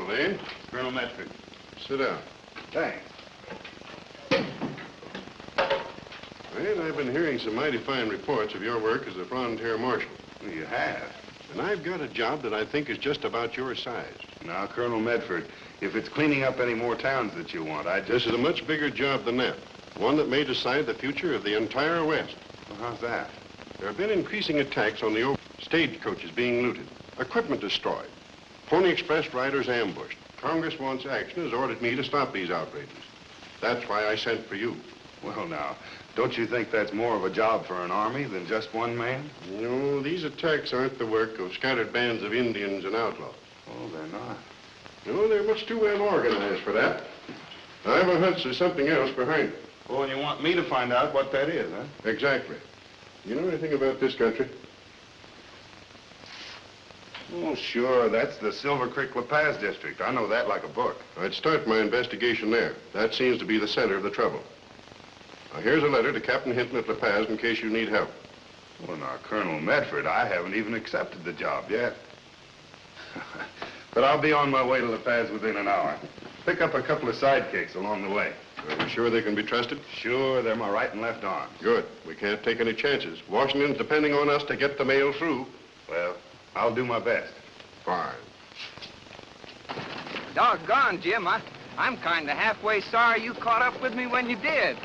Lane. Colonel Medford. Sit down. Thanks. Well, I've been hearing some mighty fine reports of your work as a frontier marshal. Well, you have. And I've got a job that I think is just about your size. Now, Colonel Medford, if it's cleaning up any more towns that you want, This is a much bigger job than that. One that may decide the future of the entire West. Well, how's that? There have been increasing attacks on the stagecoaches being looted, equipment destroyed, Pony Express riders ambushed. Congress wants action, has ordered me to stop these outrages. That's why I sent for you. Well, now, don't you think that's more of a job for an army than just one man? No, these attacks aren't the work of scattered bands of Indians and outlaws. Oh, they're not. No, they're much too well organized for that. I have a hunch there's something else behind it. Oh, and you want me to find out what that is, huh? Exactly. You know anything about this country? Oh, sure. That's the Silver Creek La Paz district. I know that like a book. I'd start my investigation there. That seems to be the center of the trouble. Now, here's a letter to Captain Hinton at La Paz in case you need help. Well, now, Colonel Medford, I haven't even accepted the job yet. But I'll be on my way to La Paz within an hour. Pick up a couple of sidekicks along the way. Are you sure they can be trusted? Sure, they're my right and left arms. Good. We can't take any chances. Washington's depending on us to get the mail through. Well, I'll do my best. Fine. Doggone, Jim, I'm kind of halfway sorry you caught up with me when you did.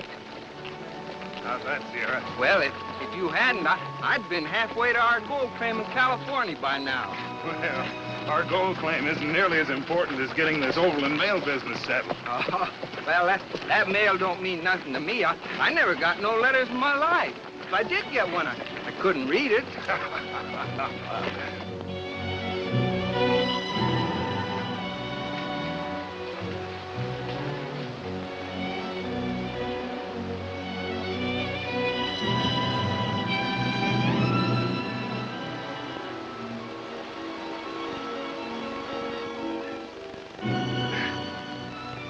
How's that, Sierra? Well, if you hadn't, I'd been halfway to our gold claim in California by now. Well, our gold claim isn't nearly as important as getting this Overland mail business settled. Oh, well, that mail don't mean nothing to me. I never got no letters in my life. If I did get one, I couldn't read it.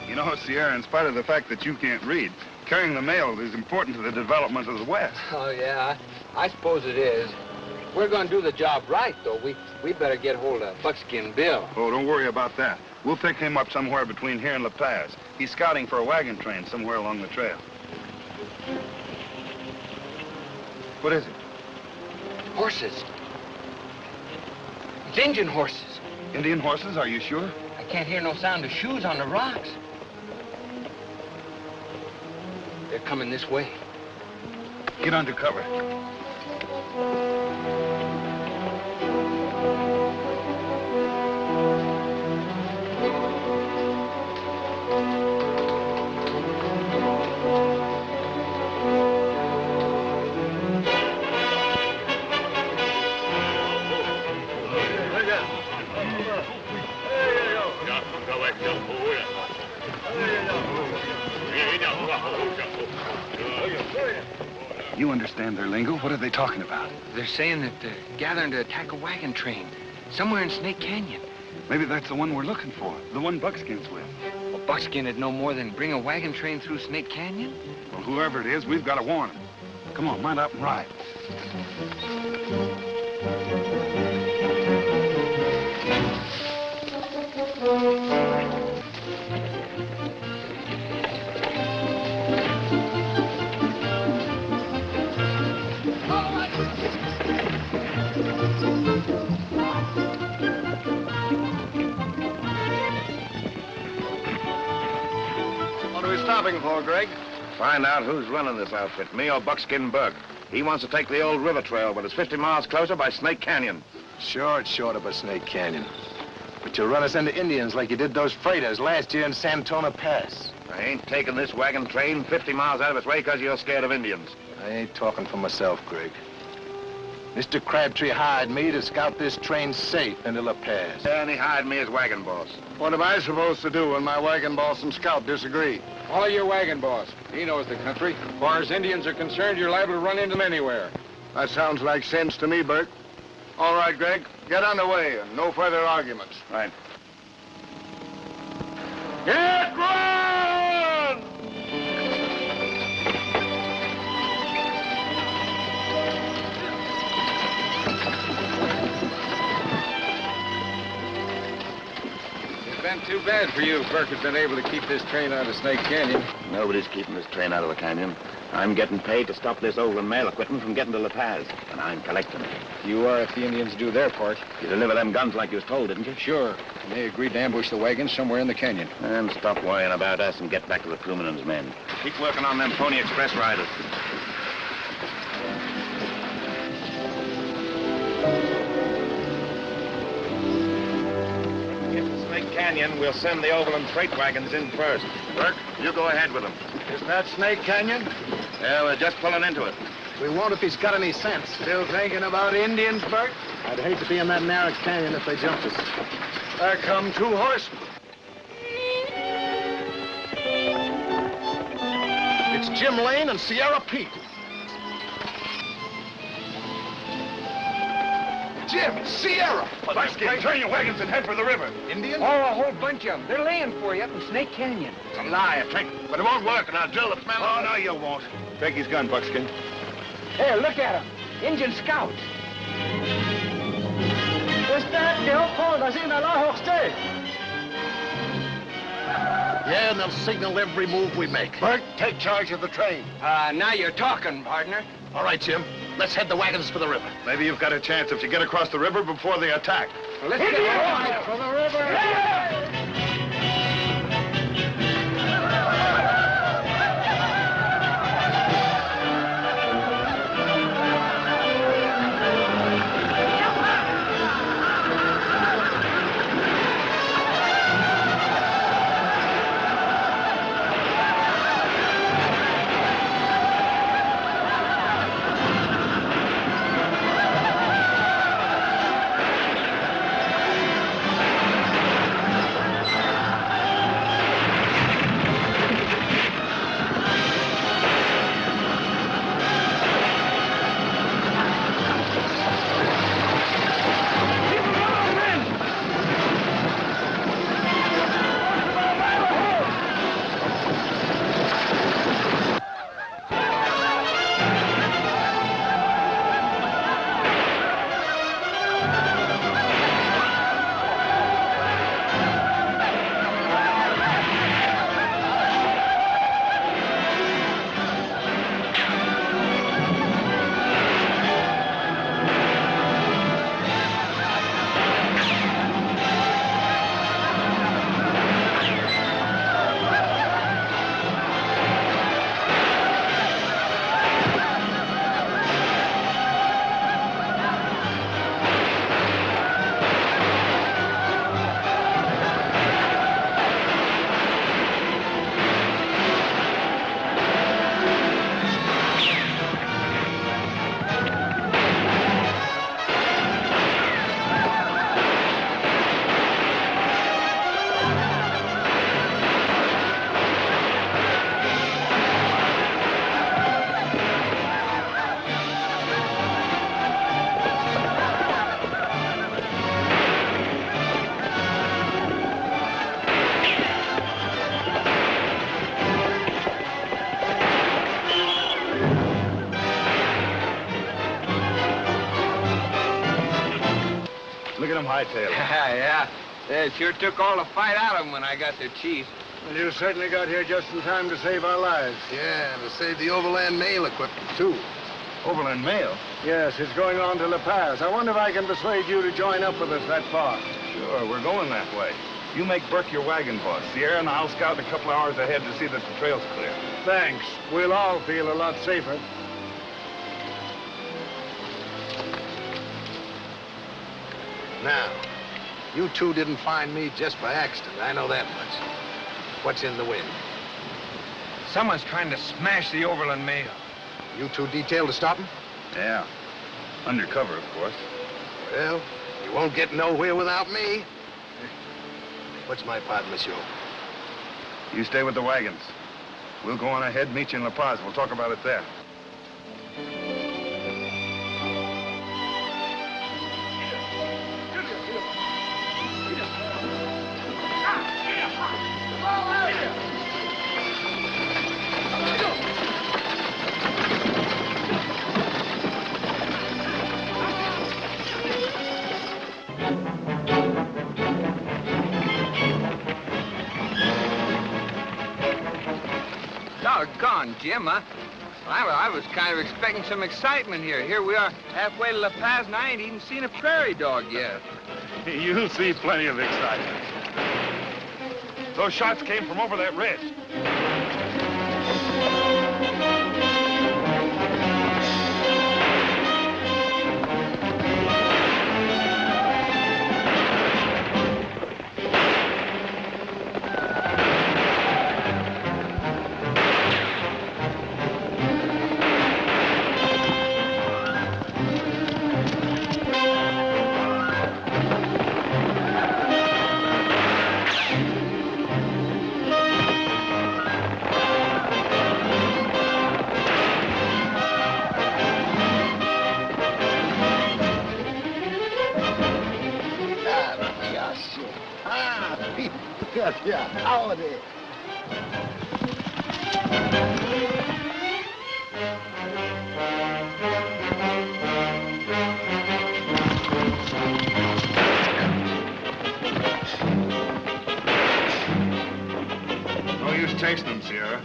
You know, Sierra, in spite of the fact that you can't read, carrying the mail is important to the development of the West. Oh, yeah, I suppose it is. If we're going to do the job right, though, we better get hold of Buckskin Bill. Oh, don't worry about that. We'll pick him up somewhere between here and La Paz. He's scouting for a wagon train somewhere along the trail. What is it? Horses. It's Indian horses. Indian horses, are you sure? I can't hear no sound of shoes on the rocks. They're coming this way. Get under cover. You understand their lingo? What are they talking about? They're saying that they're gathering to attack a wagon train somewhere in Snake Canyon. Maybe that's the one we're looking for, the one Buckskin's with. Well, Buckskin would no more than bring a wagon train through Snake Canyon? Well, whoever it is, we've got to warn him. Come on, mount up and ride. What are we stopping for, Greg? Find out who's running this outfit, me or Buckskin Bug. He wants to take the old river trail, but it's 50 miles closer by Snake Canyon. Sure, it's short of a Snake Canyon. But you'll run us into Indians like you did those freighters last year in Santona Pass. I ain't taking this wagon train 50 miles out of its way because you're scared of Indians. I ain't talking for myself, Greg. Mr. Crabtree hired me to scout this train safe into La Paz. And he hired me as wagon boss. What am I supposed to do when my wagon boss and scout disagree? Call your wagon boss. He knows the country. As far as Indians are concerned, you're liable to run into them anywhere. That sounds like sense to me, Bert. All right, Greg, get underway and no further arguments. Right. Get run! It's been Too bad for you. Burke has been able to keep this train out of Snake Canyon. Nobody's keeping this train out of the canyon. I'm getting paid to stop this Overland mail equipment from getting to La Paz, and I'm collecting it. You are if the Indians do their part. You deliver them guns like you was told, didn't you? Sure. And they agreed to ambush the wagons somewhere in the canyon. And stop worrying about us and get back to the Puma and his men. Keep working on them Pony Express riders. Canyon, we'll send the Overland freight wagons in first. Burke, you go ahead with them. Is that Snake Canyon? Yeah, we're just pulling into it. We won't if he's got any sense. Still thinking about Indians, Bert? I'd hate to be in that narrow canyon if they jumped us. There come 2 horsemen. It's Jim Lane and Sierra Pete. Jim, Sierra! Buckskin, turn your wagons and head for the river. Indian? Oh, a whole bunch of them. They're laying for you up in Snake Canyon. It's a lie, a trick. But it won't work, and I'll drill the smell. Oh, no, you won't. Take his gun, Buckskin. Hey, look at them. Indian scouts. Yeah, and they'll signal every move we make. Burke, take charge of the train. Now you're talking, partner. All right, Jim. Let's head the wagons for the river. Maybe you've got a chance if you get across the river before they attack. Well, let's get on for the river. Look at them hightail. Yeah. They sure took all the fight out of them when I got their chief. Well, you certainly got here just in time to save our lives. Yeah, and to save the Overland mail equipment, too. Overland mail? Yes, it's going on to La Paz. I wonder if I can persuade you to join up with us that far. Sure, we're going that way. You make Burke your wagon boss, Sierra, and I'll scout a couple of hours ahead to see that the trail's clear. Thanks. We'll all feel a lot safer. Now, you two didn't find me just by accident. I know that much. What's in the wind? Someone's trying to smash the Overland mail. You two detailed to stop him? Yeah. Undercover, of course. Well, you won't get nowhere without me. What's my part, monsieur? You stay with the wagons. We'll go on ahead, meet you in La Paz. We'll talk about it there. Come on, Jim. I was kind of expecting some excitement here. Here we are halfway to La Paz, and I ain't even seen a prairie dog yet. You'll see plenty of excitement. Those shots came from over that ridge. Yeah, holiday. No use chasing them, Sierra.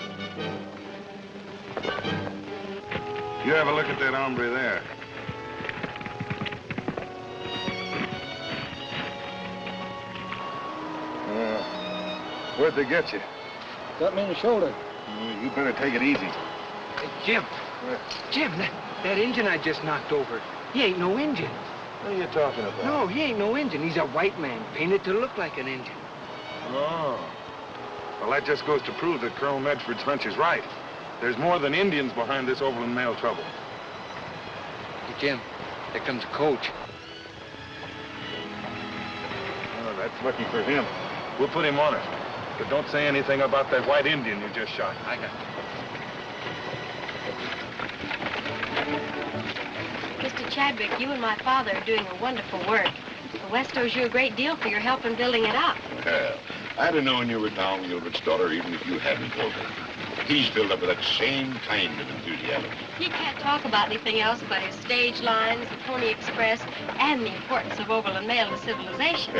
You have a look at that hombre there. Where'd they get you? Got me in the shoulder. You better take it easy. Hey, Jim. Jim, that Injun I just knocked over, he ain't no Injun. What are you talking about? No, he ain't no Injun. He's a white man, painted to look like an Injun. Oh. Well, that just goes to prove that Colonel Medford's hunch is right. There's more than Indians behind this Overland mail trouble. Hey, Jim, there comes a coach. Oh, that's lucky for him. We'll put him on it. But don't say anything about that white Indian you just shot. I got it. Mr. Chadwick, you and my father are doing a wonderful work. The West owes you a great deal for your help in building it up. Well, I'd have known you were Tom Gilbert's daughter even if you hadn't told her. He's filled up with that same kind of enthusiasm. He can't talk about anything else but his stage lines, the Pony Express, and the importance of Overland mail to civilization.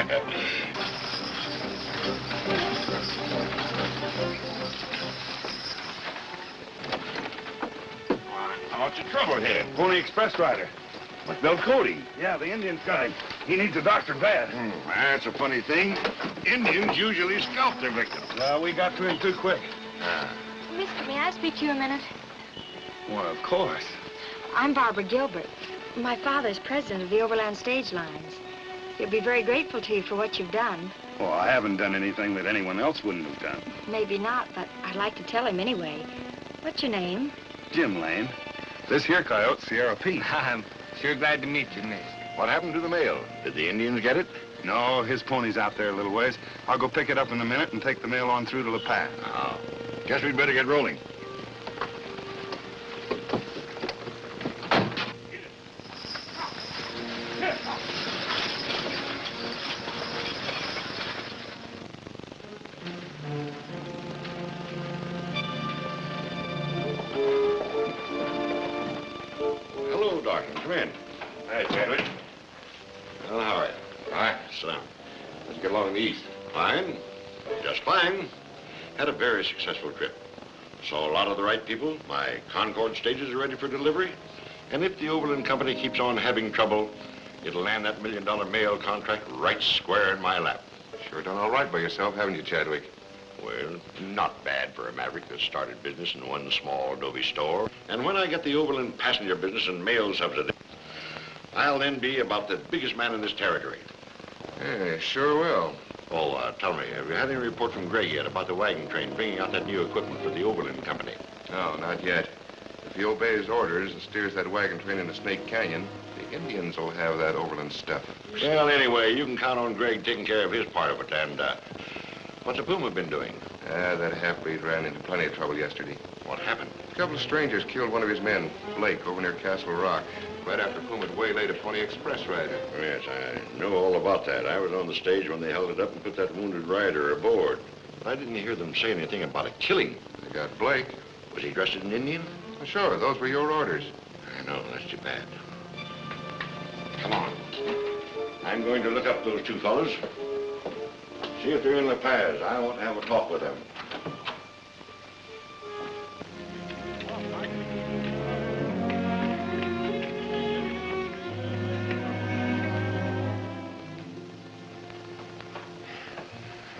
What's your trouble here? Pony Express rider. With Bill Cody. Yeah, the Indian's got him. He needs a doctor bad. That's a funny thing. Indians usually scalp their victims. Well, we got to him too quick. Mister, may I speak to you a minute? Well, of course. I'm Barbara Gilbert. My father's president of the Overland Stage Lines. He'll be very grateful to you for what you've done. Well, I haven't done anything that anyone else wouldn't have done. Maybe not, but I'd like to tell him anyway. What's your name? Jim Lane. This here coyote, Sierra Pete. I'm sure glad to meet you, miss. What happened to the mail? Did the Indians get it? No, his pony's out there a little ways. I'll go pick it up in a minute and take the mail on through to La Paz. Oh, guess we'd better get rolling. Hello, Doctor. Come in. Hi, Chadwick. Well, how are you? Hi. Sit down. Let's get along in the east. Fine. Just fine. Had a very successful trip. Saw a lot of the right people. My Concord stages are ready for delivery. And if the Overland Company keeps on having trouble, it'll land that $1 million mail contract right square in my lap. Sure done all right by yourself, haven't you, Chadwick? Well, not bad for a maverick that started business in one small adobe store. And when I get the Overland passenger business and mail subsidy, I'll then be about the biggest man in this territory. Yeah, sure will. Oh, tell me, have you had any report from Gray yet about the wagon train bringing out that new equipment for the Overland Company? No, not yet. If he obeys orders and steers that wagon train into Snake Canyon, the Indians will have that Overland stuff. Well, anyway, you can count on Greg taking care of his part of it. And what's the Puma been doing? That half-breed ran into plenty of trouble yesterday. What happened? A couple of strangers killed one of his men, Blake, over near Castle Rock, right after Puma had waylaid a Pony Express rider. Yes, I know all about that. I was on the stage when they held it up and put that wounded rider aboard. I didn't hear them say anything about a killing. They got Blake. Was he dressed as an Indian? Well, sure, those were your orders. I know, that's too bad. Come on. I'm going to look up those two fellows. See if they're in La Paz. I want to have a talk with them.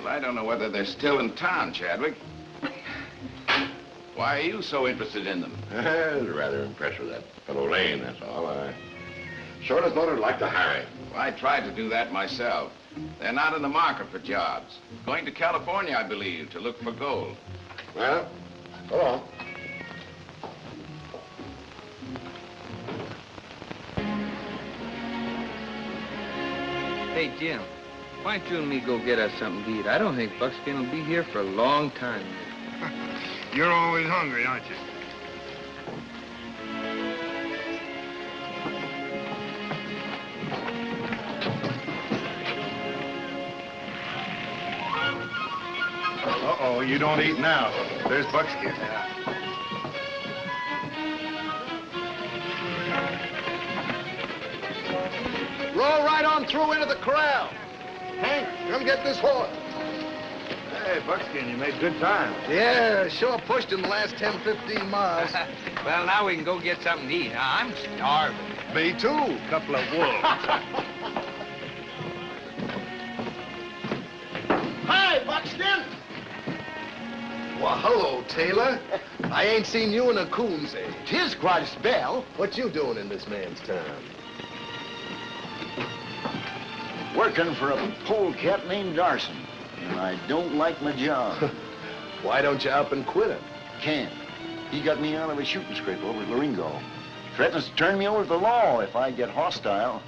Well, I don't know whether they're still in town, Chadwick. Why are you so interested in them? I was rather impressed with that fellow Lane, that's all. I sort of thought I'd like to hire him. Well, I tried to do that myself. They're not in the market for jobs. Going to California, I believe, to look for gold. Well, go on. Hey, Jim, why don't you and me go get us something to eat? I don't think Buckskin will be here for a long time. You're always hungry, aren't you? Uh-oh, you don't eat now. There's Buckskin. Roll right on through into the corral. Hank, come get this horse. Hey, Buckskin, you made good time. Yeah, sure pushed him the last 10, 15 miles. Well, now we can go get something to eat. I'm starving. Me too. Couple of wolves. Hi, Buckskin. Well, hello, Taylor. I ain't seen you in a coon's age. 'Tis quite a spell. What you doing in this man's town? Working for a polecat named Darson, and I don't like my job. Why don't you up and quit him? Can't. He got me out of a shooting scrape over at Laringo. Threatens to turn me over to the law if I get hostile.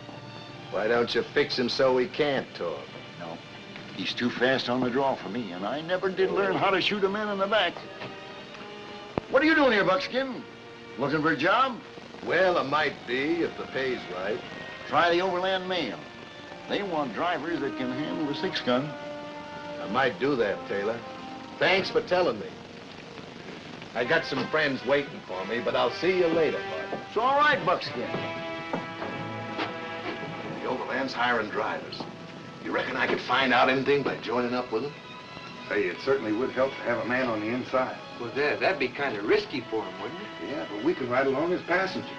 Why don't you fix him so he can't talk? No, he's too fast on the draw for me, and I never did learn how to shoot a man in the back. What are you doing here, Buckskin? Looking for a job? Well, it might be if the pay's right. Try the Overland Mail. They want drivers that can handle the 6-gun. I might do that, Taylor. Thanks for telling me. I got some friends waiting for me, but I'll see you later, bud. It's all right, Buckskin. The Overland's hiring drivers. You reckon I could find out anything by joining up with them? Say, it certainly would help to have a man on the inside. Well, that'd be kind of risky for him, wouldn't it? Yeah, but we can ride along as passengers.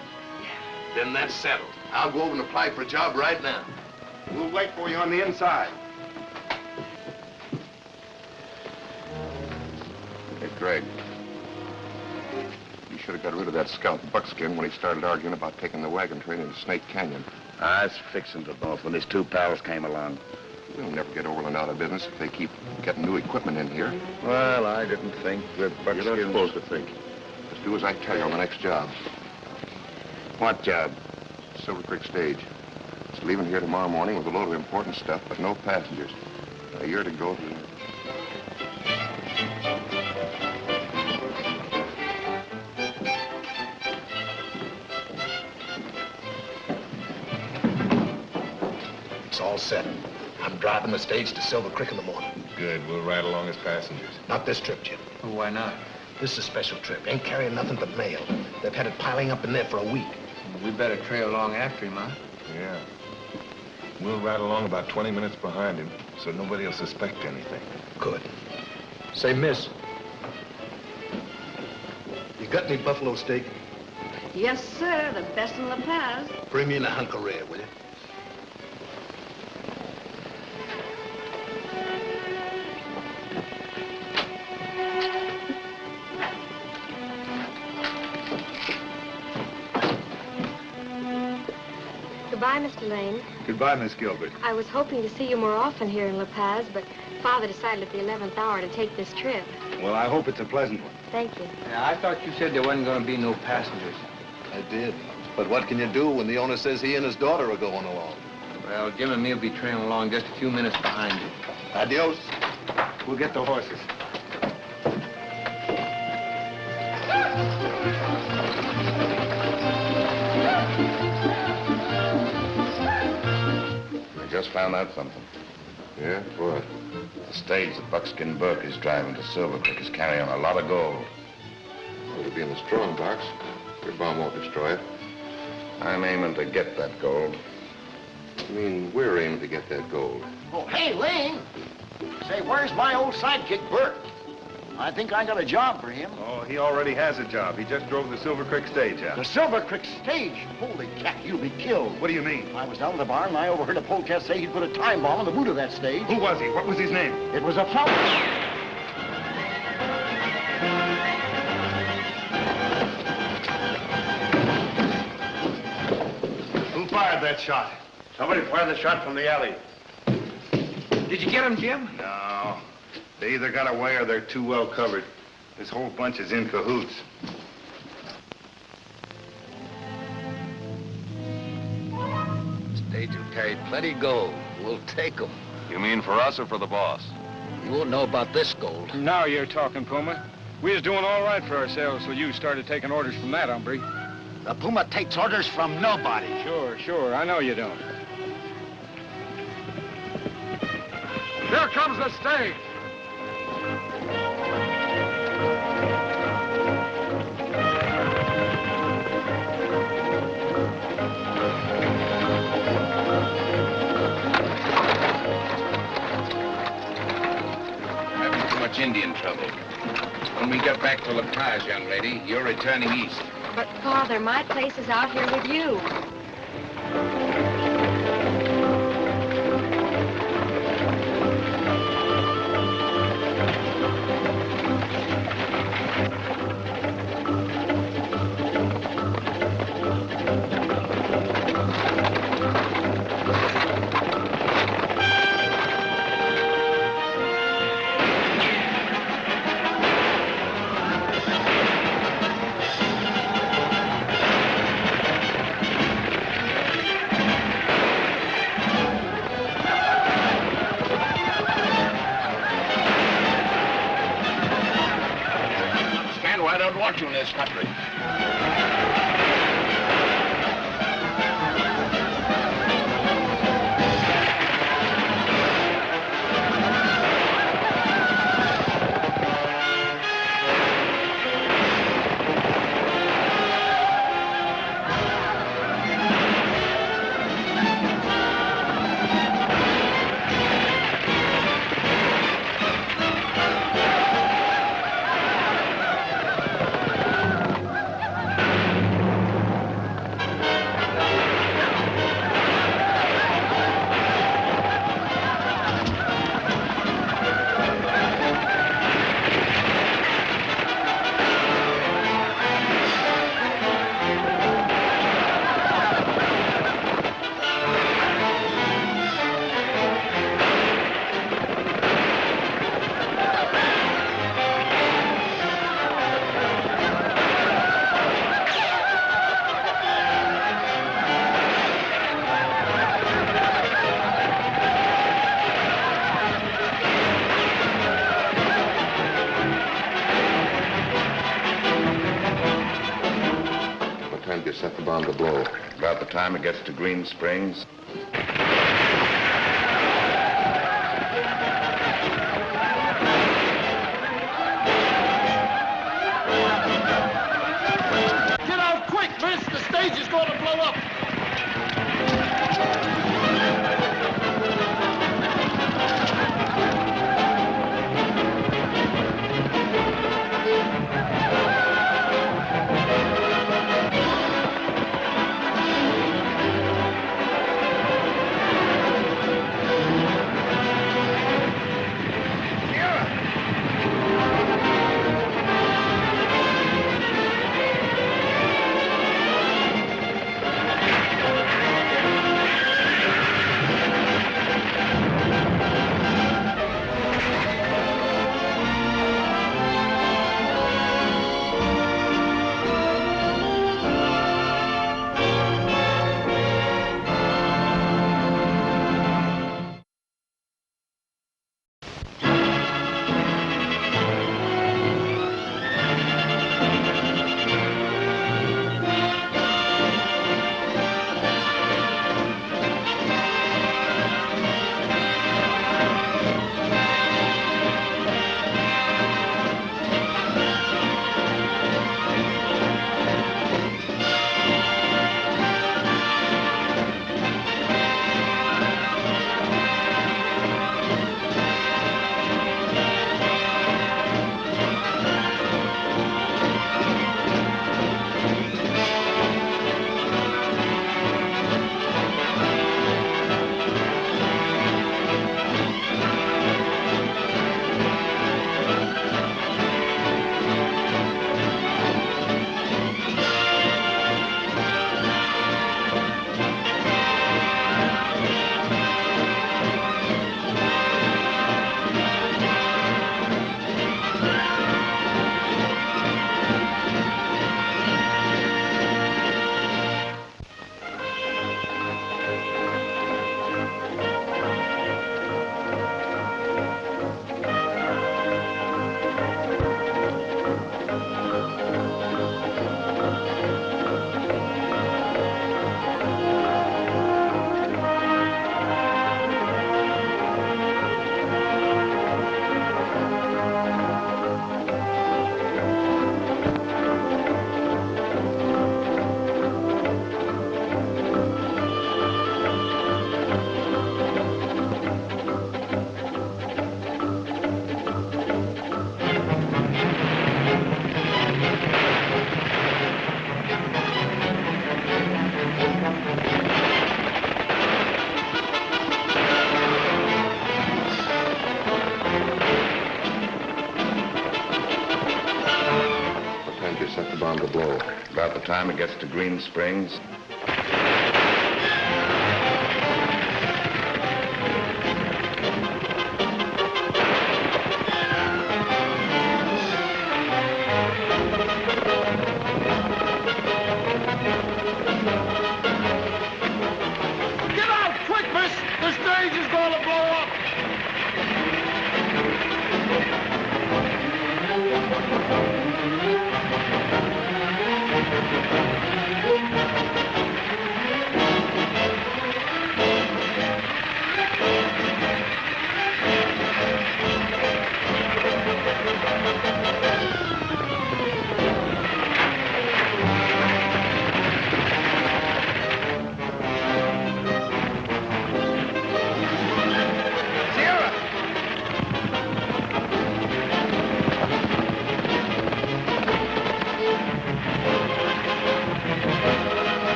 Then that's settled. I'll go over and apply for a job right now. We'll wait for you on the inside. Hey, Greg. You should have got rid of that scout Buckskin when he started arguing about taking the wagon train into Snake Canyon. I was fixing to both when his two pals came along. We'll never get Overland out of business if they keep getting new equipment in here. Well, I didn't think that You're not Buckskin... supposed to think. Just do as I tell you on the next job. What job? Silver Creek stage. It's leaving here tomorrow morning with a load of important stuff, but no passengers. A year to go. It's all set. I'm driving the stage to Silver Creek in the morning. Good, we'll ride along as passengers. Not this trip, Jim. Well, why not? This is a special trip. Ain't carrying nothing but mail. They've had it piling up in there for a week. We better trail along after him, huh? Yeah. We'll ride along about 20 minutes behind him, so nobody will suspect anything. Good. Say, miss. You got any buffalo steak? Yes, sir. The best in La Paz. Bring me in a hunk of rare, will you? Goodbye, Mr. Lane. Goodbye, Miss Gilbert. I was hoping to see you more often here in La Paz, but Father decided at the 11th hour to take this trip. Well, I hope it's a pleasant one. Thank you. Yeah, I thought you said there wasn't going to be no passengers. I did. But what can you do when the owner says he and his daughter are going along? Well, Jim and me will be trailing along just a few minutes behind you. Adios. We'll get the horses. I just found out something. Yeah? What? The stage that Buckskin Burke is driving to Silver Creek is carrying a lot of gold. It'll be in the strong box. Your bomb won't destroy it. I'm aiming to get that gold. I mean, we're aiming to get that gold. Oh, hey, Lane. Say, where's my old sidekick, Bert? I think I got a job for him. Oh, he already has a job. He just drove the Silver Creek stage out. The Silver Creek stage? Holy cat, you'll be killed. What do you mean? I was down at the barn and I overheard a polecat say he'd put a time bomb on the boot of that stage. Who was he? What was his name? It was a fellow. Who fired that shot? Somebody fired the shot from the alley. Did you get him, Jim? No. They either got away or they're too well covered. This whole bunch is in cahoots. Stage will carry plenty gold. We'll take 'em. You mean for us or for the boss? You won't know about this gold. Now you're talking, Puma. We was doing all right for ourselves till you started taking orders from that hombre. The Puma takes orders from nobody. Sure. I know you don't. Here comes the stage. Having too much Indian trouble. When we get back to La Paz, young lady, you're returning east. But, Father, my place is out here with you. I don't want you in this country. Set the bomb to blow. About the time it gets to Green Springs. Get out quick, miss! The stage is going to blow up! the bomb to blow? About the time it gets to Green Springs. Get out, quick, miss! The stage is going to blow up!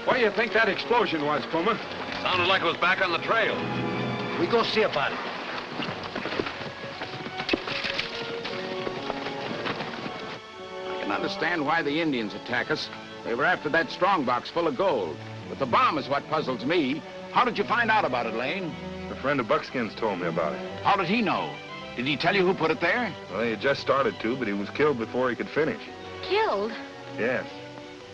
What do you think that explosion was, Puma? Sounded like it was back on the trail. We go see about it. I can understand why the Indians attack us. They were after that strongbox full of gold. But the bomb is what puzzles me. How did you find out about it, Lane? A friend of Buckskin's told me about it. How did he know? Did he tell you who put it there? Well, he had just started to, but he was killed before he could finish. Killed? Yes.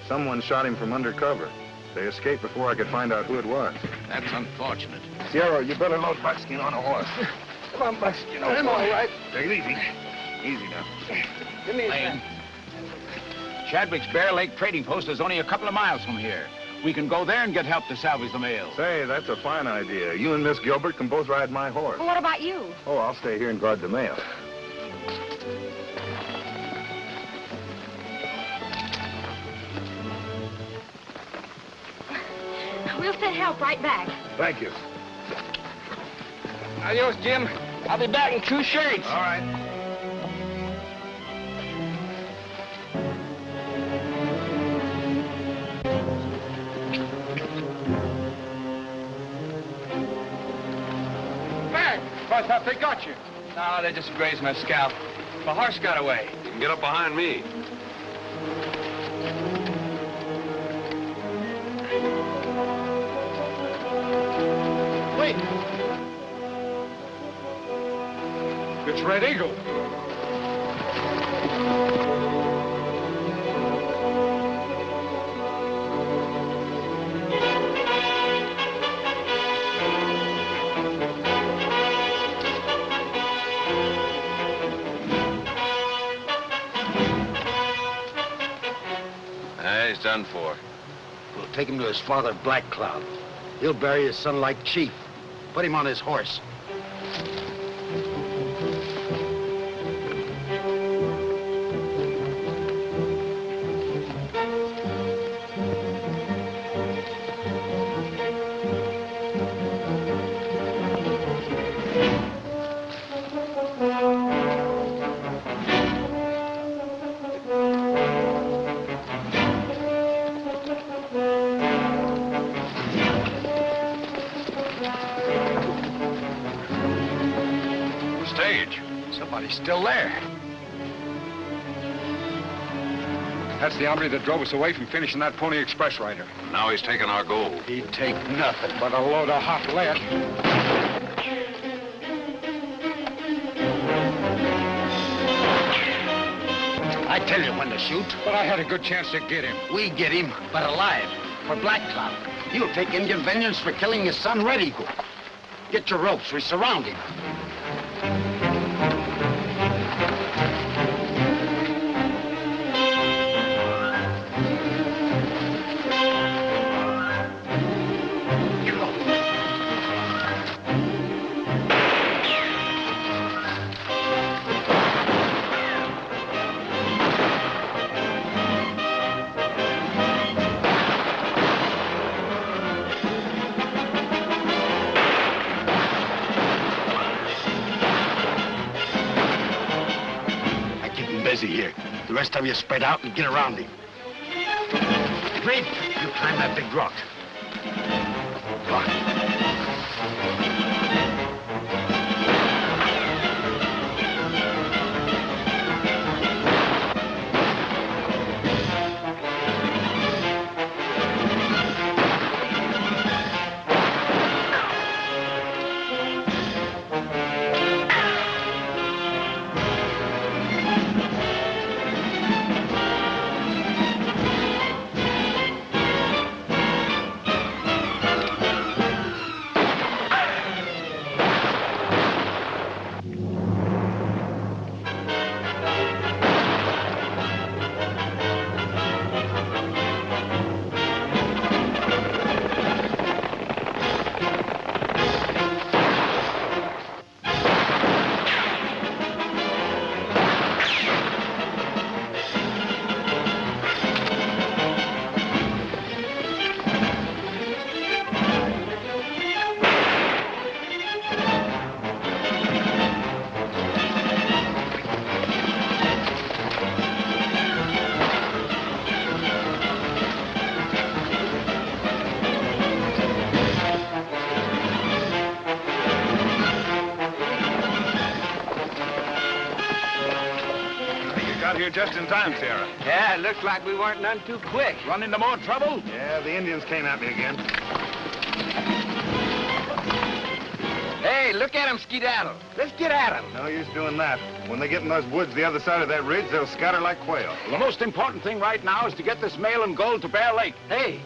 Someone shot him from undercover. They escaped before I could find out who it was. That's unfortunate. Sierra, you better load Buckskin on a horse. Come on, Buckskin. I'm all right. Take it easy. Easy now. Give me a Lane, Chadwick's Bear Lake trading post is only a couple of miles from here. We can go there and get help to salvage the mail. Say, that's a fine idea. You and Miss Gilbert can both ride my horse. Well, what about you? Oh, I'll stay here and guard the mail. We'll send help right back. Thank you. Adios, Jim. I'll be back in 2 shirts. All right. Back. I thought they got you. No, they just grazed my scalp. The horse got away. You can get up behind me. Wait. It's Red Eagle. He's done for. We'll take him to his father, Black Cloud. He'll bury his son like chief. Put him on his horse. Somebody's still there. That's the hombre that drove us away from finishing that Pony Express rider. Now he's taking our gold. He'd take nothing. But a load of hot lead. I tell you when to shoot. But I had a good chance to get him. We get him, but alive. For Black Cloud. He'll take Indian vengeance for killing his son, Red Eagle. Get your ropes. We surround him. Here. The rest of you spread out and get around him. Reed, you climb that big rock. Here just in time, Sarah. Yeah, it looks like we weren't none too quick. Run into more trouble? Yeah, the Indians came at me again. Hey, look at them skedaddle. Let's get at them. No use doing that. When they get in those woods the other side of that ridge, they'll scatter like quail. Well, the most important thing right now is to get this mail and gold to Bear Lake. Hey.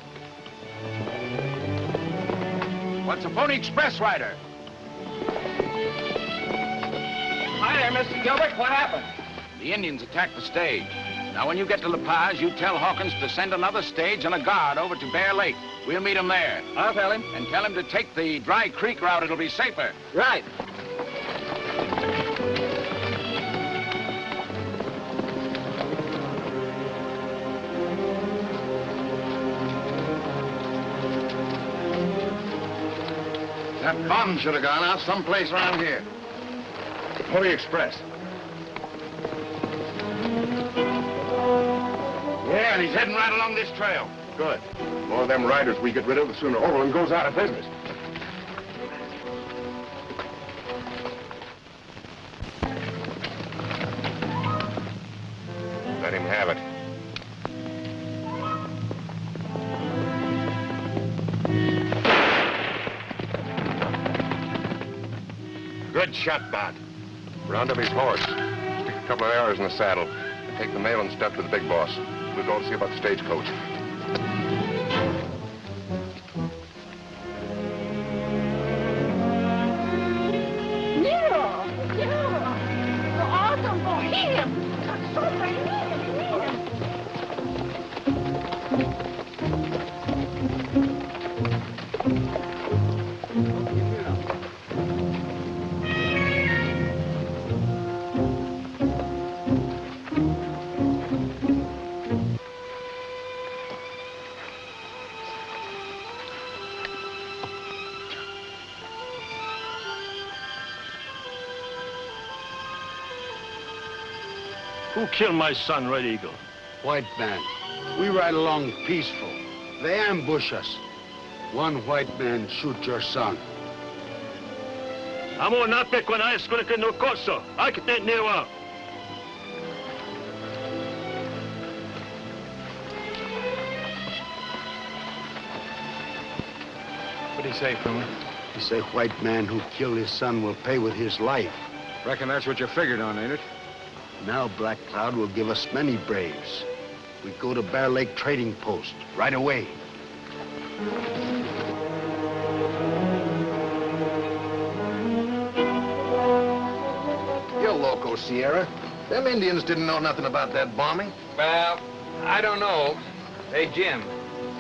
What's a Pony Express rider? Hi there, Mr. Gilbert. What happened? The Indians attacked the stage. Now, when you get to La Paz, you tell Hawkins to send another stage and a guard over to Bear Lake. We'll meet him there. I'll tell him. And tell him to take the Dry Creek route. It'll be safer. Right. That bomb should have gone out someplace around here. Pony Express. Yeah, and he's heading right along this trail. Good. The more of them riders we get rid of, the sooner Overland goes out of business. Let him have it. Good shot, Bart. Round up his horse. Stick a couple of arrows in the saddle. And take the mail and stuff to the big boss. We'll go see about the stagecoach. Who killed my son, Red Eagle? White man. We ride along peaceful. They ambush us. One white man shoot your son. Amo nape con a escola que no coso. I can take newa. What'd he say, Puma? He say white man who killed his son will pay with his life. Reckon that's what you figured on, ain't it? Now Black Cloud will give us many braves. We go to Bear Lake Trading Post right away. You're loco, Sierra. Them Indians didn't know nothing about that bombing. Well, I don't know. Hey, Jim,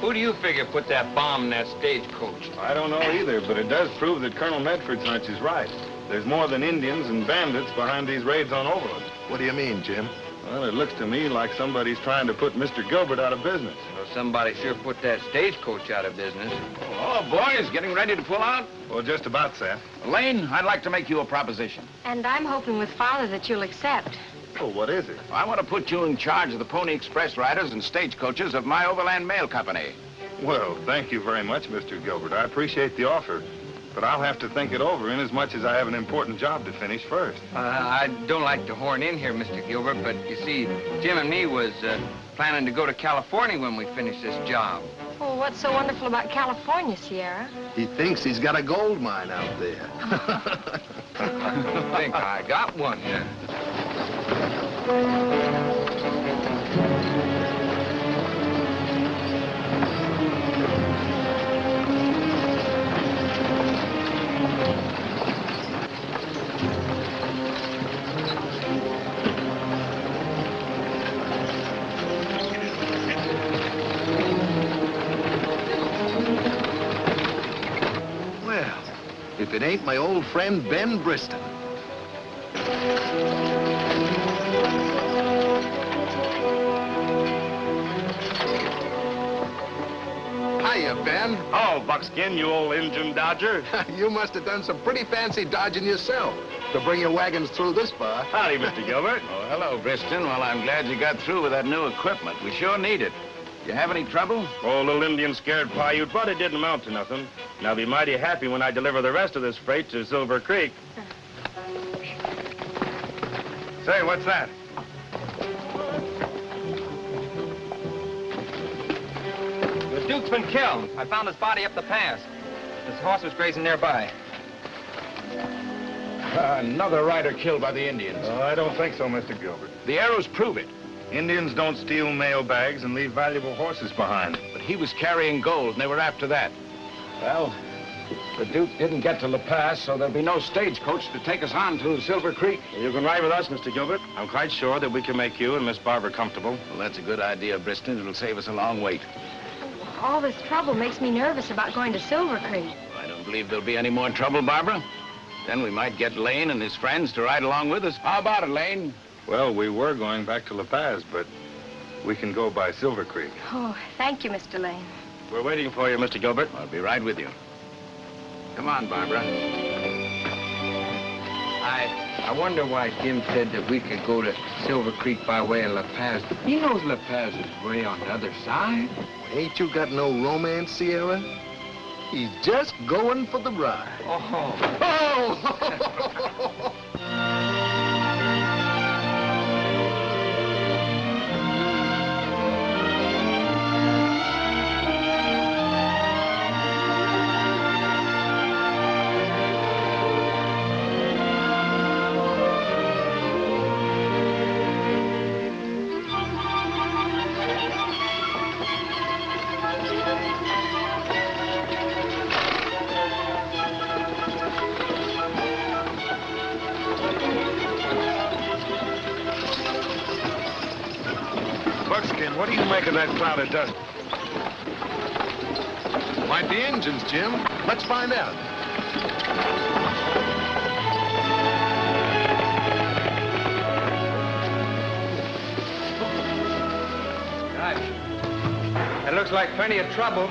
who do you figure put that bomb in that stagecoach? I don't know either, but it does prove that Colonel Medford's hunch is right. There's more than Indians and bandits behind these raids on Overland. What do you mean, Jim? Well, it looks to me like somebody's trying to put Mr. Gilbert out of business. Well, somebody sure put that stagecoach out of business. Oh, boys, getting ready to pull out? Well, just about, Seth. Lane, I'd like to make you a proposition. And I'm hoping with Father that you'll accept. Oh, what is it? I want to put you in charge of the Pony Express riders and stagecoaches of my Overland Mail Company. Well, thank you very much, Mr. Gilbert. I appreciate the offer, but I'll have to think it over inasmuch as I have an important job to finish first. I don't like to horn in here, Mr. Gilbert, but you see, Jim and me was planning to go to California when we finish this job. Oh, what's so wonderful about California, Sierra? He thinks he's got a gold mine out there. I think I got one. If it ain't my old friend Ben Briston. Hiya, Ben. Oh, Buckskin, you old engine dodger. You must have done some pretty fancy dodging yourself to bring your wagons through this far. Howdy, Mr. Gilbert. Oh, hello, Briston. Well, I'm glad you got through with that new equipment. We sure need it. You have any trouble? Oh, little Indian scared Paiute, but it didn't amount to nothing. And I'll be mighty happy when I deliver the rest of this freight to Silver Creek. Say, what's that? The Duke's been killed. I found his body up the pass. His horse was grazing nearby. Another rider killed by the Indians. Oh, I don't think so, Mr. Gilbert. The arrows prove it. Indians don't steal mail bags and leave valuable horses behind. But he was carrying gold, and they were after that. Well, the Duke didn't get to La Paz, so there'll be no stagecoach to take us on to Silver Creek. You can ride with us, Mr. Gilbert. I'm quite sure that we can make you and Miss Barbara comfortable. Well, that's a good idea, Briston. It'll save us a long wait. All this trouble makes me nervous about going to Silver Creek. I don't believe there'll be any more trouble, Barbara. Then we might get Lane and his friends to ride along with us. How about it, Lane? Well, we were going back to La Paz, but we can go by Silver Creek. Oh, thank you, Mr. Lane. We're waiting for you, Mr. Gilbert. I'll be right with you. Come on, Barbara. I wonder why Jim said that we could go to Silver Creek by way of La Paz. He knows La Paz is way on the other side. Ain't you got no romance, Sierra? He's just going for the ride. Oh! Buckskin, what do you make of that cloud of dust? Might be engines, Jim. Let's find out. Gosh, that looks like plenty of trouble.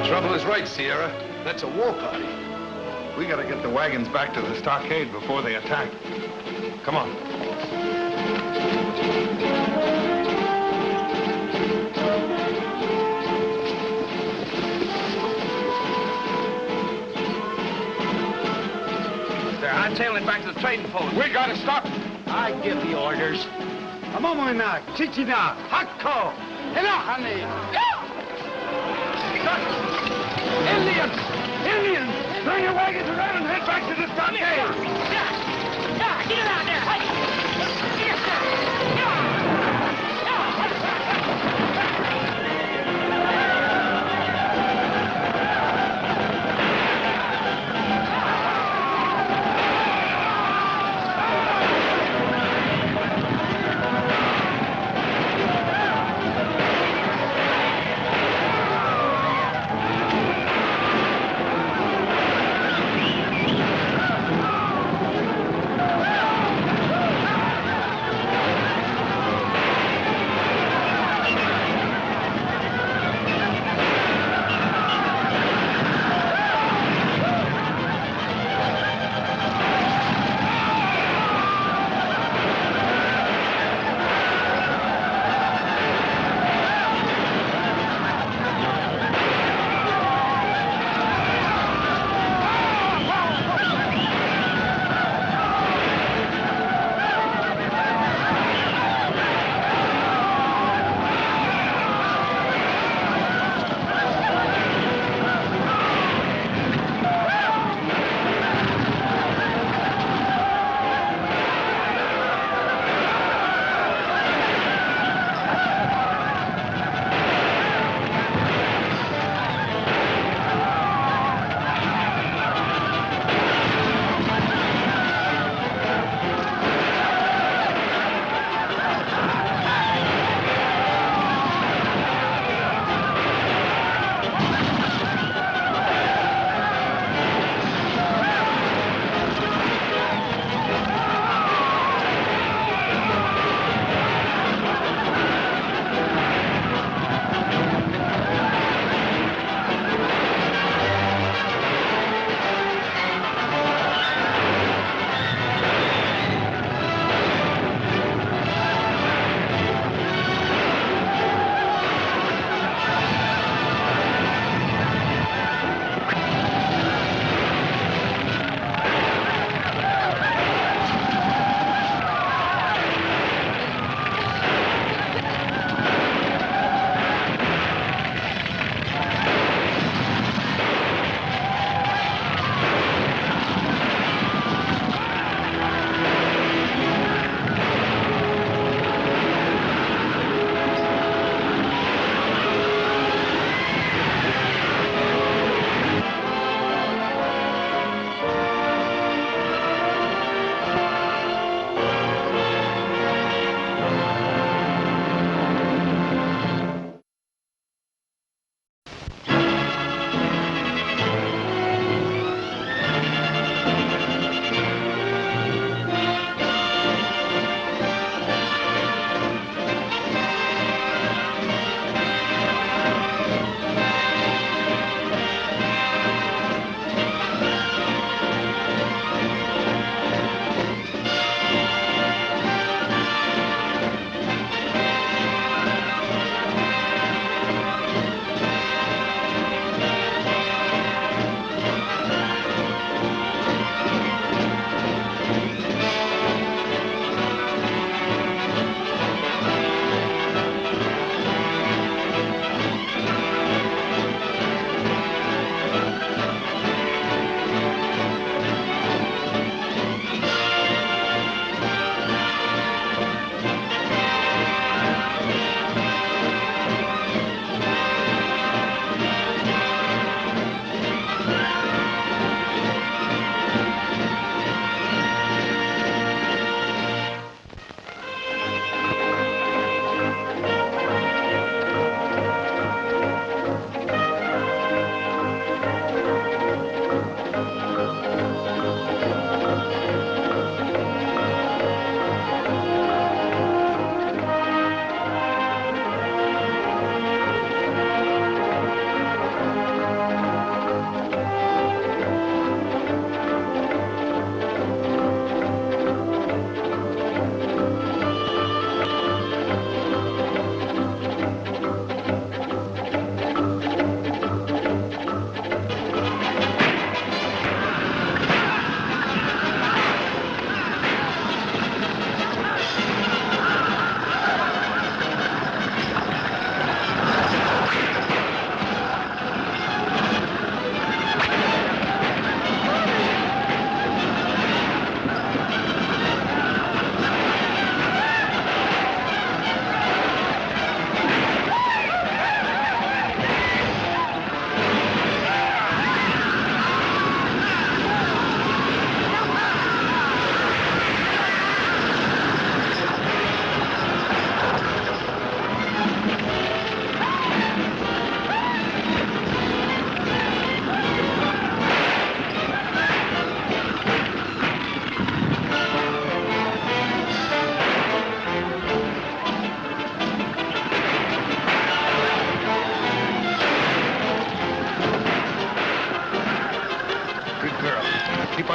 Trouble is right, Sierra. That's a war party. We gotta get the wagons back to the stockade before they attack. Come on. They're hightailing back to the trading post. We gotta stop. I give the orders. Amomona, Chichina, Hakko, Elahani. Indians! Indians! Turn your wagons around and head back to the stockade! Get it out there!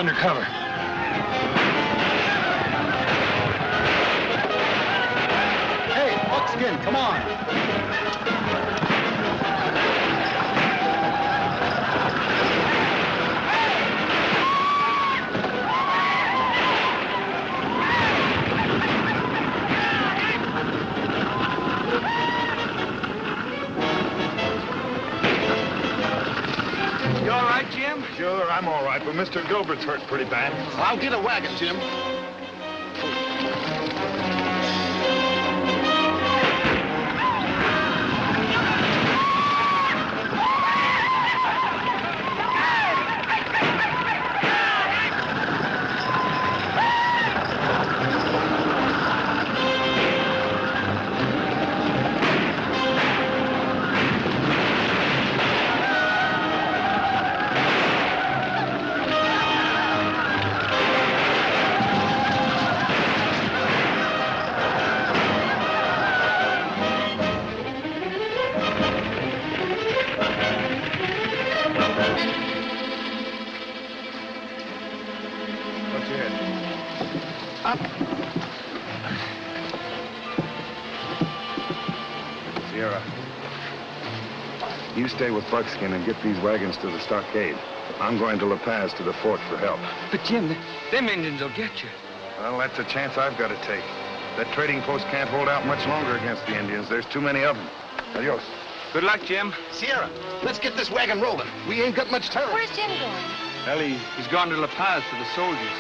under cover. Hey, Buckskin, come on. You all right, Jim? Sure, I'm all right, but Mr. Gilbert's hurt pretty bad. I'll get a wagon, Jim. What's your head? Up. Sierra, you stay with Buckskin and get these wagons to the stockade. I'm going to La Paz to the fort for help. But, Jim, them Indians will get you. Well, that's a chance I've got to take. That trading post can't hold out much longer against the Indians. There's too many of them. Adios. Good luck, Jim. Sierra, let's get this wagon rolling. We ain't got much time. Where's Jim going? Ellie, he's gone to La Paz for the soldiers.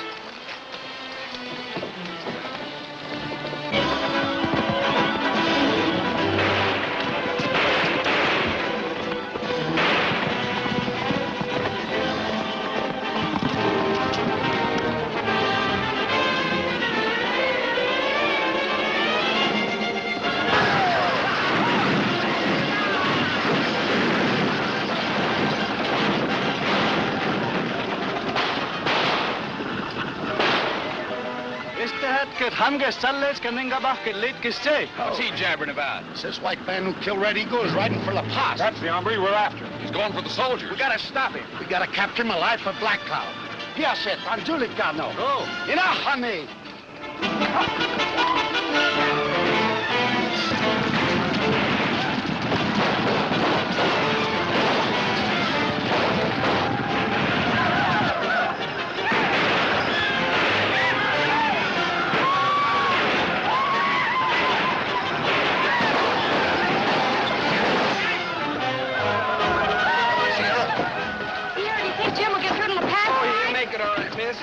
What's he jabbering about? It's this white man who killed Red Eagle is riding for La Paz. That's the hombre we're after. He's going for the soldiers. We gotta stop him. We gotta capture him alive for Black Cloud. Yes, it. Anjulicano. Go. Enough, honey. Pierre, do you think Jim will get through to La Paz? Oh, he'll make it all right, miss.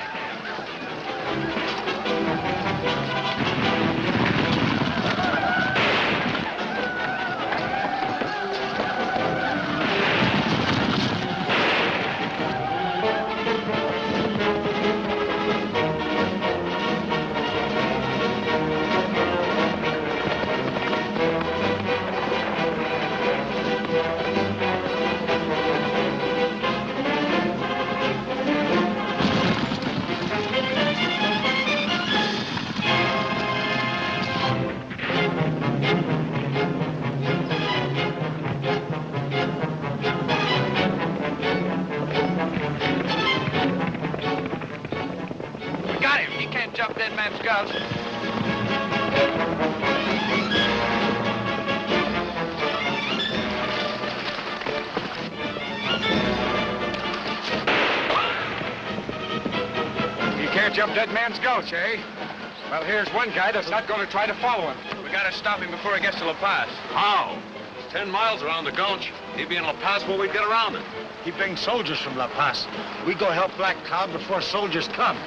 We got him. He can't jump that man's guts. You can't jump that man's gulch, eh? Well, here's one guy that's not going to try to follow him. We gotta stop him before he gets to La Paz. How? 10 miles around the gulch. He'd be in La Paz before we'd get around it. He brings soldiers from La Paz. We go help Black Cloud before soldiers come.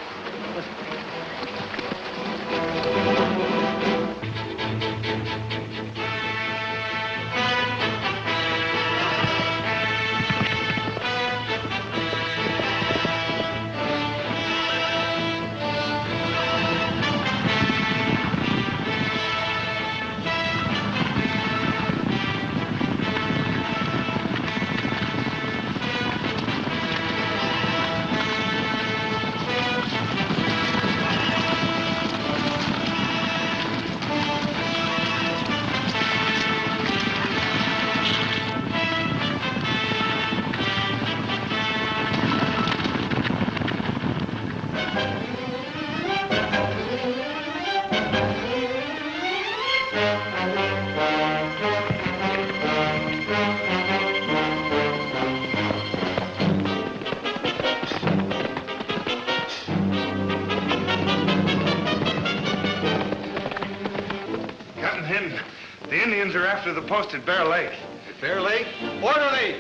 The Indians are after the post at Bear Lake. At Bear Lake? Orderly!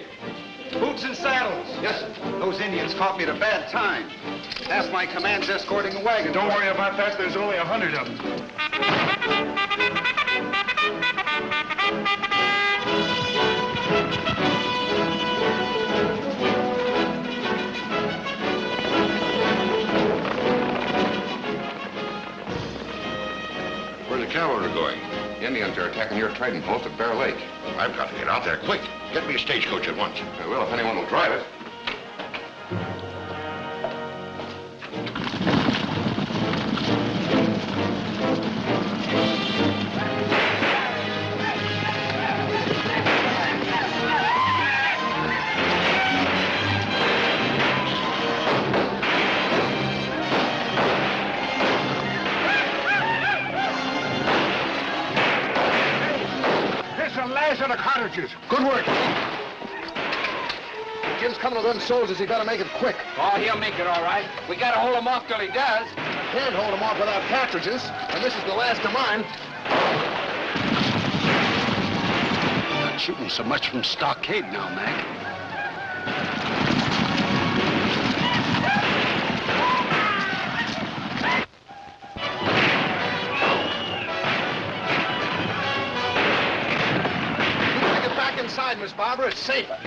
Boots and saddles. Yes, sir. Those Indians caught me at a bad time. Ask my command's escorting a wagon. Don't worry about that. There's only 100 of them. Where's the cavalry going? The Indians are attacking your trading post at Bear Lake. I've got to get out there quick. Get me a stagecoach at once. I will if anyone will drive it. The cartridges. Good work. Jim's coming with them soldiers. He better make it quick. Oh, he'll make it all right. We gotta hold him off till he does. I can't hold him off without cartridges, and this is the last of mine. Not shooting so much from stockade now, Mac. Inside, Miss Barbara, it's safer.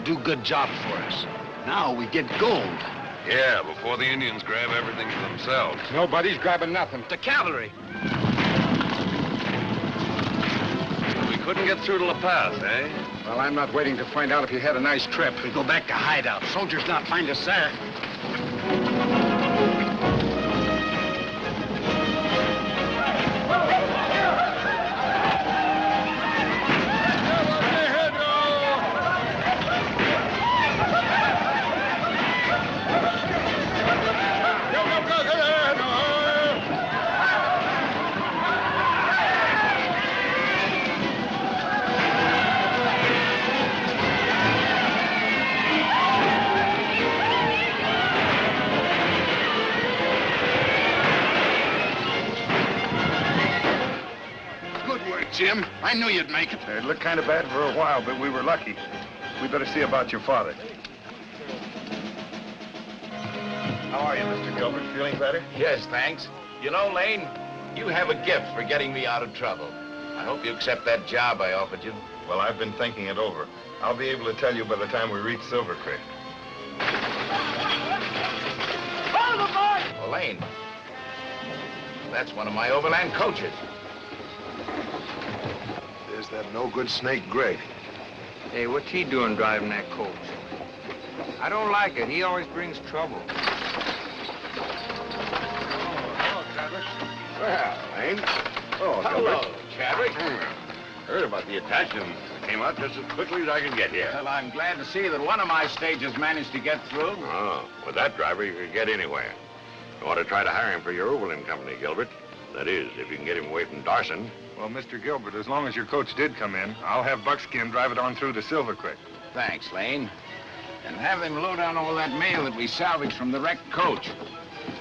Do good job for us. Now we get gold. Yeah, before the Indians grab everything for themselves. Nobody's grabbing nothing. The cavalry. We couldn't get through to La Paz, eh? Well, I'm not waiting to find out if you had a nice trip. We go back to hideout. Soldiers not find us there. Jim. I knew you'd make it. It looked kind of bad for a while, but we were lucky. We better see about your father. How are you, Mr. Gilbert? Feeling better? Yes, thanks. You know, Lane, you have a gift for getting me out of trouble. I hope you accept that job I offered you. Well, I've been thinking it over. I'll be able to tell you by the time we reach Silver Creek. Hold him, boy! Well, Lane, that's one of my Overland coaches. There's that no-good snake, Greg. Hey, what's he doing driving that coach? I don't like it. He always brings trouble. Hello, Chadwick. Well, Lane. Oh, Hello, Chadwick. Heard about the attacks and came out just as quickly as I could get here. Well, I'm glad to see that one of my stages managed to get through. Oh, with that driver, you could get anywhere. You ought to try to hire him for your Overland company, Gilbert. That is, if you can get him away from Dawson. Well, Mr. Gilbert, as long as your coach did come in, I'll have Buckskin drive it on through to Silver Creek. Thanks, Lane. And have them load down all that mail that we salvaged from the wrecked coach.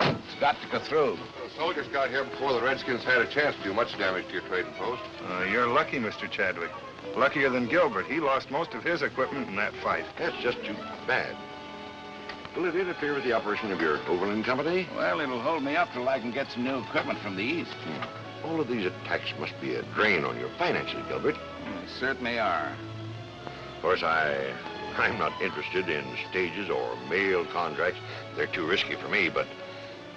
It's got to go through. The soldiers got here before the Redskins had a chance to do much damage to your trading post. You're lucky, Mr. Chadwick. Luckier than Gilbert. He lost most of his equipment in that fight. That's just too bad. Will it interfere with the operation of your Overland company? Well, it'll hold me up till I can get some new equipment from the east. All of these attacks must be a drain on your finances, Gilbert. They certainly are. Of course, I'm not interested in stages or mail contracts. They're too risky for me, but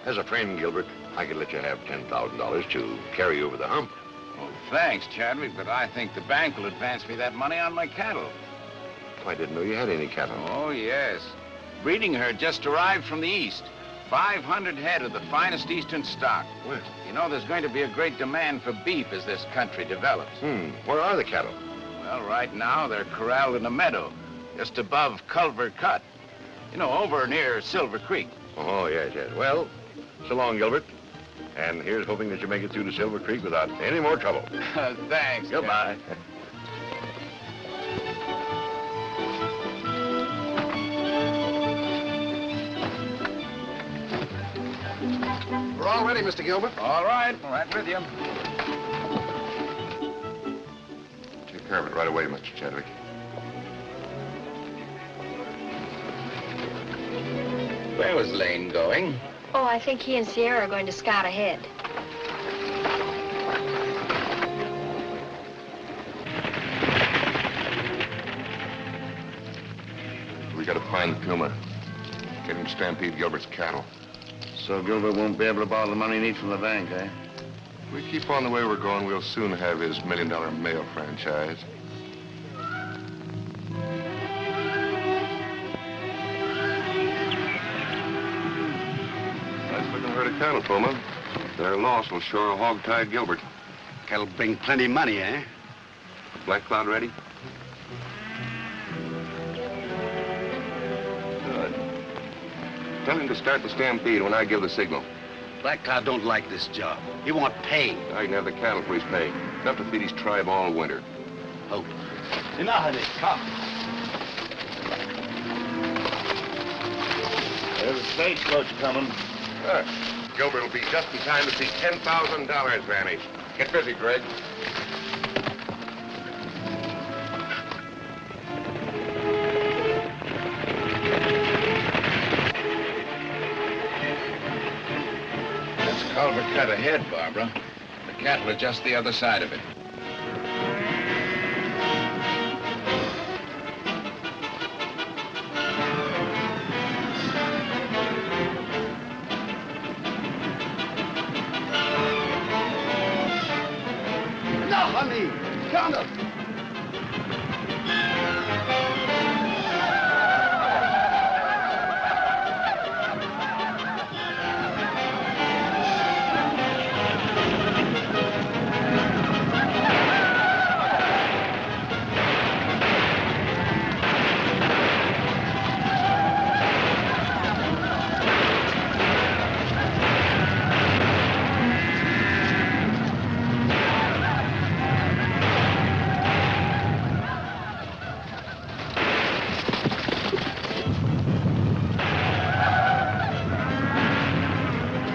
as a friend, Gilbert, I could let you have $10,000 to carry you over the hump. Well, thanks, Chadwick, but I think the bank will advance me that money on my cattle. I didn't know you had any cattle. Oh, yes. Breeding herd just arrived from the east. 500 head of the finest eastern stock. Well. You know, there's going to be a great demand for beef as this country develops. Where are the cattle? Well, right now, they're corralled in a meadow, just above Culver Cut. You know, over near Silver Creek. Oh, yes. Well, so long, Gilbert. And here's hoping that you make it through to Silver Creek without any more trouble. Thanks. Goodbye. We're all ready, Mr. Gilbert. All right. Right with you. Take care of it right away, Mr. Chadwick. Where was Lane going? Oh, I think he and Sierra are going to scout ahead. We gotta find the Puma. Get him to stampede Gilbert's cattle. So Gilbert won't be able to borrow the money he needs from the bank, eh? If we keep on the way we're going, we'll soon have his $1 million mail franchise. Nice looking herd of cattle, Puma. Their loss will sure hog-tie Gilbert. Cat'll bring plenty money, eh? Black Cloud ready? Good. Tell him to start the stampede when I give the signal. Black Cloud don't like this job. He want pay. I can have the cattle for his pay. Enough to feed his tribe all winter. Hope. Enough, honey. Come. There's a stagecoach coming. Gilbert will be just in time to see $10,000 vanish. Get busy, Greg. That's Culver Cut ahead, Barbara. The cattle are just the other side of it. No, honey. Count up.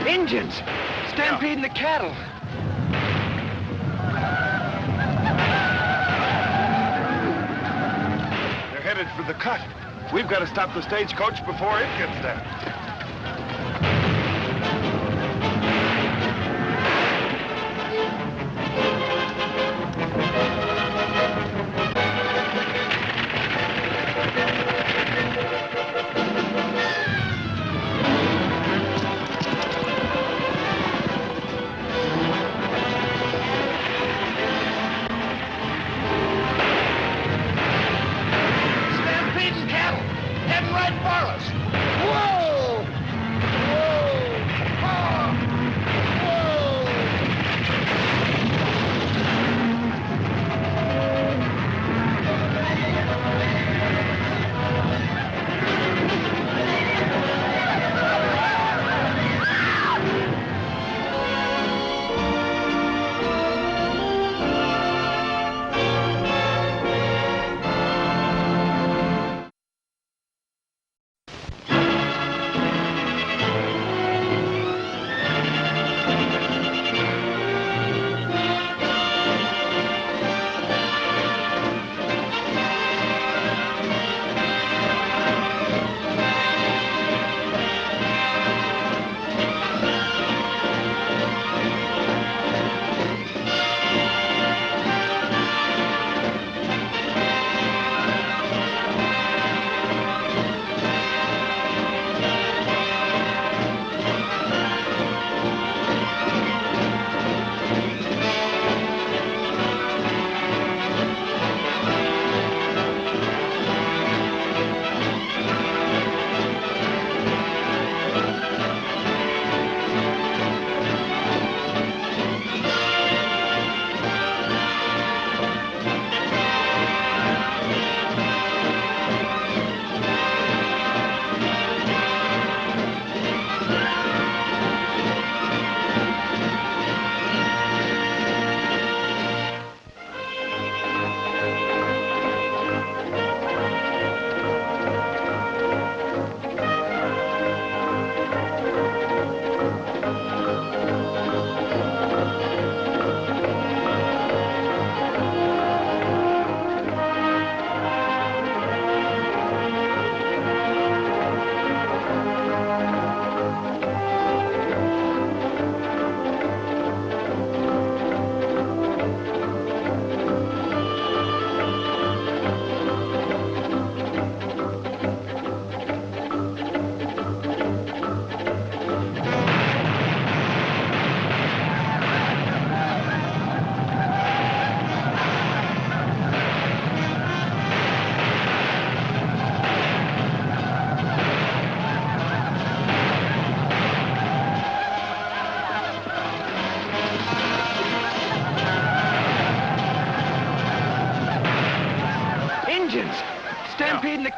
Indians! Stampeding the cattle! They're headed for the cut. We've got to stop the stagecoach before it gets there. Stampeding cattle, heading right for us. Whoa! Whoa! Ah!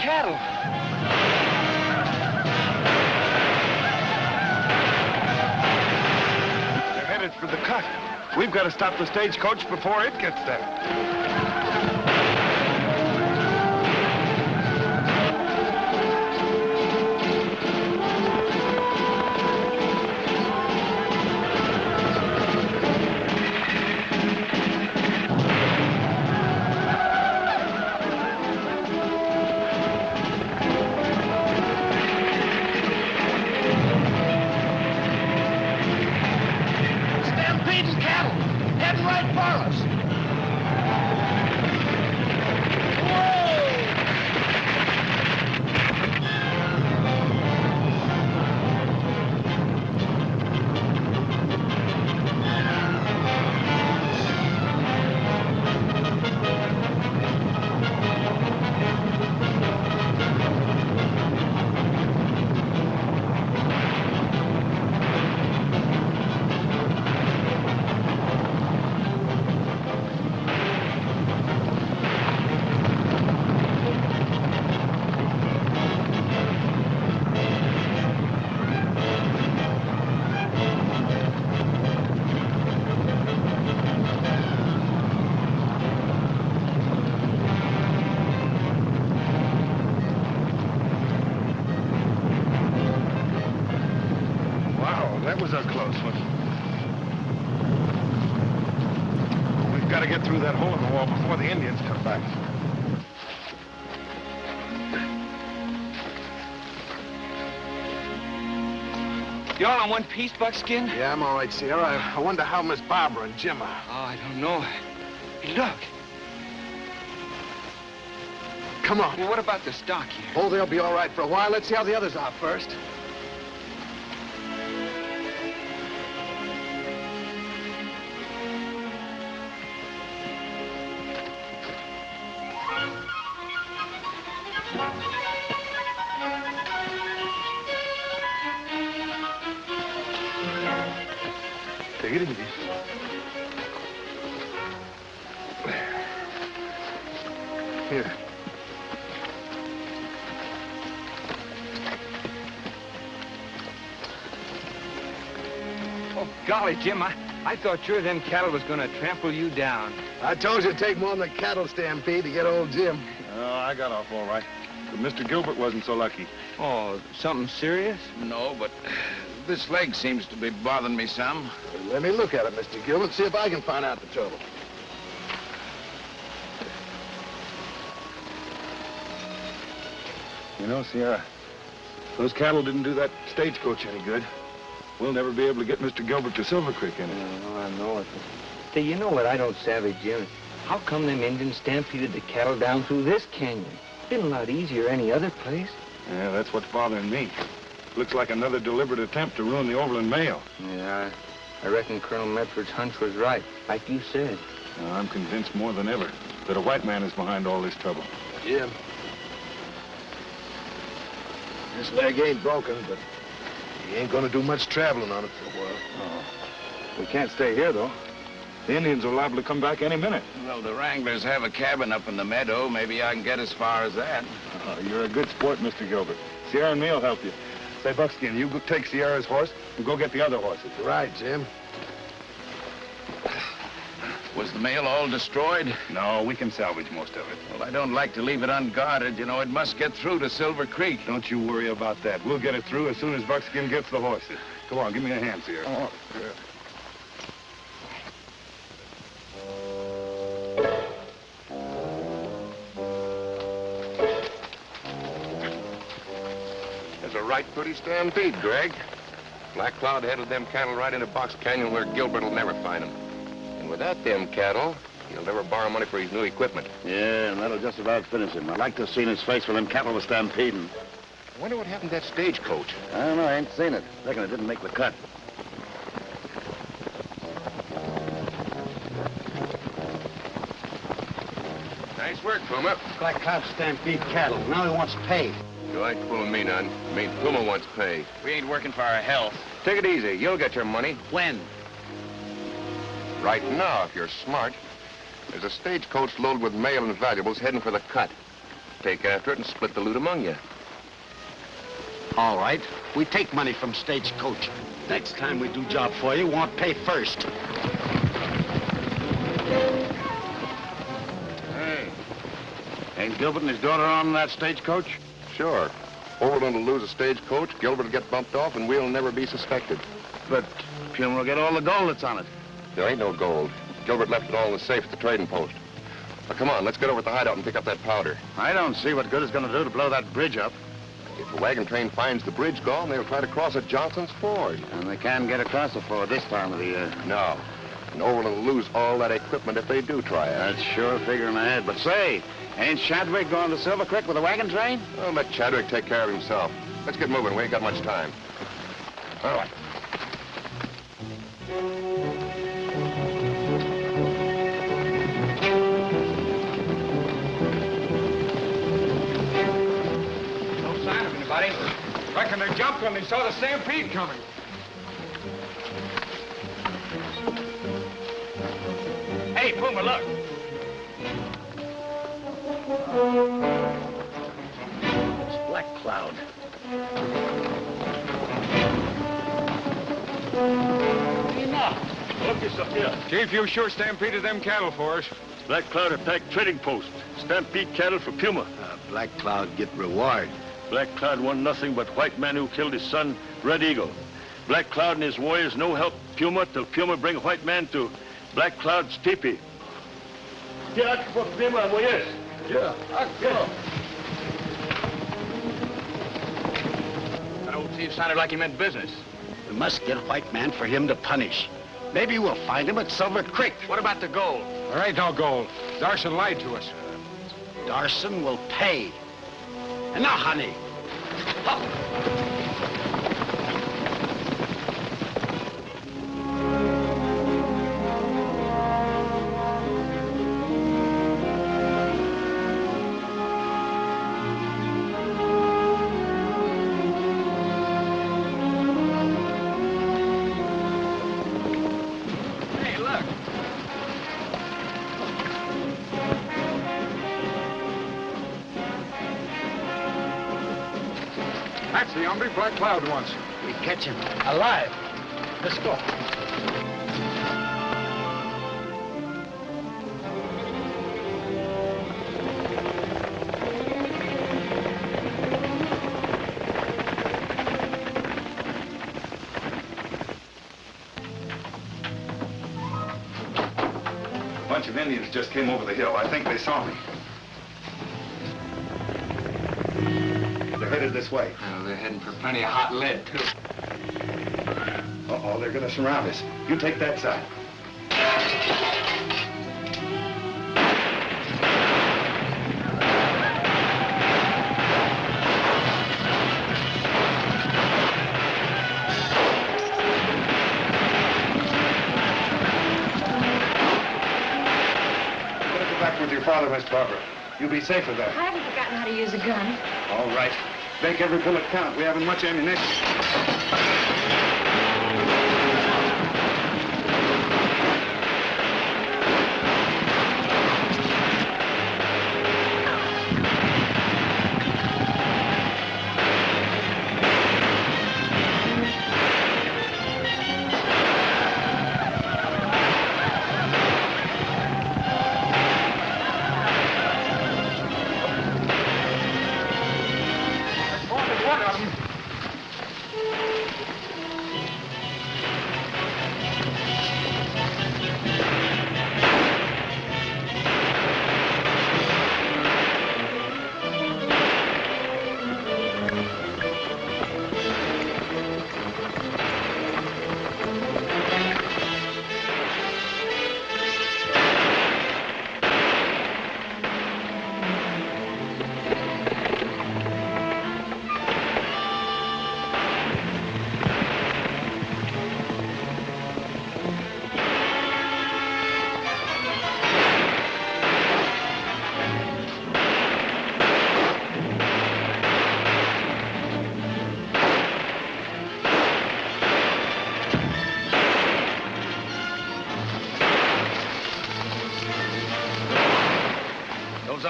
cattle. They're headed for the cut. We've got to stop the stagecoach before it gets there. Stampeding cattle, heading right for us. That was a close one. We've got to get through that hole in the wall before the Indians come back. You all in one piece, Buckskin? Yeah, I'm all right, Sierra. I wonder how Miss Barbara and Jim are. Oh, I don't know. Hey, look. Come on. Well, what about the stock here? Oh, they'll be all right for a while. Let's see how the others are first. Take it easy. Here. Oh, golly, Jim, I thought sure them cattle was gonna trample you down. I told you it'd take more than a cattle stampede to get old Jim. Oh, I got off all right. But Mr. Gilbert wasn't so lucky. Oh, something serious? No, but this leg seems to be bothering me some. Let me look at it, Mr. Gilbert, see if I can find out the trouble. You know, Sierra, those cattle didn't do that stagecoach any good. We'll never be able to get Mr. Gilbert to Silver Creek anyway. Oh, I know it. Say, you know what I don't savvy, Jim? How come them Indians stampeded the cattle down through this canyon? Been a lot easier any other place. Yeah, that's what's bothering me. Looks like another deliberate attempt to ruin the Overland mail. Yeah, I reckon Colonel Medford's hunch was right, like you said. I'm convinced more than ever that a white man is behind all this trouble. Jim. This leg ain't broken, but he ain't gonna do much traveling on it for a while. Oh. We can't stay here, though. The Indians are liable to come back any minute. Well, the Wranglers have a cabin up in the meadow. Maybe I can get as far as that. You're a good sport, Mr. Gilbert. Sierra and me'll help you. Say, Buckskin, you go take Sierra's horse and go get the other horses. Right, Jim. Was the mail all destroyed? No, we can salvage most of it. Well, I don't like to leave it unguarded. You know, it must get through to Silver Creek. Don't you worry about that. We'll get it through as soon as Buckskin gets the horses. Come on, give me a hand, Sierra. Oh, good. There's a right pretty stampede, Greg. Black Cloud headed them cattle right into Box Canyon where Gilbert will never find them. And without them cattle, he'll never borrow money for his new equipment. Yeah, and that'll just about finish him. I'd like to have seen his face when them cattle was stampeding. I wonder what happened to that stagecoach. I don't know, I ain't seen it. Reckon it didn't make the cut. Nice work, Puma. Black Cloud stampede cattle. Now he wants pay. You ain't fooling me none. I mean, Puma wants pay. We ain't working for our health. Take it easy. You'll get your money. When? Right now, if you're smart. There's a stagecoach loaded with mail and valuables heading for the cut. take after it and split the loot among you. All right. We take money from stagecoach. Next time we do job for you, won't pay first. Hey, ain't Gilbert and his daughter on that stagecoach? Sure. Overland will lose a stagecoach, Gilbert will get bumped off, and we'll never be suspected. But Puma will get all the gold that's on it. There ain't no gold. Gilbert left it all in the safe at the trading post. Now, come on, let's get over to the hideout and pick up that powder. I don't see what good it's gonna do to blow that bridge up. If the wagon train finds the bridge gone, they'll try to cross at Johnson's Ford. And they can't get across the ford this time of the year. No. And Overland will lose all that equipment if they do try it. That's sure a figure in my head. But say, ain't Chadwick going to Silver Creek with a wagon train? Well, let Chadwick take care of himself. Let's get moving. We ain't got much time. All right. No sign of anybody. Reckon they jumped when they saw the stampede coming. Hey, Puma, look. It's Black Cloud. Look yourself here. Chief, you sure stampeded them cattle for us. Black Cloud attacked trading post. Stampede cattle for Puma. Black Cloud get reward. Black Cloud want nothing but white man who killed his son, Red Eagle. Black Cloud and his warriors no help Puma till Puma bring white man to Black Cloud's teepee. Get out for Puma, warriors. Yeah. That old thief sounded like he meant business. We must get a white man for him to punish. Maybe we'll find him at Silver Creek. What about the gold? There ain't no gold. Darson lied to us. Darson will pay. And now, honey. Hey, look. That's the hombre Black Cloud wants. We catch him alive. Let's go. A bunch of Indians just came over the hill. I think they saw me. They're headed this way. Oh, they're heading for plenty of hot lead, too. Uh-oh, they're gonna surround us. You take that side. You better go back with your father, Miss Barbara. You'll be safer there. I haven't forgotten how to use a gun. All right. Make every bullet count. We haven't much ammunition.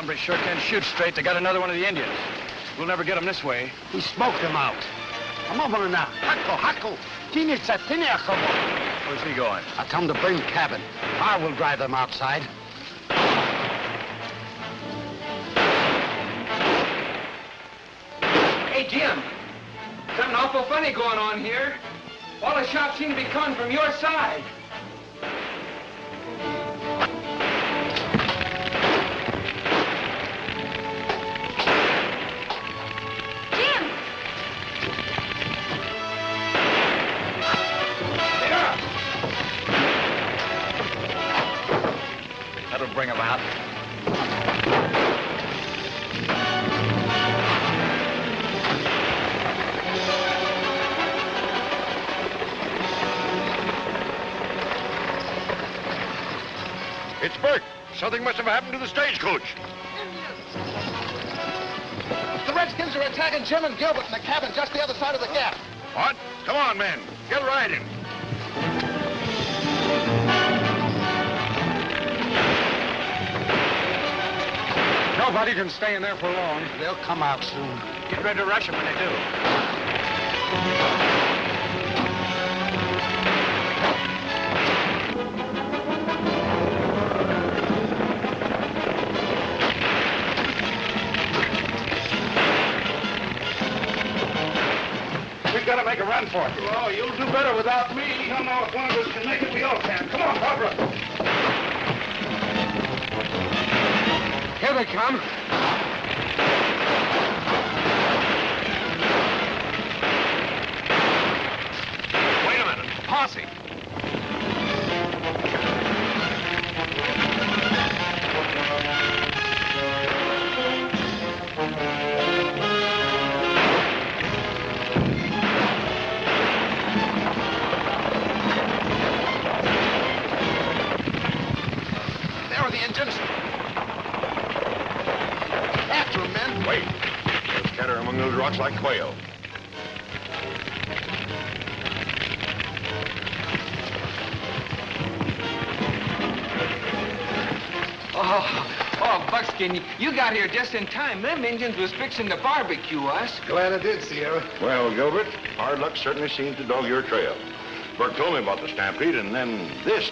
hombres sure can't shoot straight. They got another one of the Indians. We'll never get them this way. We smoked him out. Come over now. Hako. Where's he going? I tell him to bring cabin. I will drive them outside. Hey, Jim. Something awful funny going on here. All the shots seem to be coming from your side. That'll bring him out. It's Burke. Something must have happened to the stagecoach. The Redskins are attacking Jim and Gilbert in the cabin just the other side of the gap. What? Come on, men. Get riding. Nobody can stay in there for long. They'll come out soon. Get ready to rush them when they do. We've got to make a run for it. Oh, you'll do better without me. You don't know if one of us can make it, we all can. Come on, Barbara. Here they come. Wait a minute. Posse. There are the engines. After them, men. Wait. They'll scatter among those rocks like quail. Oh, Buckskin, you got here just in time. Them Indians was fixing to barbecue us. Glad I did, Sierra. Well, Gilbert, hard luck certainly seems to dog your trail. Burke told me about the stampede, and then this.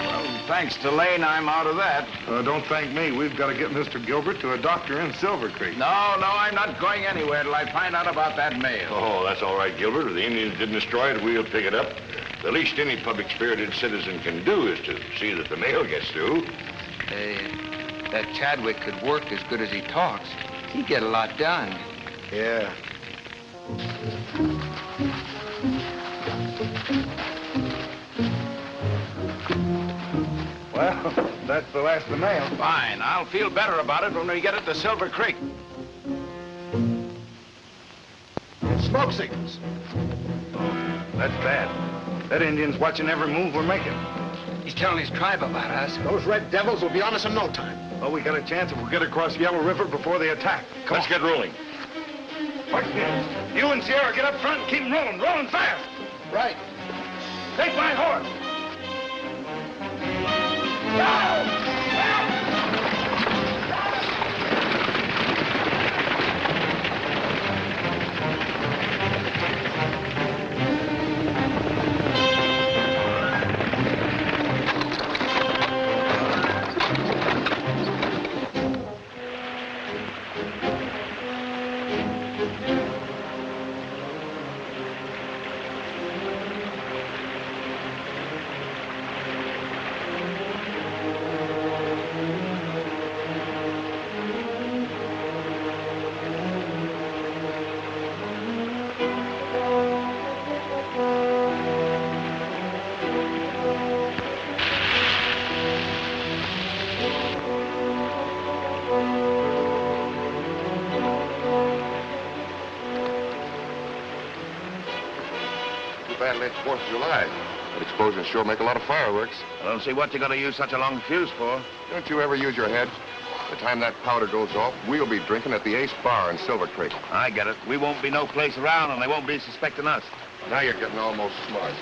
Well, thanks to Lane, I'm out of that. Don't thank me. We've got to get Mr. Gilbert to a doctor in Silver Creek. No, I'm not going anywhere till I find out about that mail. Oh, that's all right, Gilbert. If the Indians didn't destroy it, we'll pick it up. The least any public-spirited citizen can do is to see that the mail gets through. That Chadwick could work as good as he talks. He'd get a lot done. Yeah. Well, that's the last of the mail. Fine. I'll feel better about it when we get it to Silver Creek. Smoke signals. That's bad. That Indian's watching every move we're making. He's telling his tribe about us. Those red devils will be on us in no time. Well, we got a chance if we'll get across Yellow River before they attack. Let's get rolling. Buckskin, you and Sierra get up front and keep them rolling fast. Right. Take my horse. Badly, it's 4th of July. That explosion sure make a lot of fireworks. I don't see what you're going to use such a long fuse for. Don't you ever use your head? By the time that powder goes off, we'll be drinking at the Ace Bar in Silver Creek. I get it. We won't be no place around, and they won't be suspecting us. Now you're getting almost smart.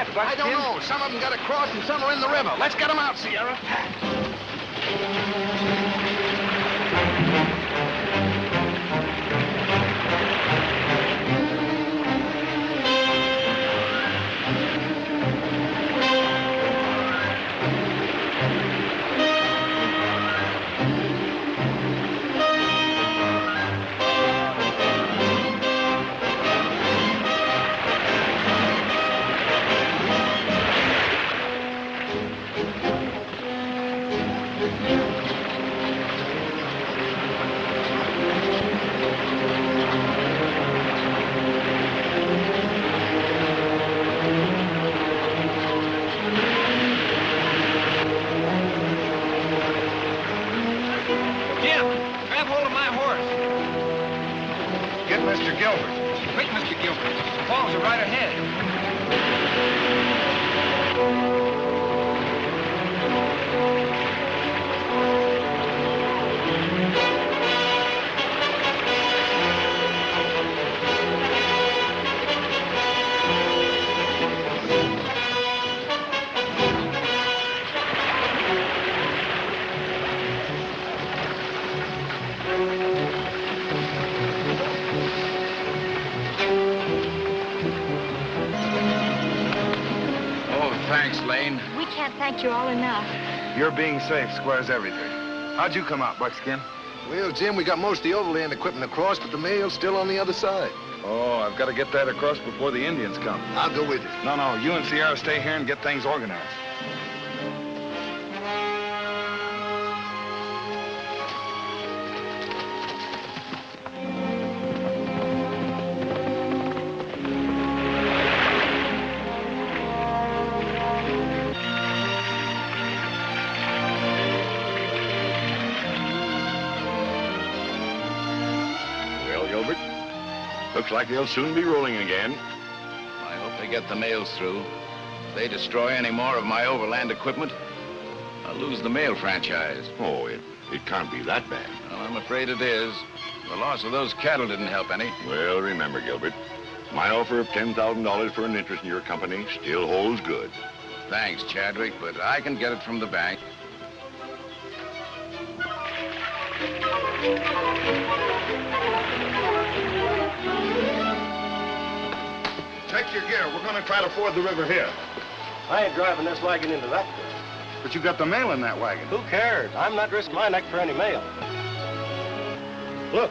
yet, Buckskin? I don't know. Some of them got across and some are in the river. Let's get them out, Sierra. Get Mr. Gilbert. Quick, Mr. Gilbert. The falls are right ahead. Thanks, Lane. We can't thank you all enough. Your being safe squares everything. How'd you come out, Buckskin? Well, Jim, we got most of the overland equipment across, but the mail's still on the other side. Oh, I've got to get that across before the Indians come. I'll go with you. No, you and Sierra stay here and get things organized. Looks like they'll soon be rolling again. I hope they get the mails through. If they destroy any more of my overland equipment, I'll lose the mail franchise. Oh, it can't be that bad. Well, I'm afraid it is. The loss of those cattle didn't help any. Well, remember, Gilbert, my offer of $10,000 for an interest in your company still holds good. Thanks, Chadwick, but I can get it from the bank. Check your gear. We're going to try to ford the river here. I ain't driving this wagon into that creek. But you got the mail in that wagon. Who cares? I'm not risking my neck for any mail. Look,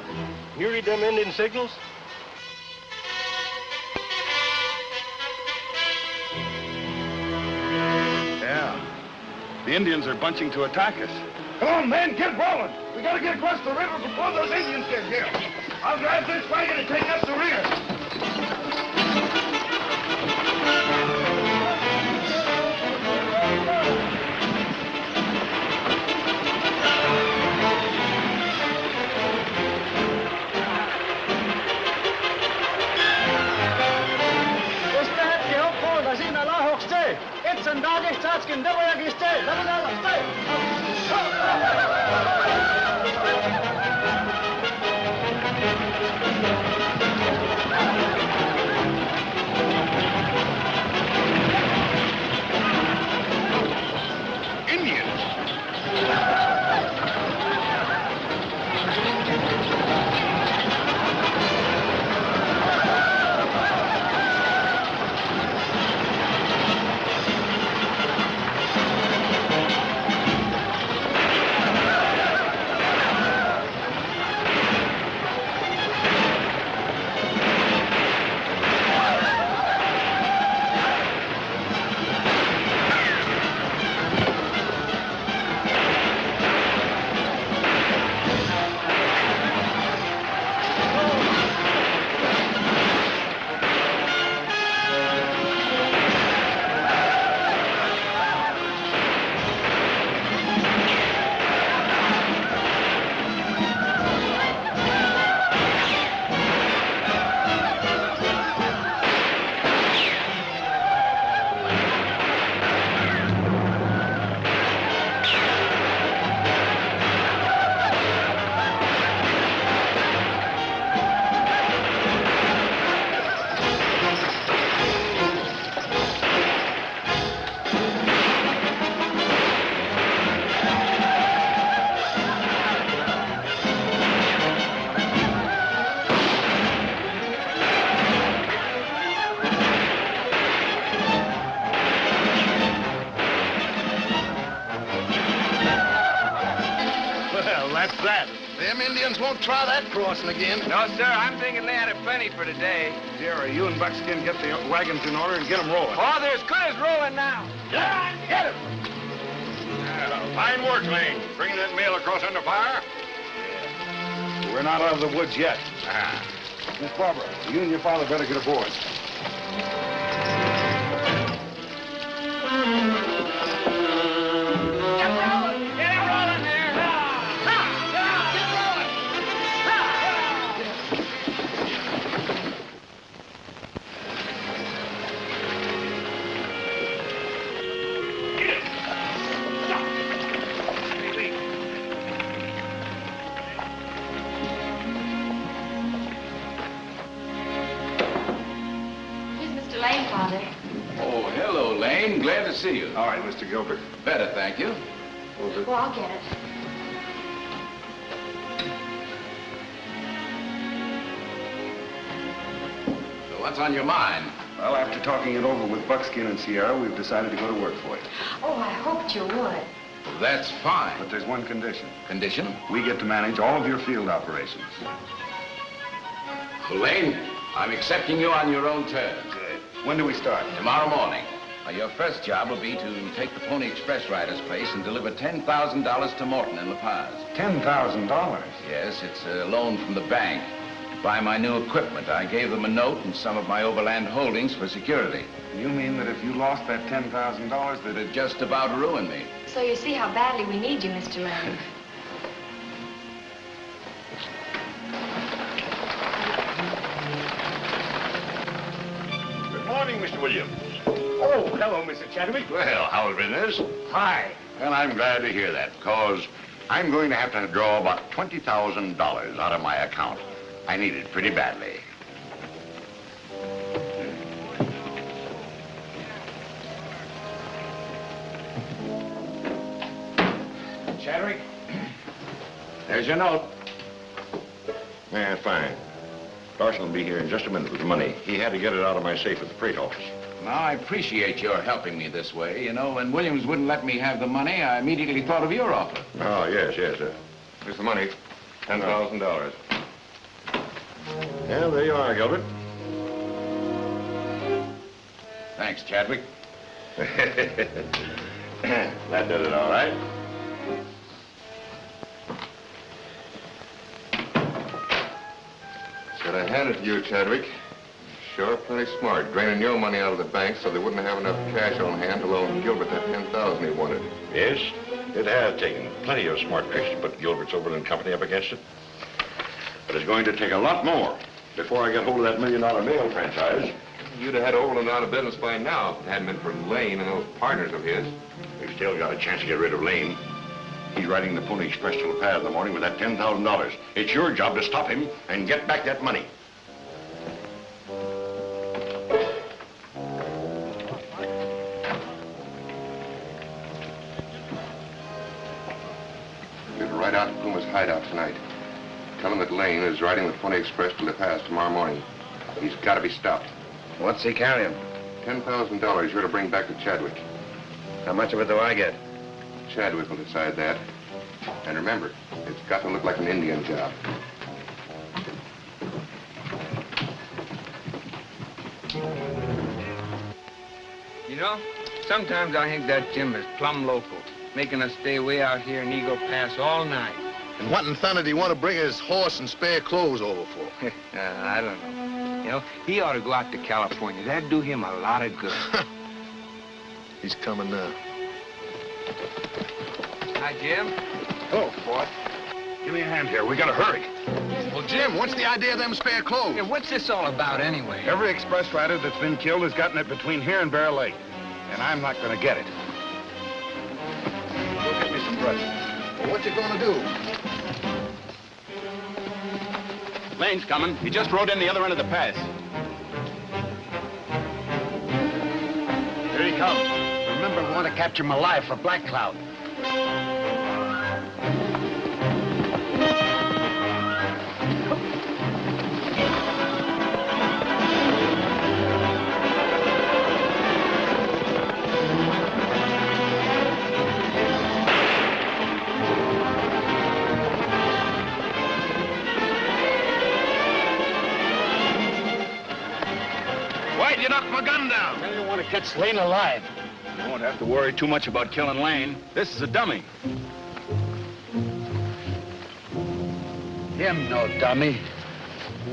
you read them Indian signals? Yeah. The Indians are bunching to attack us. Come on, men, get rolling. We got to get across the river before those Indians get here. I'll drive this wagon and take up the rear. Well, that's that. Them Indians won't try that crossing again. No, sir, I'm thinking they had a plenty for today. Jerry, you and Buckskin get the wagons in order and get them rolling. Oh, they're as good as rolling now. Yeah, get it. Fine work, Lane. Bringing that mail across under fire. We're not out of the woods yet. Miss Barbara, you and your father better get aboard. Get rolling! Get it rolling there! Get rolling! Here's Mr. Lane, Father. Oh, hello, Lane. Glad to see you. All right, Mr. Gilbert. Better, thank you. Well, I'll get it. So what's on your mind? Well, after talking it over with Buckskin and Sierra, we've decided to go to work for you. Oh, I hoped you would. That's fine. But there's one condition. Condition? We get to manage all of your field operations. Well, Lane, I'm accepting you on your own terms. Good. When do we start? Tomorrow morning. Now, your first job will be to take the Pony Express rider's place and deliver $10,000 to Morton in La Paz. $10,000? Yes, it's a loan from the bank. To buy my new equipment. I gave them a note and some of my Overland holdings for security. You mean that if you lost that $10,000, that It just about ruined me. So you see how badly we need you, Mr. Lane. Good morning, Mr. Williams. Oh, hello, Mr. Chadwick. Well, how's business? Hi. Well, I'm glad to hear that, because I'm going to have to draw about $20,000 out of my account. I need it pretty badly. Chadwick, there's your note. Yeah, fine. Dawson will be here in just a minute with the money. He had to get it out of my safe at the freight office. Now, I appreciate your helping me this way. You know, when Williams wouldn't let me have the money, I immediately thought of your offer. Oh, yes. Here's the money. $10,000. Yeah, there you are, Gilbert. Thanks, Chadwick. That did it all right. Should I hand it to you, Chadwick? Sure, pretty smart. Draining your money out of the bank so they wouldn't have enough cash on hand to loan Gilbert that $10,000 he wanted. Yes, it has taken plenty of smart tricks to put Gilbert's Overland Company up against it. But it's going to take a lot more before I get hold of that $1 million mail franchise. You'd have had Overland out of business by now if it hadn't been for Lane and those partners of his. We've still got a chance to get rid of Lane. He's riding the Pony Express to La Paz in the morning with that $10,000. It's your job to stop him and get back that money. You're to ride out to Puma's hideout tonight. Tell him that Lane is riding the Pony Express to La Paz tomorrow morning. He's got to be stopped. What's he carrying? $10,000 you're to bring back to Chadwick. How much of it do I get? Chadwick will decide that. And remember, it's got to look like an Indian job. You know, sometimes I think that Jim is plumb local, making us stay way out here in Eagle Pass all night. And what in thunder do you want to bring his horse and spare clothes over for? I don't know. You know, he ought to go out to California. That'd do him a lot of good. He's coming now. Hi, Jim. Hello, boy. Give me a hand here. We gotta hurry. Well, Jim, what's the idea of them spare clothes? Yeah, what's this all about, anyway? Every express rider that's been killed has gotten it between here and Bear Lake. And I'm not gonna get it. Go get me some breakfast. Well, what you gonna do? Lane's coming. He just rode in the other end of the pass. Here he comes. Remember, we want to capture him alive for Black Cloud. you knocked my gun down. I don't want to catch Lane alive. You won't have to worry too much about killing Lane. This is a dummy. Him no dummy.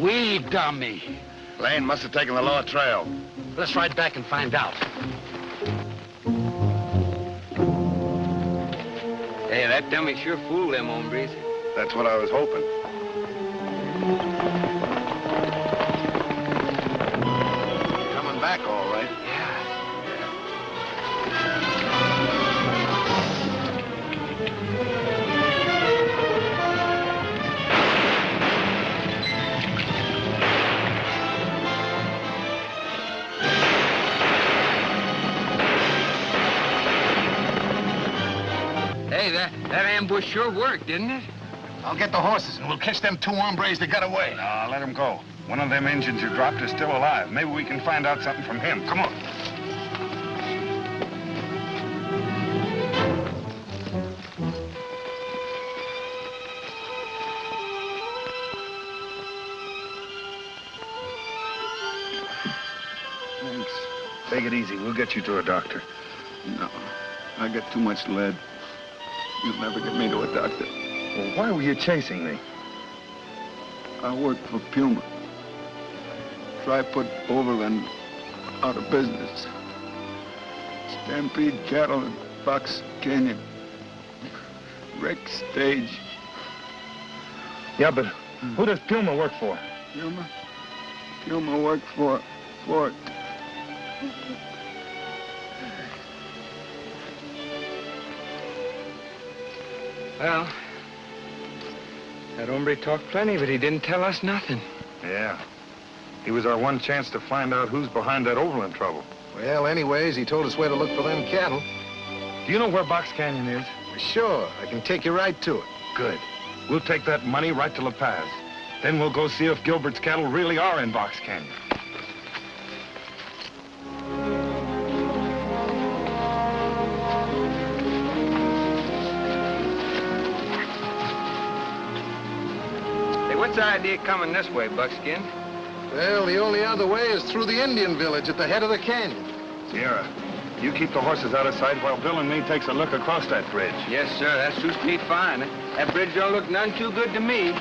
We dummy. Lane must have taken the law trail. Let's ride back and find out. Hey, that dummy sure fooled them hombres. That's what I was hoping. Coming back all right. Hey, that ambush sure worked, didn't it? I'll get the horses, and we'll catch them two hombres that got away. No, let him go. One of them engines you dropped is still alive. Maybe we can find out something from him. Come on. Thanks. Take it easy. We'll get you to a doctor. No, I got too much lead. You'll never get me to a doctor. Well, why were you chasing me? I work for Puma. Try put Overland out of business. Stampede cattle in Box Canyon. Wreck stage. Yeah, but who does Puma work for? Puma? Puma work for Fort. Well, that hombre talked plenty, but he didn't tell us nothing. Yeah. He was our one chance to find out who's behind that Overland trouble. Well, anyways, he told us where to look for them cattle. Do you know where Box Canyon is? Sure, I can take you right to it. Good. We'll take that money right to La Paz. Then we'll go see if Gilbert's cattle really are in Box Canyon. What's the idea coming this way, Buckskin? Well, the only other way is through the Indian village at the head of the canyon. Sierra, you keep the horses out of sight while Bill and me takes a look across that bridge. Yes, sir. That suits me fine. That bridge don't look none too good to me.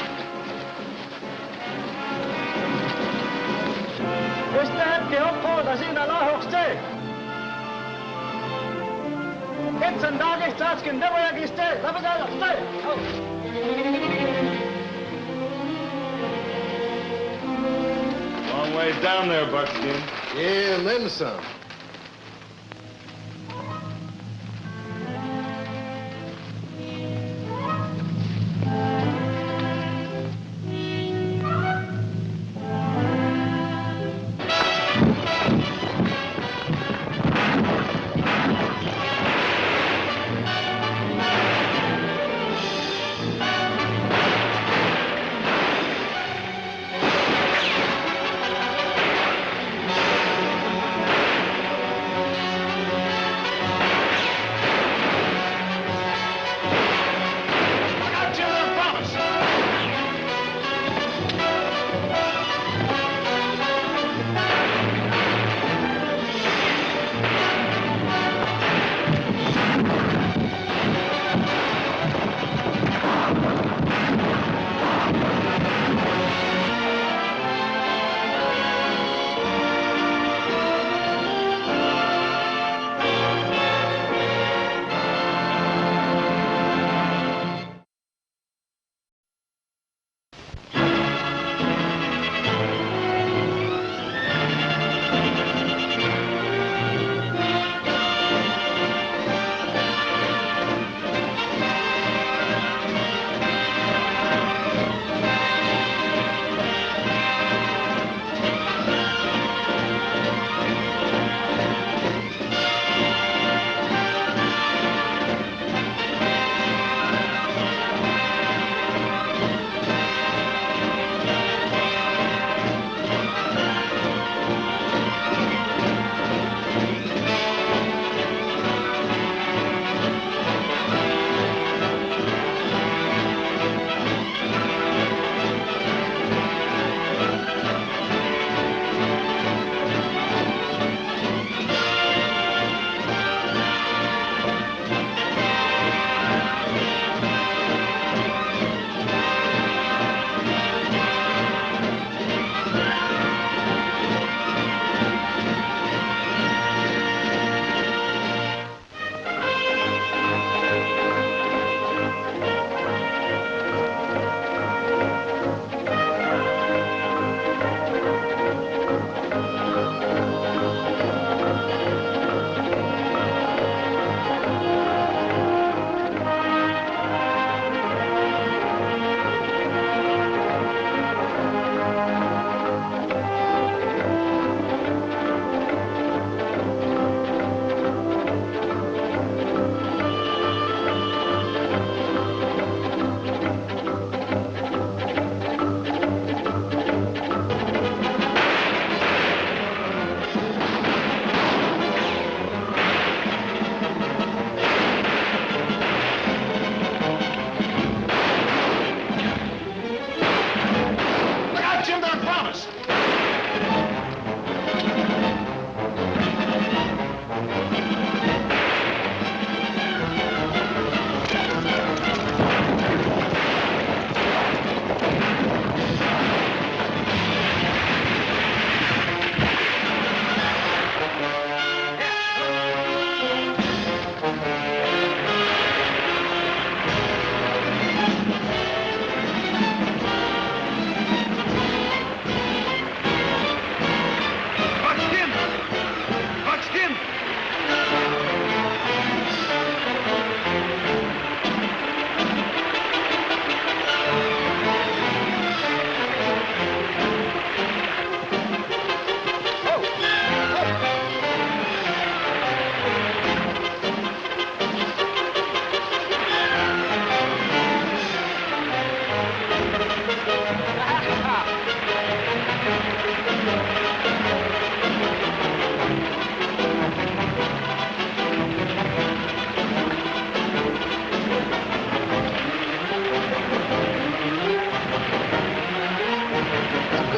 Long ways down there, Buckskin. Yeah, and then some.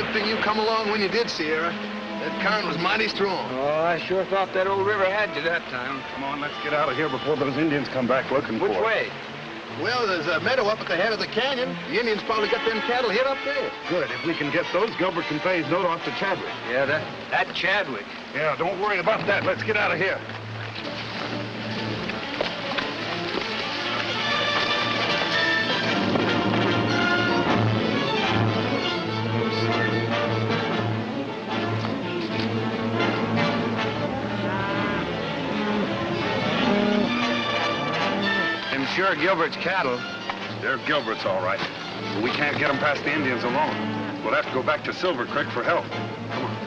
Good thing you come along when you did, Sierra. That current was mighty strong. Oh, I sure thought that old river had you that time. Come on, let's get out of here before those Indians come back looking for us. Which way? Well, there's a meadow up at the head of the canyon. The Indians probably got them cattle hid up there. Good. If we can get those, Gilbert can pay his note off to Chadwick. Yeah, that Chadwick. Yeah, don't worry about that. Let's get out of here. Sure, Gilbert's cattle. They're Gilbert's, all right. But we can't get them past the Indians alone. We'll have to go back to Silver Creek for help. Come on.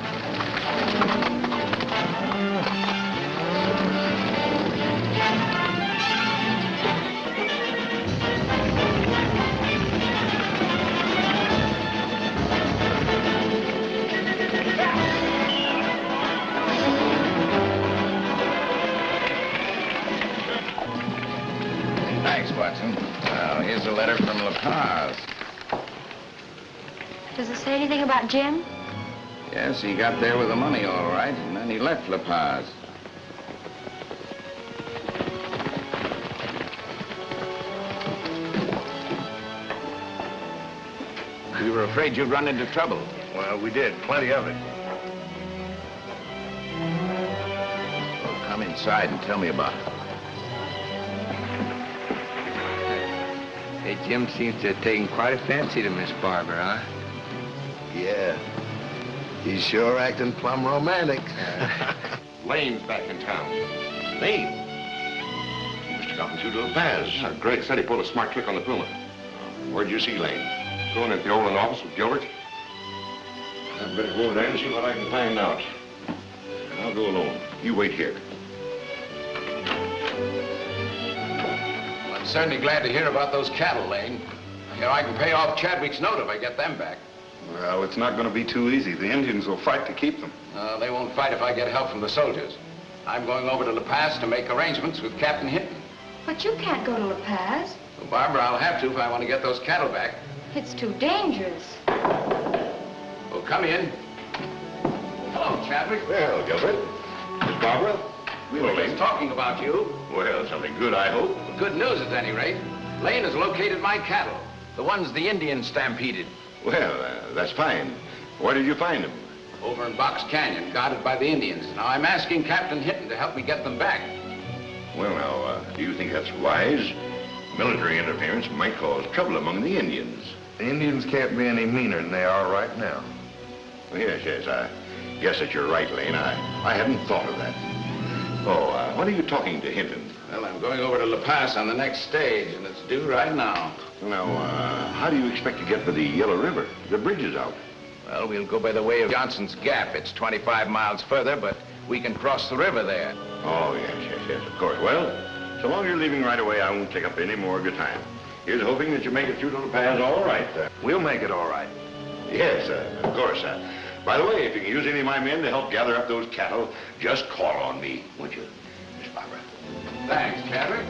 Thanks, Watson. Well, here's a letter from La Paz. Does it say anything about Jim? Yes, he got there with the money, all right, and then he left La Paz. We were afraid you'd run into trouble. Well, we did. Plenty of it. Well, come inside and tell me about it. Hey, Jim seems to have taken quite a fancy to Miss Barbara, huh? Yeah. He's sure acting plumb romantic. Lane's back in town. Lane? Mr. got through to La Paz. Greg said he pulled a smart trick on the Puma. Where'd you see Lane? Going at the Overland office with Gilbert. I'd better go over there and see what I can find out. I'll go alone. You wait here. I'm certainly glad to hear about those cattle, Lane. You know, I can pay off Chadwick's note if I get them back. Well, it's not going to be too easy. The Indians will fight to keep them. They won't fight if I get help from the soldiers. I'm going over to La Paz to make arrangements with Captain Hinton. But you can't go to La Paz. Well, Barbara, I'll have to if I want to get those cattle back. It's too dangerous. Well, come in. Hello, Chadwick. Well, Gilbert. Miss Barbara. We were just talking about you. Well, something good, I hope. Good news, at any rate. Lane has located my cattle. The ones the Indians stampeded. Well, that's fine. Where did you find them? Over in Box Canyon, guarded by the Indians. Now, I'm asking Captain Hinton to help me get them back. Well, now, do you think that's wise? Military interference might cause trouble among the Indians. The Indians can't be any meaner than they are right now. Well, yes, I guess that you're right, Lane. I hadn't thought of that. Oh, when are you talking to Hinton? Well, I'm going over to La Paz on the next stage, and it's due right now. Now, how do you expect to get to the Yellow River? The bridge is out. Well, we'll go by the way of Johnson's Gap. It's 25 miles further, but we can cross the river there. Oh, yes, of course. Well, so long as you're leaving right away, I won't take up any more of your time. Here's hoping that you make it through to La Paz all right. We'll make it all right. Yes, of course. By the way, if you can use any of my men to help gather up those cattle, just call on me, won't you, Miss Barbara? Thanks, Chadwick.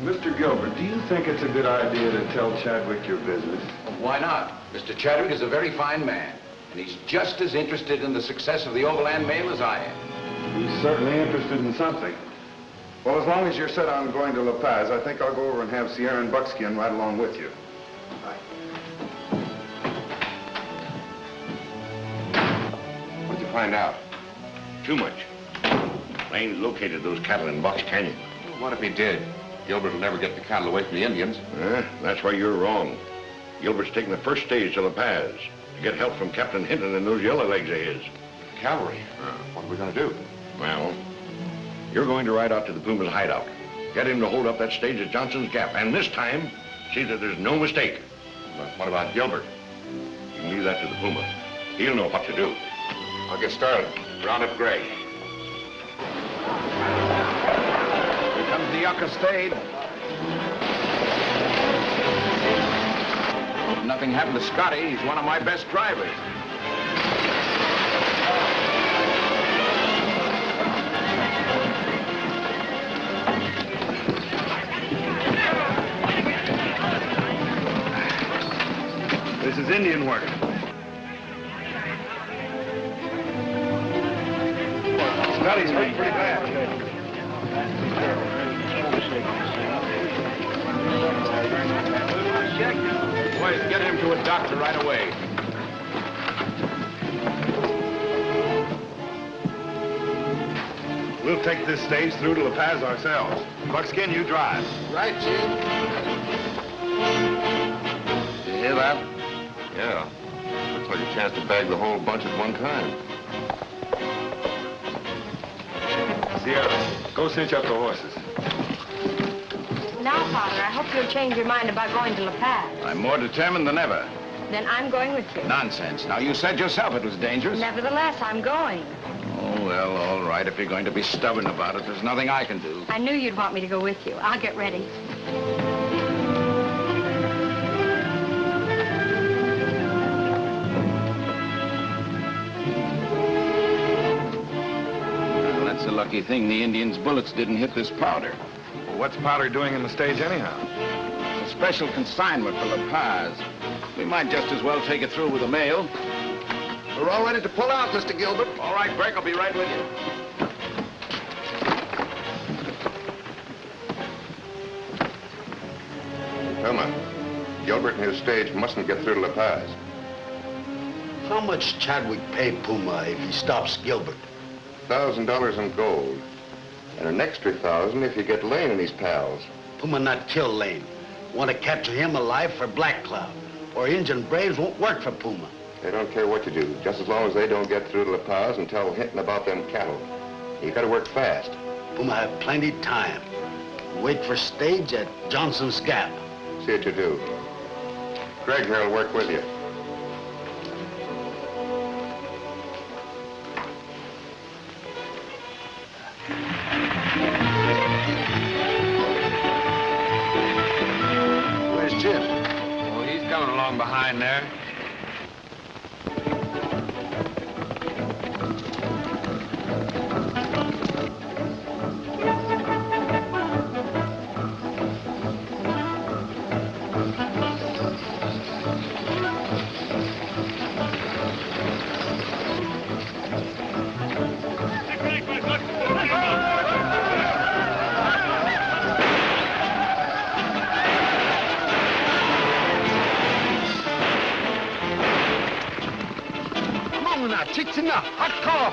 Mr. Gilbert, do you think it's a good idea to tell Chadwick your business? Well, why not? Mr. Chadwick is a very fine man, and he's just as interested in the success of the Overland mail as I am. He's certainly interested in something. Well, as long as you're set on going to La Paz, I think I'll go over and have Sierra and Buckskin ride along with you. What'd you find out? Too much. Lane's located those cattle in Box Canyon. Well, what if he did? Gilbert will never get the cattle away from the Indians. That's why you're wrong. Gilbert's taking the first stage to La Paz to get help from Captain Hinton and those yellow legs of his. Cavalry? What are we going to do? Well, you're going to ride out to the Puma's hideout. Get him to hold up that stage at Johnson's Gap. And this time, see that there's no mistake. But what about Gilbert? You can leave that to the Puma. He'll know what to do. I'll get started. Round up Greg. Here comes the yucca stage. Hope nothing happened to Scotty. He's one of my best drivers. This is Indian work. Scotty's hurt pretty bad. Boys, get him to a doctor right away. We'll take this stage through to La Paz ourselves. Buckskin, you drive. Right, Jim. You hear that? Yeah. Looks like a chance to bag the whole bunch at one time. Sierra, go cinch up the horses. Now, Father, I hope you'll change your mind about going to La Paz. I'm more determined than ever. Then I'm going with you. Nonsense. Now, you said yourself it was dangerous. Nevertheless, I'm going. Oh, well, all right. If you're going to be stubborn about it, there's nothing I can do. I knew you'd want me to go with you. I'll get ready. Well, that's a lucky thing the Indians' bullets didn't hit this powder. Well, what's Powder doing in the stage anyhow? It's a special consignment for La Paz. We might just as well take it through with the mail. We're all ready to pull out, Mr. Gilbert. All right, Burke, I'll be right with you. Puma, Gilbert and his stage mustn't get through to La Paz. How much Chadwick pay Puma if he stops Gilbert? $1,000 in gold. And an extra 1,000 if you get Lane and his pals. Puma not kill Lane. Want to capture him alive for Black Cloud. Or Injun Braves won't work for Puma. They don't care what you do, just as long as they don't get through to La Paz and tell Hinton about them cattle. You gotta work fast. Puma have plenty time. Wait for stage at Johnson's Gap. See what you do. Greg here will work with you. Where's Jim? Oh, he's coming along behind there. It's enough. Hot call.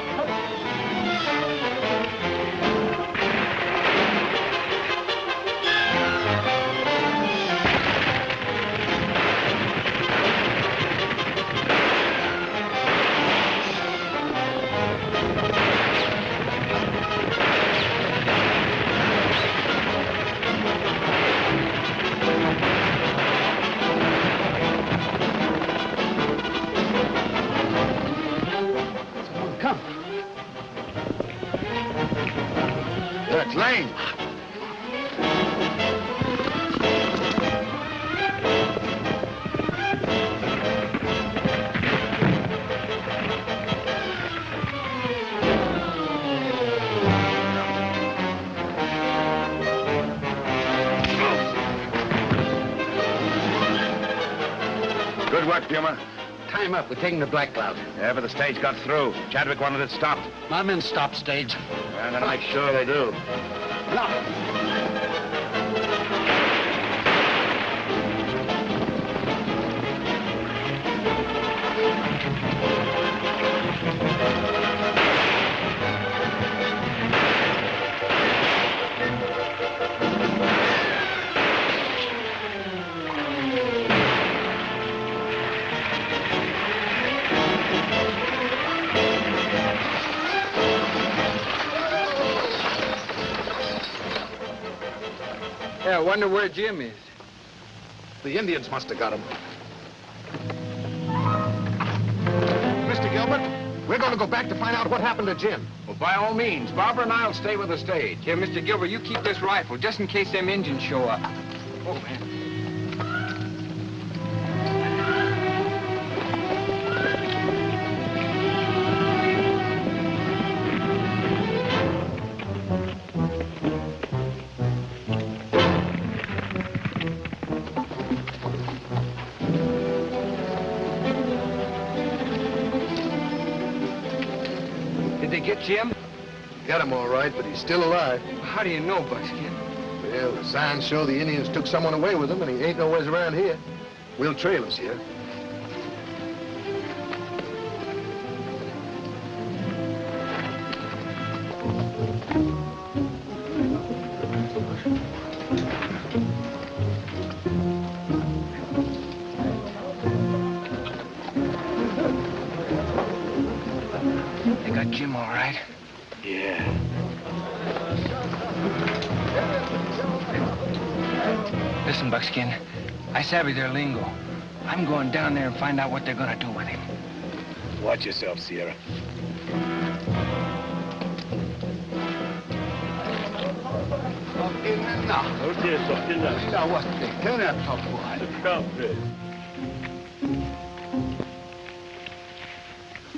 That's Lane. Good work, Puma. Time up. We're taking the Black Cloud. Yeah, but the stage got through. Chadwick wanted it stopped. My men stop stage. And then make sure they do. Yeah, I wonder where Jim is. The Indians must have got him. Mr. Gilbert, we're going to go back to find out what happened to Jim. Well, by all means. Barbara and I'll stay with the stage. Yeah, Mr. Gilbert, you keep this rifle just in case them Indians show up. Oh, man. get Jim? Got him all right, but he's still alive. How do you know, Buckskin? Well, the signs show the Indians took someone away with him, and he ain't nowheres around here. We'll trail him, Sierra. They got Jim all right? Yeah. Listen, Buckskin, I savvy their lingo. I'm going down there and find out what they're gonna do with him. Watch yourself, Sierra.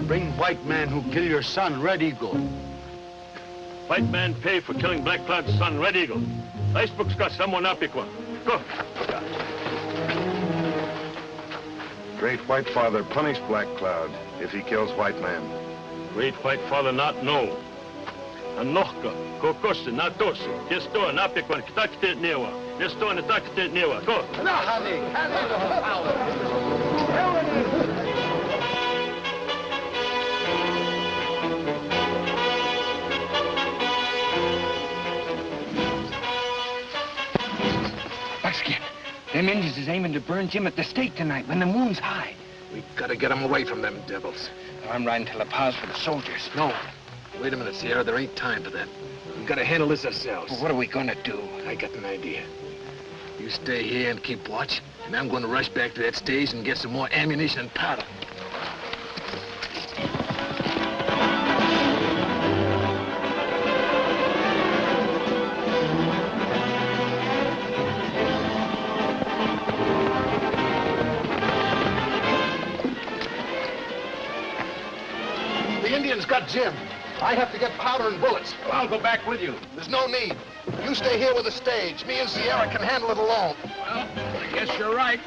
Bring white man who kill your son, Red Eagle. White man pay for killing Black Cloud's son, Red Eagle. Icebook's got someone up, Iqua. Go. Great White Father punish Black Cloud if he kills white man. Great White Father not know. Anohka, kokosi, natosi, kesto, napikwan, kitakite newa. Nesto, natakite newa. Go. Buckskin, them Indians is aiming to burn Jim at the stake tonight when the moon's high. We gotta get him away from them devils. I'm riding to La Paz for the soldiers. No. Wait a minute, Sierra. There ain't time for that. We gotta handle this ourselves. Well, what are we gonna do? I got an idea. You stay here and keep watch, and I'm gonna rush back to that stage and get some more ammunition and powder. The Indians got Jim. I have to get powder and bullets. Well, I'll go back with you. There's no need. You stay here with the stage. Me and Sierra can handle it alone. Well, I guess you're right.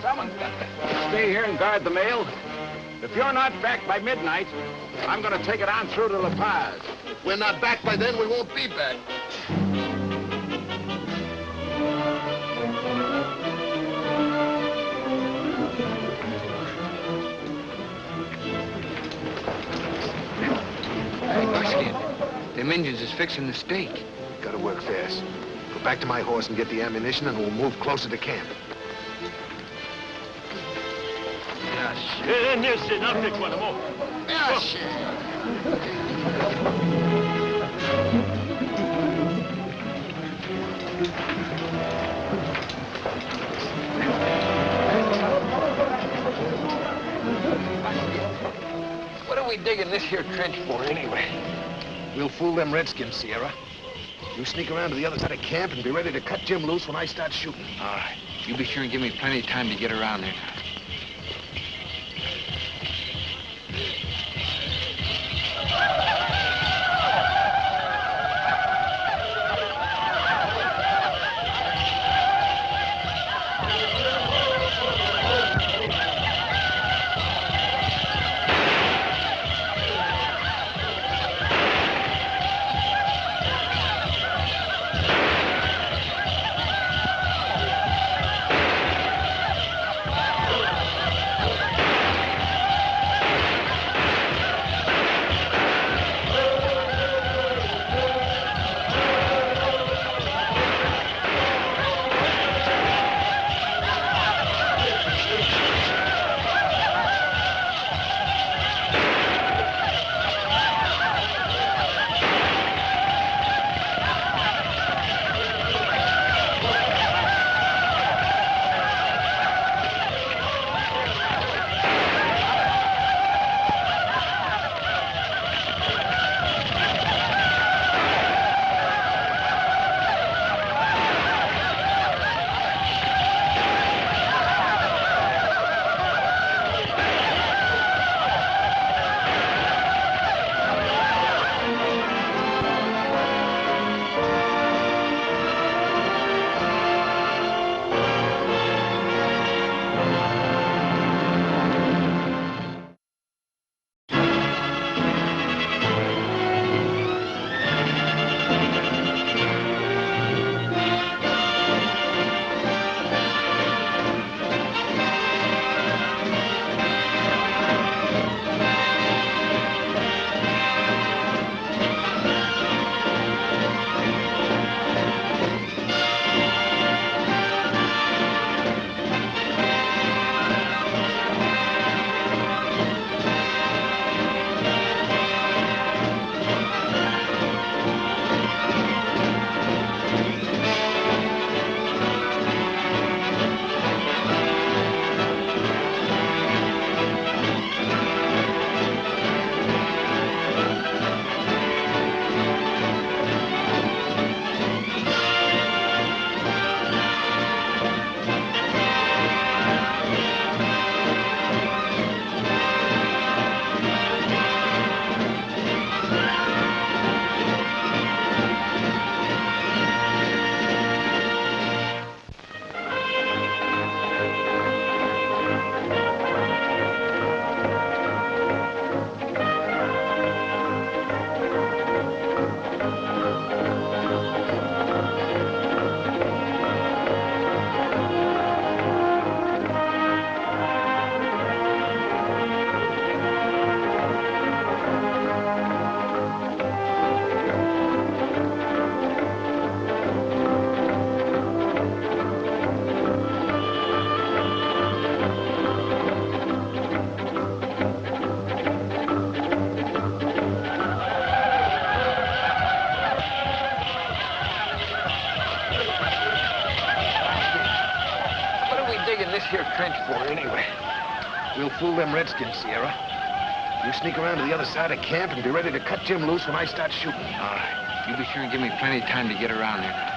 Someone's got to stay here and guard the mail. If you're not back by midnight, I'm going to take it on through to La Paz. If we're not back by then, we won't be back. Hey, Buckskin, them Indians is fixing the stake. Gotta work fast. Go back to my horse and get the ammunition, and we'll move closer to camp. What are we digging this here trench for, anyway? We'll fool them redskins, Sierra. You sneak around to the other side of camp and be ready to cut Jim loose when I start shooting. All right. You be sure and give me plenty of time to get around there. this here trench for, anyway? We'll fool them redskins, Sierra. You sneak around to the other side of camp and be ready to cut Jim loose when I start shooting. All right. You be sure and give me plenty of time to get around there.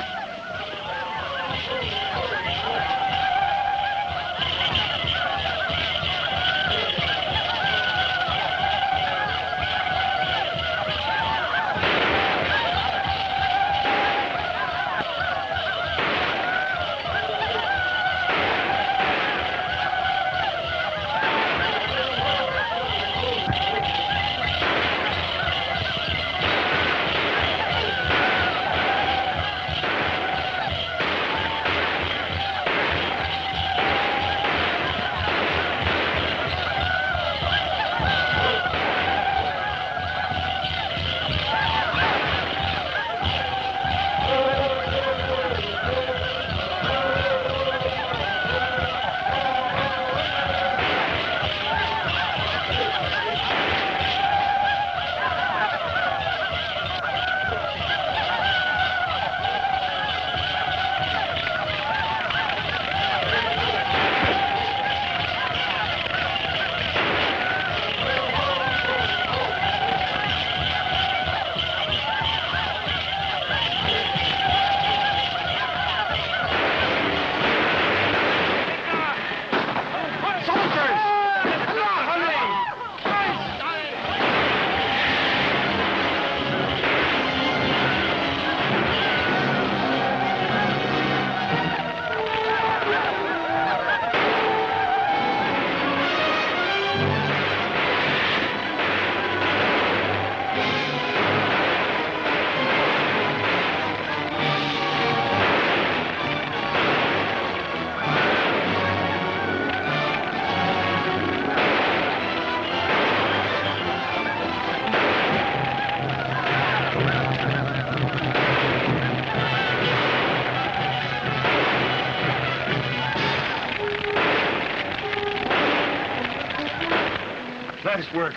Nice work.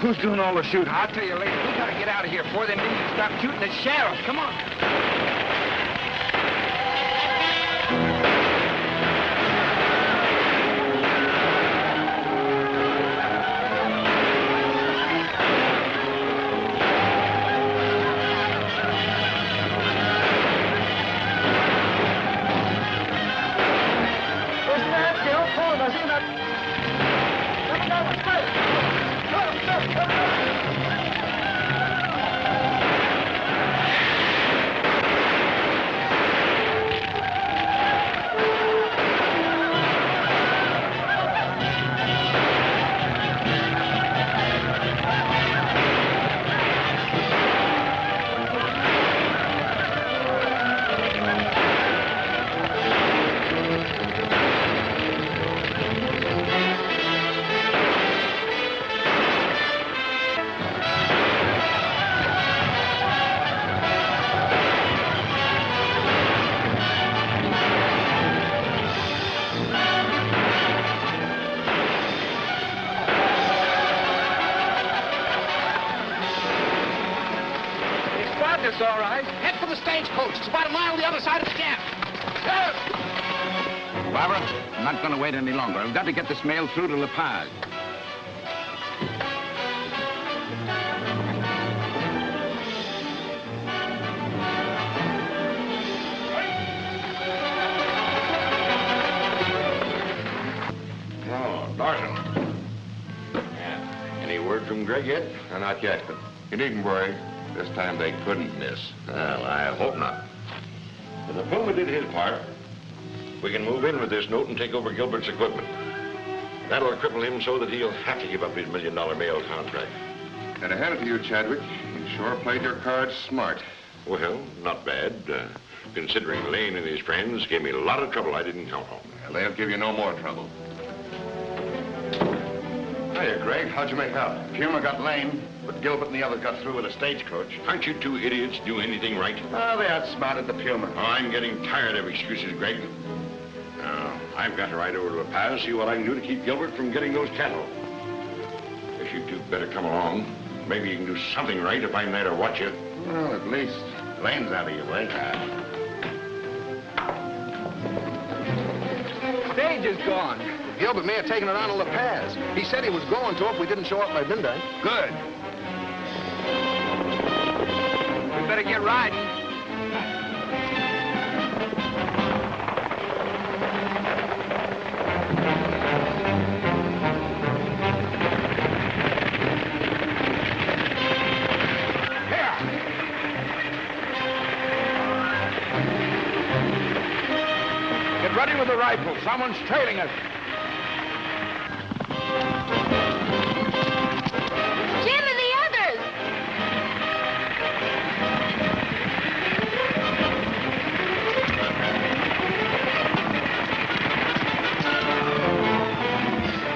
Who's doing all the shooting? I'll tell you later. We gotta get out of here before them Indians stop shooting at sheriffs. Come on. All right. Head for the stagecoach. It's about a mile the other side of the camp. Barbara, I'm not going to wait any longer. I've got to get this mail through to La Paz. Oh, Larson. Yeah. Any word from Greg yet? Not yet, but you needn't worry. This time they couldn't miss. Well, I hope not. But the Puma did his part. We can move in with this note and take over Gilbert's equipment. That'll cripple him so that he'll have to give up his $1 million mail contract. And ahead of you, Chadwick. You sure played your cards smart. Well, not bad. Considering Lane and his friends gave me a lot of trouble I didn't count on. Well, they'll give you no more trouble. Hiya, Greg. How'd you make out? Puma got Lane, but Gilbert and the others got through with a stagecoach. Aren't you two idiots do anything right? Oh, they outsmarted the Puma. Oh, I'm getting tired of excuses, Greg. Now, I've got to ride over to La Paz, see what I can do to keep Gilbert from getting those cattle. Guess you two better come along. Maybe you can do something right if I'm there to watch you. Well, at least Lane's out of your way. Stage is gone. Gilbert may have taken it on to La Paz. He said he was going to if we didn't show up by midnight. Good. We better get riding. Ready with the rifle. Someone's trailing us. Jim and the others!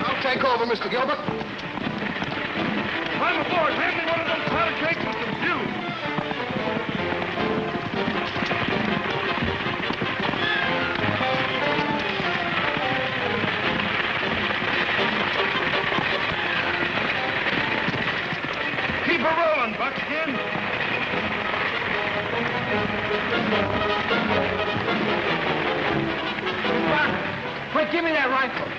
I'll take over, Mr. Gilbert. Climb aboard. Hand me one of those powder cakes with some juice. Keep her rolling, Buckskin. Quick, give me that rifle.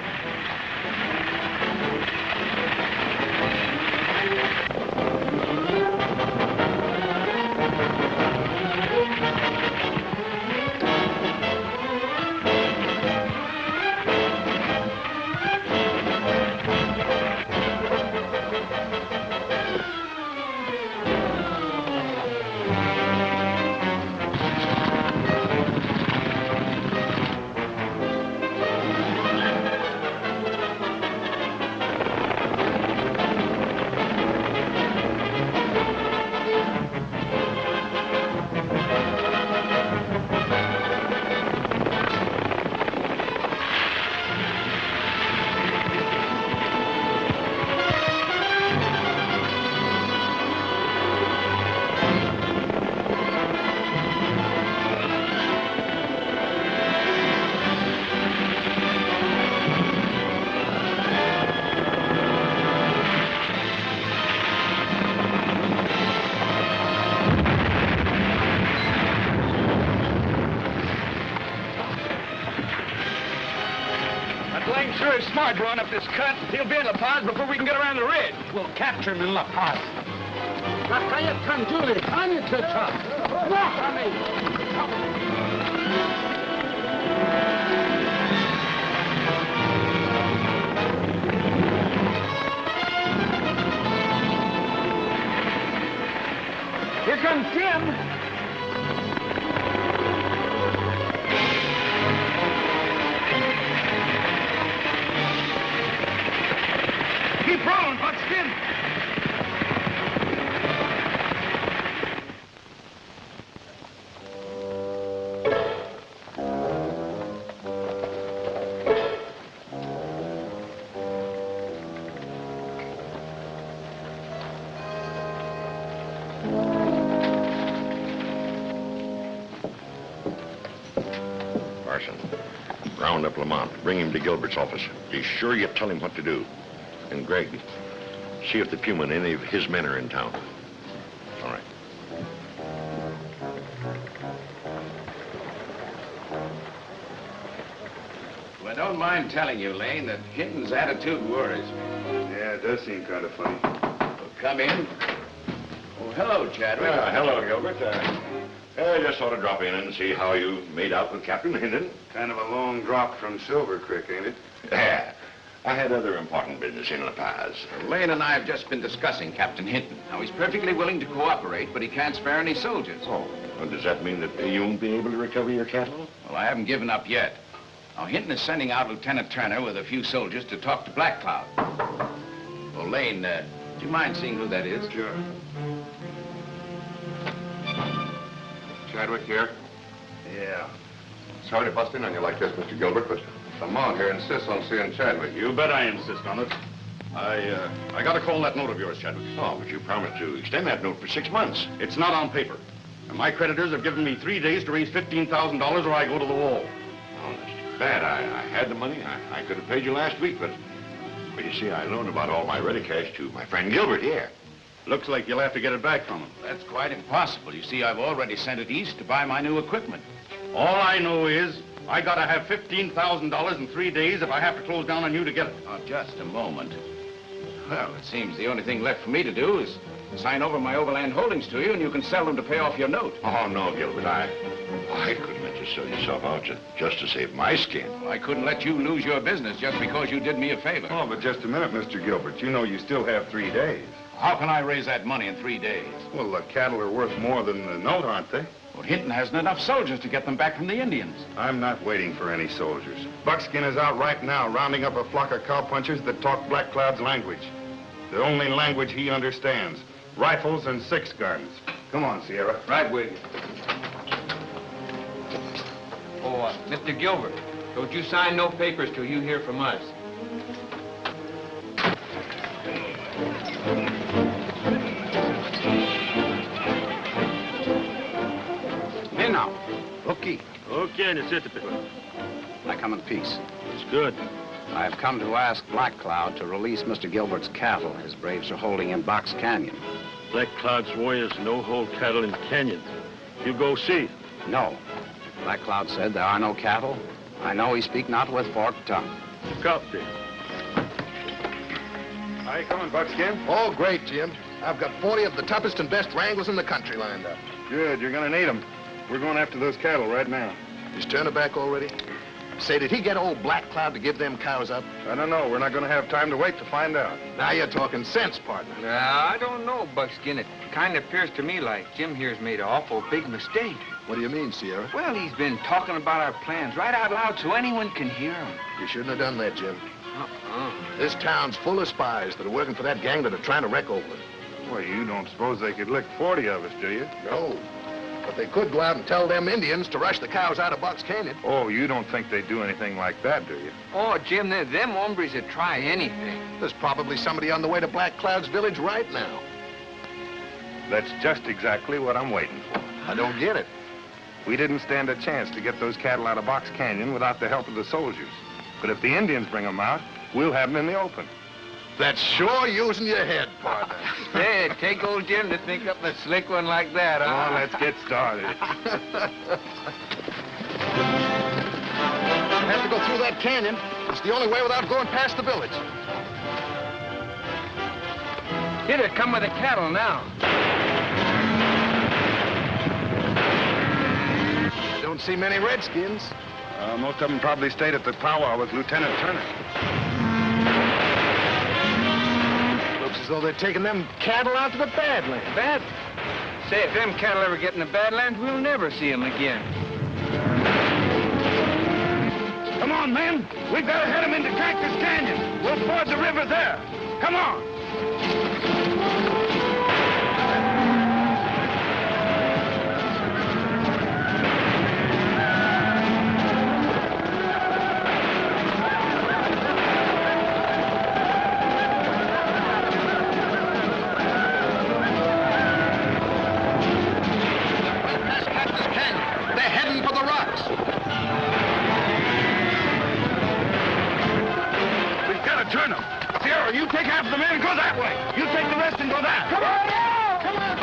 Sure is smart drawing up this cut. He'll be in La Paz before we can get around the ridge. We'll capture him in La Paz. Какая конжули, танец-то! Here comes Tim. Keep rolling, Buckskin. Parson, round up Lamont. Bring him to Gilbert's office. Be sure you tell him what to do. And Greg, see if the Puma and any of his men are in town. All right. Well, I don't mind telling you, Lane, that Hinton's attitude worries me. Yeah, it does seem kind of funny. Well, come in. Oh, hello, Chadwick. Hello, Gilbert. I just thought I'd drop in and see how you made out with Captain Hinton. Kind of a long drop from Silver Creek, ain't it? Yeah. I had other important business in La Paz. Lane and I have just been discussing Captain Hinton. Now, he's perfectly willing to cooperate, but he can't spare any soldiers. Oh, well, does that mean that you won't be able to recover your cattle? Well, I haven't given up yet. Now, Hinton is sending out Lieutenant Turner with a few soldiers to talk to Black Cloud. Well, Lane, do you mind seeing who that is? Sure. Chadwick here. Yeah. Sorry to bust in on you like this, Mr. Gilbert, but Lamont here insists on seeing Chadwick. You bet I insist on it. I got a call on that note of yours, Chadwick. Oh, but you promised to extend that note for 6 months. It's not on paper. And my creditors have given me 3 days to raise $15,000 or I go to the wall. Oh, that's too bad. I had the money. I could have paid you last week, but you see, I loaned about all my ready cash to my friend Gilbert here. Looks like you'll have to get it back from him. That's quite impossible. You see, I've already sent it east to buy my new equipment. All I know is I gotta have $15,000 in 3 days if I have to close down on you to get it. Oh, just a moment. Well, it seems the only thing left for me to do is sign over my Overland holdings to you, and you can sell them to pay off your note. Oh, no, Gilbert, I couldn't let you sell yourself out just to save my skin. I couldn't let you lose your business just because you did me a favor. Oh, but just a minute, Mr. Gilbert. You know you still have 3 days. How can I raise that money in 3 days? Well, the cattle are worth more than the note, aren't they? Well, Hinton hasn't enough soldiers to get them back from the Indians. I'm not waiting for any soldiers. Buckskin is out right now rounding up a flock of cowpunchers that talk Black Cloud's language. The only language he understands. Rifles and 6 guns. Come on, Sierra. Right with you. Oh, Mr. Gilbert, don't you sign no papers till you hear from us. Here now. Okay. Okay, and it's it, people. I come in peace. It's good. I have come to ask Black Cloud to release Mr. Gilbert's cattle his braves are holding in Box Canyon. Black Cloud's warriors no hold cattle in canyon. You go see. No. Black Cloud said there are no cattle. I know he speak not with forked tongue. Copy. How you coming, Buckskin? Oh, great, Jim. I've got 40 of the toughest and best wranglers in the country lined up. Good, you're gonna need them. We're going after those cattle right now. He's turning back already? Say, did he get old Black Cloud to give them cows up? I don't know. We're not gonna have time to wait to find out. Now you're talking sense, partner. I don't know, Buckskin. It kind of appears to me like Jim here's made an awful big mistake. What do you mean, Sierra? Well, he's been talking about our plans right out loud so anyone can hear him. You shouldn't have done that, Jim. This town's full of spies that are working for that gang that are trying to wreck Overland. Well, you don't suppose they could lick 40 of us, do you? No. But they could go out and tell them Indians to rush the cows out of Box Canyon. Oh, you don't think they'd do anything like that, do you? Oh, Jim, them hombres would try anything. There's probably somebody on the way to Black Cloud's village right now. That's just exactly what I'm waiting for. I don't get it. We didn't stand a chance to get those cattle out of Box Canyon without the help of the soldiers. But if the Indians bring them out, we'll have them in the open. That's sure using your head, partner. Hey, take old Jim to think up a slick one like that, huh? Oh, let's get started. I have to go through that canyon. It's the only way without going past the village. Here they come with the cattle now. I don't see many redskins. Most of them probably stayed at the powwow with Lieutenant Turner. Looks as though they're taking them cattle out to the Badlands. Badlands? Say, if them cattle ever get in the Badlands, we'll never see them again. Come on, men. We've got to head them into Cactus Canyon. We'll ford the river there. Come on. Turn them. Sierra, you take half of the men and go that way. You take the rest and go that. Come on now! Come on!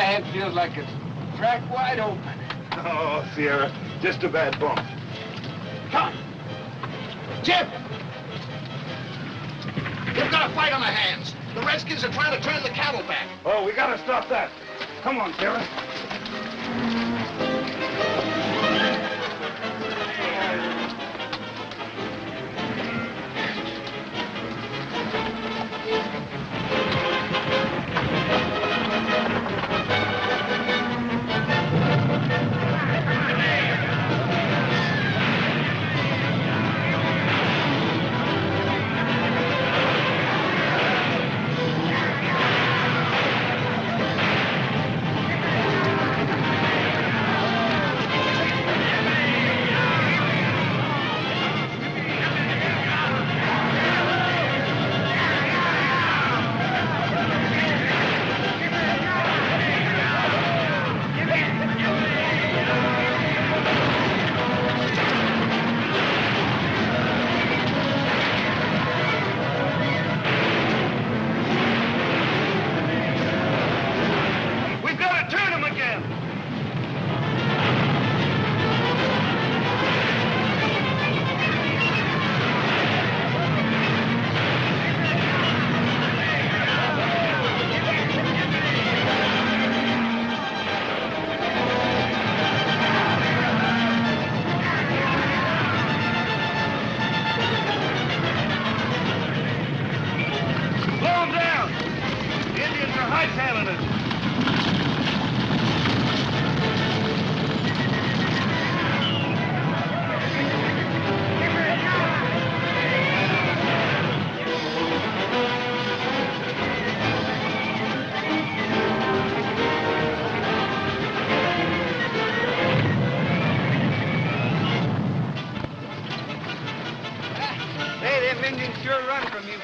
head feels like it's cracked wide open. Oh, Sierra, just a bad bump. Come! Jim! We've got a fight on our hands. The Redskins are trying to turn the cattle back. Oh, we gotta stop that. Come on, Sierra.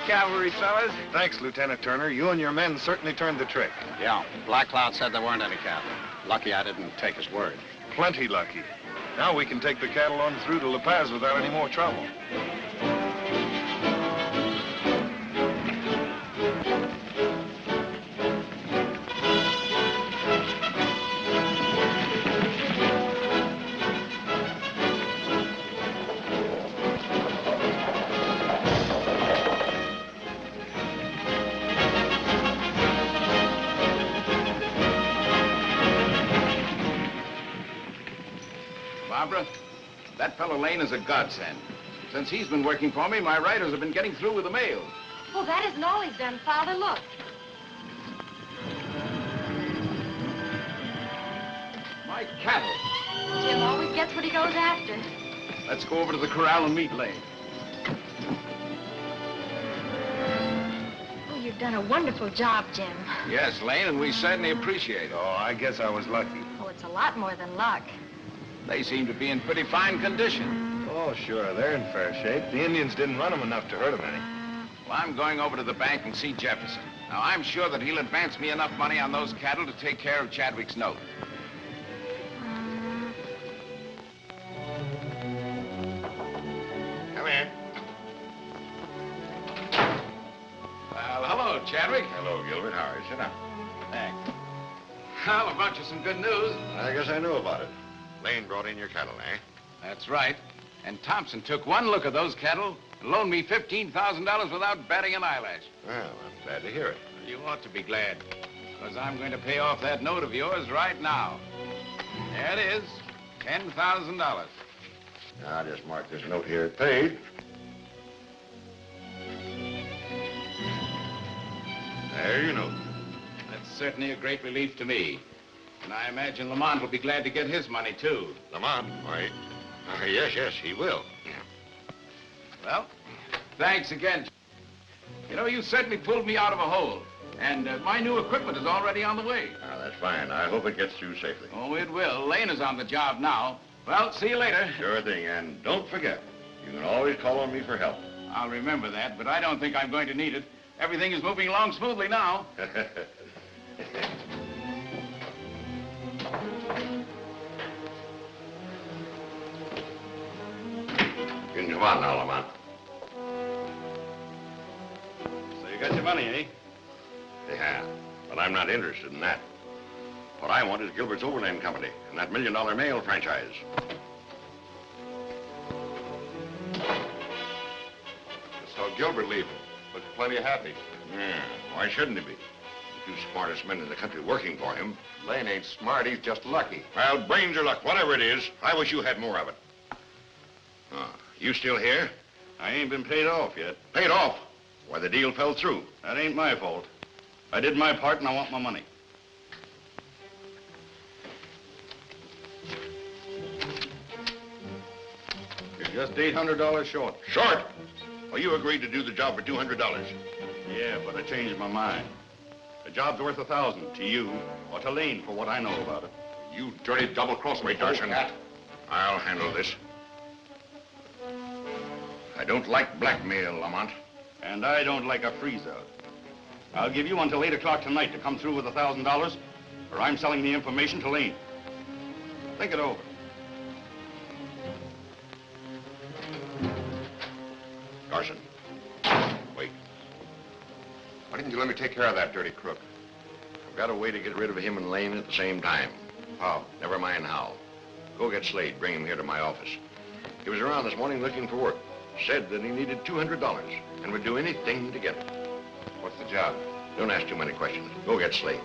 Cavalry fellas. Thanks, Lieutenant Turner. You and your men certainly turned the trick. Yeah, Black Cloud said there weren't any cattle. Lucky I didn't take his word. Plenty lucky. Now we can take the cattle on through to La Paz without any more trouble. Barbara, that fellow Lane is a godsend. Since he's been working for me, my riders have been getting through with the mail. Oh, that isn't all he's done, Father. Look. My cattle. Jim always gets what he goes after. Let's go over to the corral and meet Lane. Oh, you've done a wonderful job, Jim. Yes, Lane, and we certainly appreciate it. Oh, I guess I was lucky. Oh, it's a lot more than luck. They seem to be in pretty fine condition. Oh, sure, they're in fair shape. The Indians didn't run them enough to hurt them any. Well, I'm going over to the bank and see Jefferson. Now, I'm sure that he'll advance me enough money on those cattle to take care of Chadwick's note. Come in. Well, hello, Chadwick. Hello, Gilbert. How are you? Sit down. Thanks. Well, I brought you some good news. I guess I knew about it. Lane brought in your cattle, eh? That's right. And Thompson took one look at those cattle and loaned me $15,000 without batting an eyelash. Well, I'm glad to hear it. You ought to be glad, because I'm going to pay off that note of yours right now. There it is, $10,000. Now, I'll just mark this note here paid. There you know. That's certainly a great relief to me. And I imagine Lamont will be glad to get his money, too. Lamont? Why, yes, he will. Well, thanks again. You know, you certainly pulled me out of a hole. And my new equipment is already on the way. Now, that's fine. I hope it gets through safely. Oh, it will. Lane is on the job now. Well, see you later. Sure thing. And don't forget, you can always call on me for help. I'll remember that, but I don't think I'm going to need it. Everything is moving along smoothly now. You can come on now, Lamont. So you got your money, eh? Yeah, but I'm not interested in that. What I want is Gilbert's Overland Company and that $1 million mail franchise. I saw Gilbert leaving. Looked plenty happy. Yeah, why shouldn't he be? The two smartest men in the country working for him. Lane ain't smart, he's just lucky. Well, brains or luck, whatever it is, I wish you had more of it. Oh, you still here? I ain't been paid off yet. Paid off? Why, the deal fell through. That ain't my fault. I did my part and I want my money. You're just $800 short. Short? Well, you agreed to do the job for $200. Yeah, but I changed my mind. The job's worth $1,000 to you or to Lane for what I know about it. You dirty double-cross. Wait, Darson. I'll handle this. I don't like blackmail, Lamont. And I don't like a freeze-out. I'll give you until 8 o'clock tonight to come through with $1,000, or I'm selling the information to Lane. Think it over. Darson. Wait. Why didn't you let me take care of that dirty crook? I've got a way to get rid of him and Lane at the same time. How? Never mind how. Go get Slade. Bring him here to my office. He was around this morning looking for work. Said that he needed $200 and would do anything to get it. What's the job? Don't ask too many questions. Go get Slade.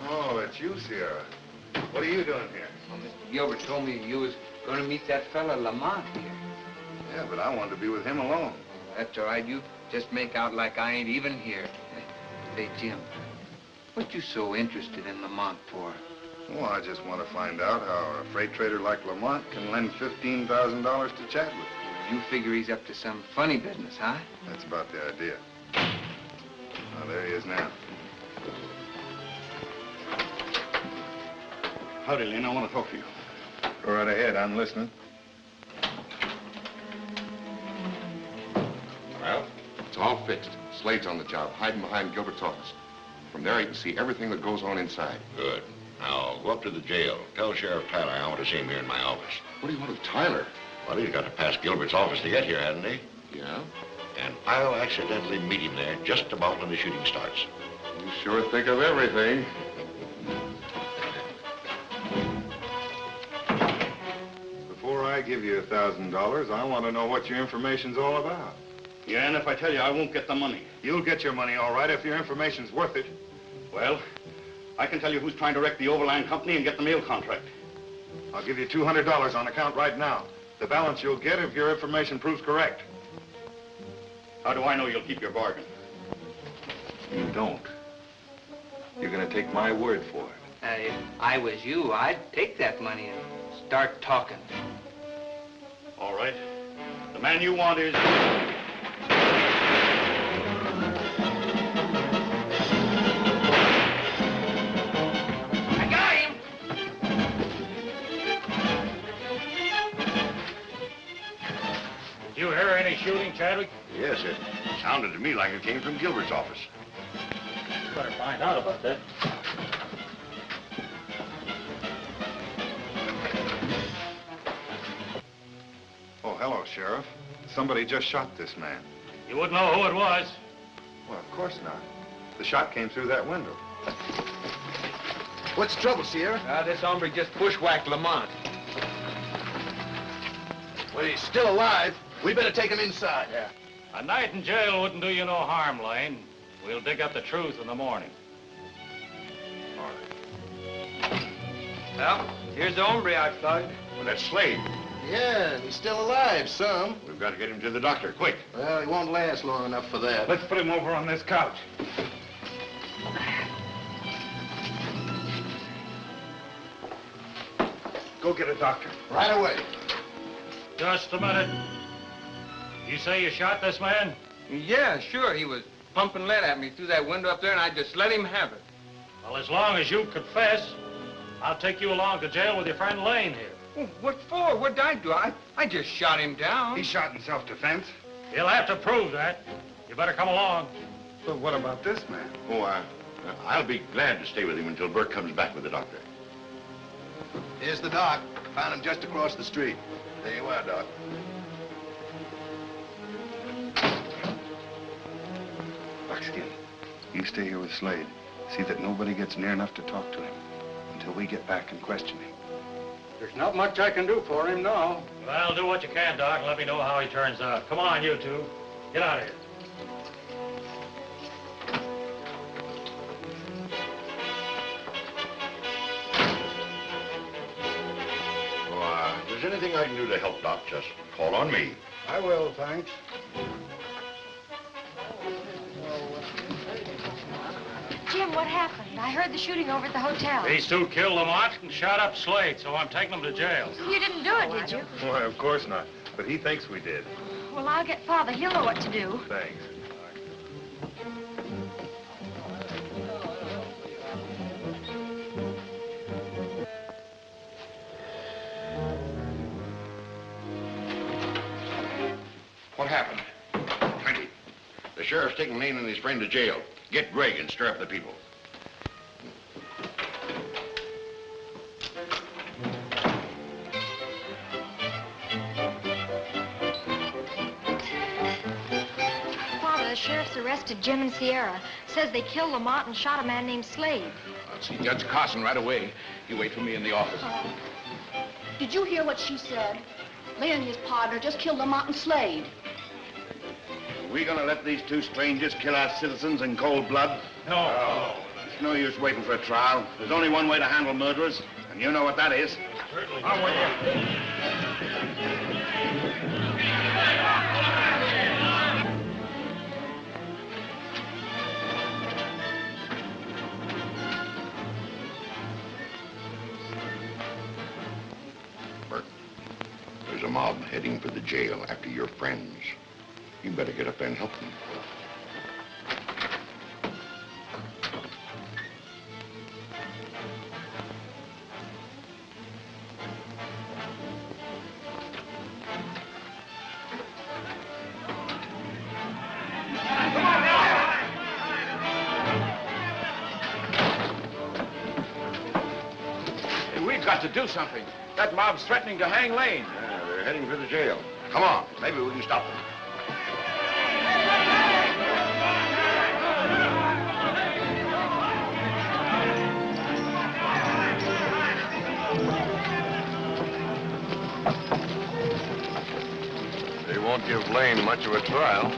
Oh, it's you, Sierra. What are you doing here? Well, Mr. Gilbert told me you was going to meet that fella Lamont here. Yeah, but I wanted to be with him alone. That's all right. You just make out like I ain't even here. Hey, Jim, what you so interested in Lamont for? Well, I just want to find out how a freight trader like Lamont can lend $15,000 to Chadwick. You figure he's up to some funny business, huh? That's about the idea. Now, there he is now. Howdy, Lane. I want to talk to you. Go right ahead. I'm listening. Well, it's all fixed. Slade's on the job, hiding behind Gilbert's office. From there, you can see everything that goes on inside. Good. Now, go up to the jail. Tell Sheriff Tyler I want to see him here in my office. What do you want with Tyler? Well, he's got to pass Gilbert's office to get here, hasn't he? Yeah? And I'll accidentally meet him there just about when the shooting starts. You sure think of everything. Before I give you $1,000, I want to know what your information's all about. Yeah, and if I tell you, I won't get the money. You'll get your money, all right, if your information's worth it. Well, I can tell you who's trying to wreck the Overland Company and get the mail contract. I'll give you $200 on account right now. The balance you'll get if your information proves correct. How do I know you'll keep your bargain? You don't. You're going to take my word for it. If I was you, I'd take that money and start talking. All right. The man you want is... I got him! Did you hear any shooting, Chadwick? Yes, it sounded to me like it came from Gilbert's office. Better find out about that. Oh, hello, Sheriff. Somebody just shot this man. You wouldn't know who it was. Well, of course not. The shot came through that window. What's the trouble, Sierra? This hombre just bushwhacked Lamont. Well, he's still alive. We better take him inside. Yeah. A night in jail wouldn't do you no harm, Lane. We'll dig up the truth in the morning. All right. Well, here's the hombre I slugged. Well, that's Slade. Yeah, he's still alive, some. We've got to get him to the doctor, quick. Well, he won't last long enough for that. Let's put him over on this couch. Go get a doctor. Right away. Just a minute. You say you shot this man? Yeah, sure. He was pumping lead at me through that window up there, and I just let him have it. Well, as long as you confess, I'll take you along to jail with your friend Lane here. Well, what for? What did I do? I just shot him down. He shot in self-defense. You'll have to prove that. You better come along. But what about this man? Oh, I'll be glad to stay with him until Burke comes back with the doctor. Here's the doc. Found him just across the street. There you are, Doc. Buckskin, you stay here with Slade. See that nobody gets near enough to talk to him until we get back and question him. There's not much I can do for him now. Well, do what you can, Doc, and let me know how he turns out. Come on, you two. Get out of here. If there's anything I can do to help, Doc, just call on me. I will, thanks. Jim, what happened? I heard the shooting over at the hotel. These two killed Lamont and shot up Slade, so I'm taking them to jail. You didn't do it, did you? Why, of course not. But he thinks we did. Well, I'll get Father. He'll know what to do. Thanks. What happened? Chaney, the sheriff's taking Lane and his friend to jail. Get Greg and stir up the people. Father, the sheriff's arrested Jim and Sierra. Says they killed Lamont and shot a man named Slade. I'll see Judge Carson right away. You wait for me in the office. Did you hear what she said? Lane and his partner just killed Lamont and Slade. Are we gonna let these two strangers kill our citizens in cold blood? No. It's no use waiting for a trial. There's only one way to handle murderers, and you know what that is. Certainly. I'm with you. There's a mob heading for the jail after your friends. You better get up there and help them. Hey, we've got to do something. That mob's threatening to hang Lane. Yeah, they're heading for the jail. Come on, maybe we can stop them. They won't give Lane much of a trial.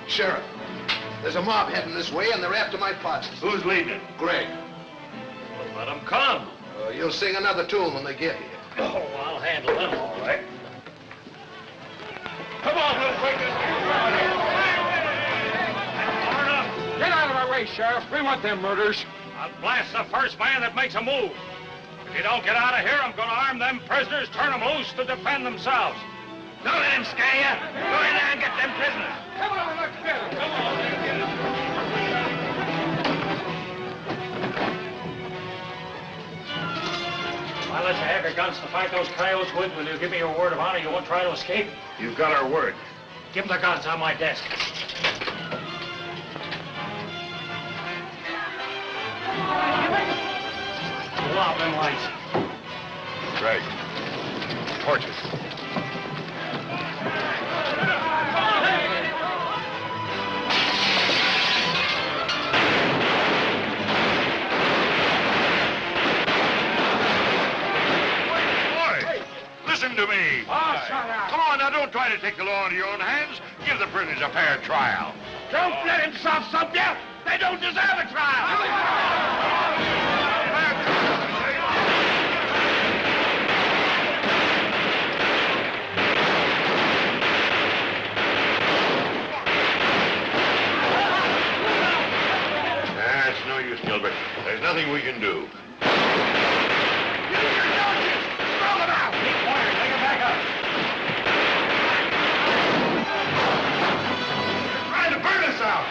Sheriff, there's a mob heading this way, and they're after my partners. Who's leading it? Greg. Let them come. You'll sing another tune when they get here. Oh, I'll handle them all right. Come on, little quick. Get out of our way, Sheriff. We want them murders. I'll blast the first man that makes a move. If you don't get out of here, I'm going to arm them prisoners, turn them loose to defend themselves. Don't let him scare you. Go in there and get them prisoners. Come on, let's get them. Come on, let's get them. I'll let you have your guns to fight those coyotes with. Will you give me your word of honor you won't try to escape? You've got our word. Give them the guns on my desk. Pull out them lights. Greg, torches. Listen to me. Oh, shut up. Come on, now, don't try to take the law into your own hands. Give the prisoners a fair trial. Don't let him soft-sub you. They don't deserve a trial. That's no use, Gilbert. There's nothing we can do. Trying to burn us out.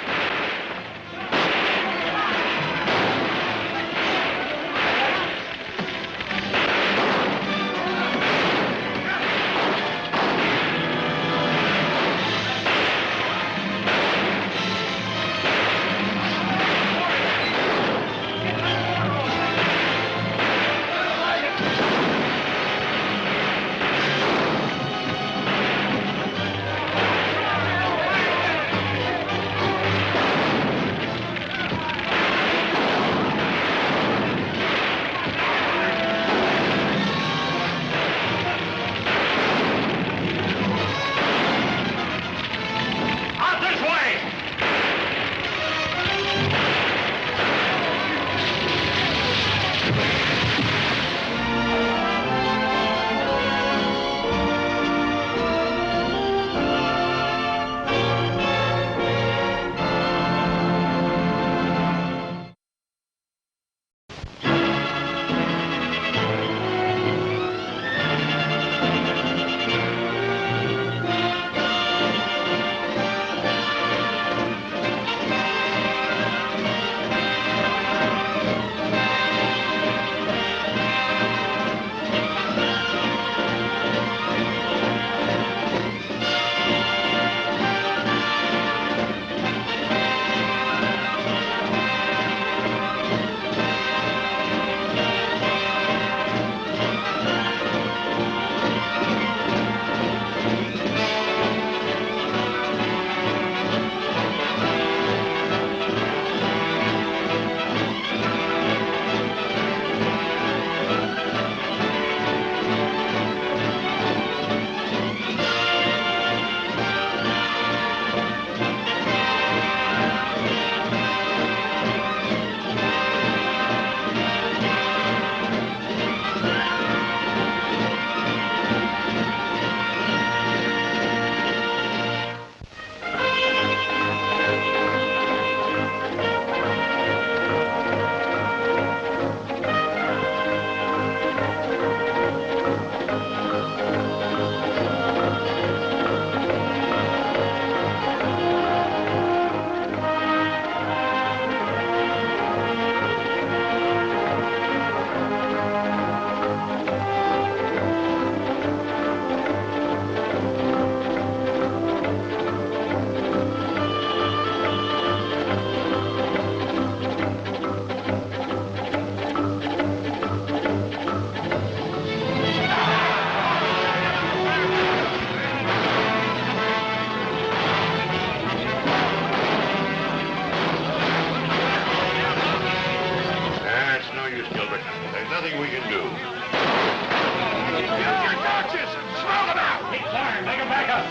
Fire, make him back up.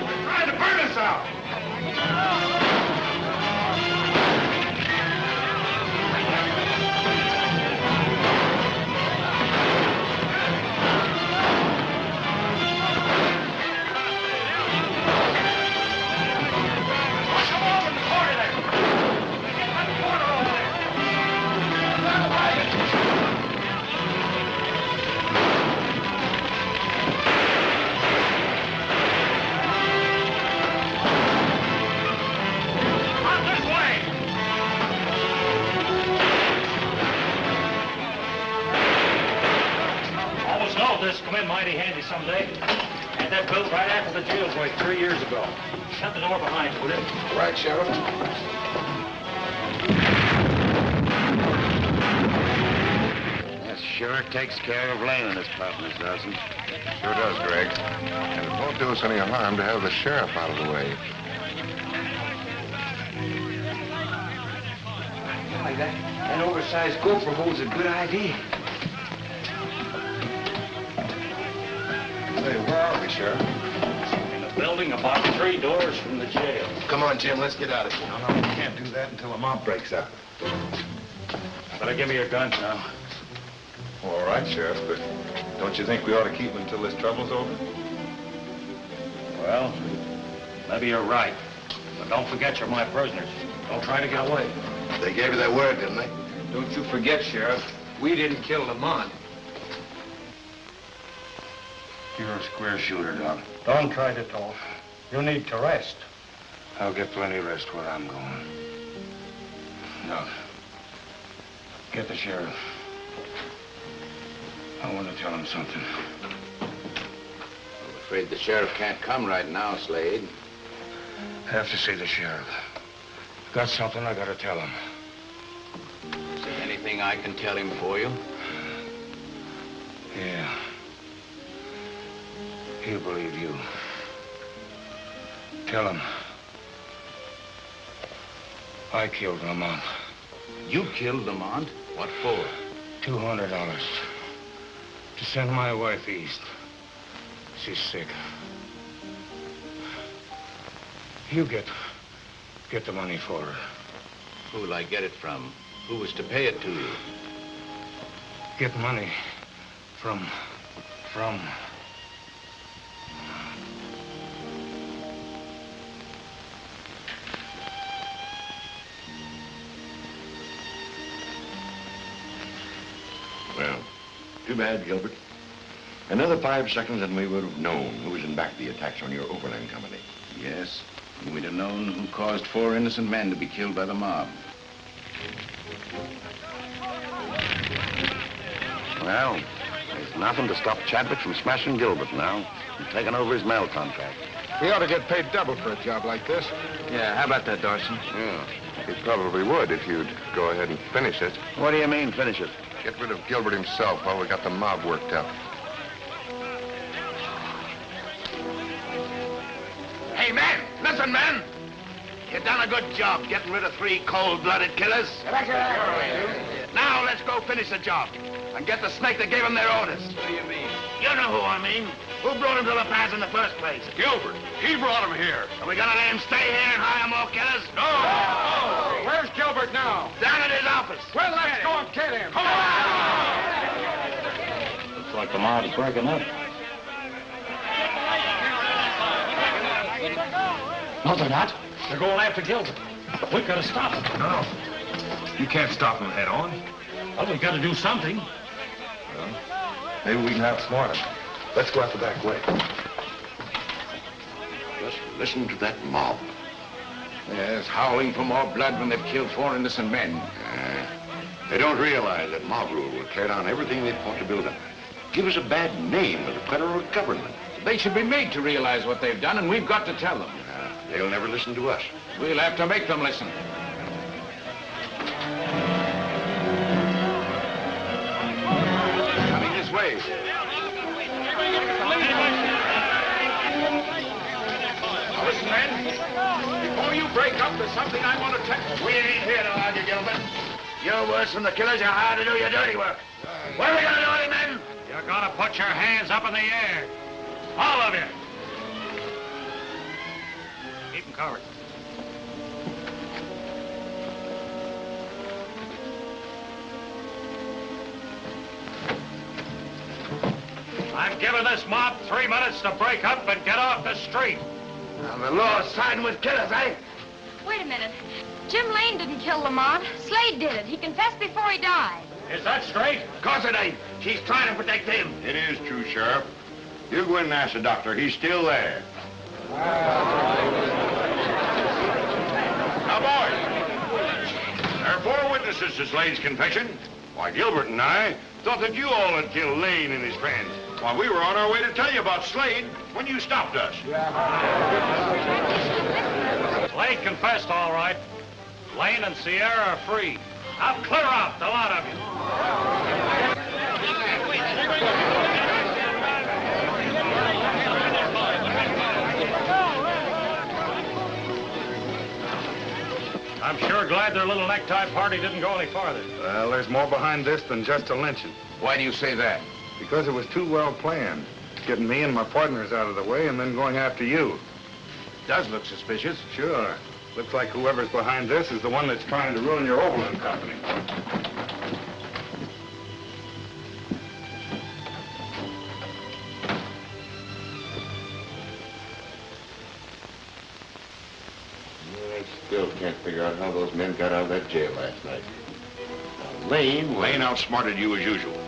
They're trying to burn us out. This come in mighty handy someday. Had that built right after the jailbreak 3 years ago. Shut the door behind you, will you? Right, Sheriff. That sure takes care of Lane and his partners, doesn't it? Sure does, Greg. And it won't do us any harm to have the sheriff out of the way. Like that oversized gopher hole's a good idea. Say, where are we, Sheriff? In a building about 3 doors from the jail. Come on, Jim, let's get out of here. No, we can't do that until the mob breaks up. Better give me your guns now. All right, Sheriff, but don't you think we ought to keep them until this trouble's over? Well, maybe you're right. But don't forget you're my prisoners. Don't try to get away. They gave you their word, didn't they? Don't you forget, Sheriff, we didn't kill Lamont. You're a square shooter, Doc. Don't try to talk. You need to rest. I'll get plenty of rest where I'm going. Doc, get the sheriff. I want to tell him something. I'm afraid the sheriff can't come right now, Slade. I have to see the sheriff. Got something I gotta tell him. Is there anything I can tell him for you? Yeah. He'll believe you. Tell him. I killed Lamont. You killed Lamont? What for? $200 to send my wife east. She's sick. You get the money for her. Who'll I get it from? Who was to pay it to you? Get money from... Well, too bad, Gilbert. Another 5 seconds and we would have known who was in back of the attacks on your Overland company. Yes, and we'd have known who caused 4 innocent men to be killed by the mob. Well, there's nothing to stop Chadwick from smashing Gilbert now and taking over his mail contract. We ought to get paid double for a job like this. Yeah, how about that, Dawson? Yeah, he probably would if you'd go ahead and finish it. What do you mean, finish it? Get rid of Gilbert himself while we got the mob worked up. Hey, man! Listen, man! You done a good job getting rid of 3 cold-blooded killers. Now let's go finish the job and get the snake that gave them their orders. What do you mean? You know who I mean. Who brought him to La Paz in the first place? Gilbert! He brought him here! Are we gonna let him stay here and hire more killers? No! Oh. Where's Gilbert now? Down at his office. Well, let's go and get him. Come on! Looks like the mob's breaking up. No, they're not. They're going after Gilbert. We've got to stop them. No. You can't stop them head on. Well, we've got to do something. Well, maybe we can outsmart them. Let's go out the back way. Just listen to that mob. Yes, howling for more blood when they've killed 4 innocent men. They don't realize that mob rule will tear down everything they fought to build up. Give us a bad name with the federal government. They should be made to realize what they've done, and we've got to tell them. They'll never listen to us. We'll have to make them listen. Coming this way. Now listen, men. Before you break up, there's something I want to tell you. We ain't here to argue, Gilbert. You're worse than the killers. You're hired to do your dirty work. What are we going to do with him, men? You put your hands up in the air. All of you. Keep them covered. I'm giving this mob 3 minutes to break up and get off the street. Now, the law's siding with killers, eh? Wait a minute. Jim Lane didn't kill Lamont. Slade did it. He confessed before he died. Is that straight? Of course it ain't. She's trying to protect him. It is true, Sheriff. You go in and ask the doctor. He's still there. Now, boys, there are 4 witnesses to Slade's confession. Why, Gilbert and I thought that you all had killed Lane and his friends. While we were on our way to tell you about Slade when you stopped us. Slade confessed all right. Lane and Sierra are free. Now clear out, the lot of you. I'm sure glad their little necktie party didn't go any farther. Well, there's more behind this than just a lynching. Why do you say that? Because it was too well planned. Getting me and my partners out of the way and then going after you. Does look suspicious. Sure. Looks like whoever's behind this is the one that's trying to ruin your Overland company. I still can't figure out how those men got out of that jail last night. Lane outsmarted you as usual.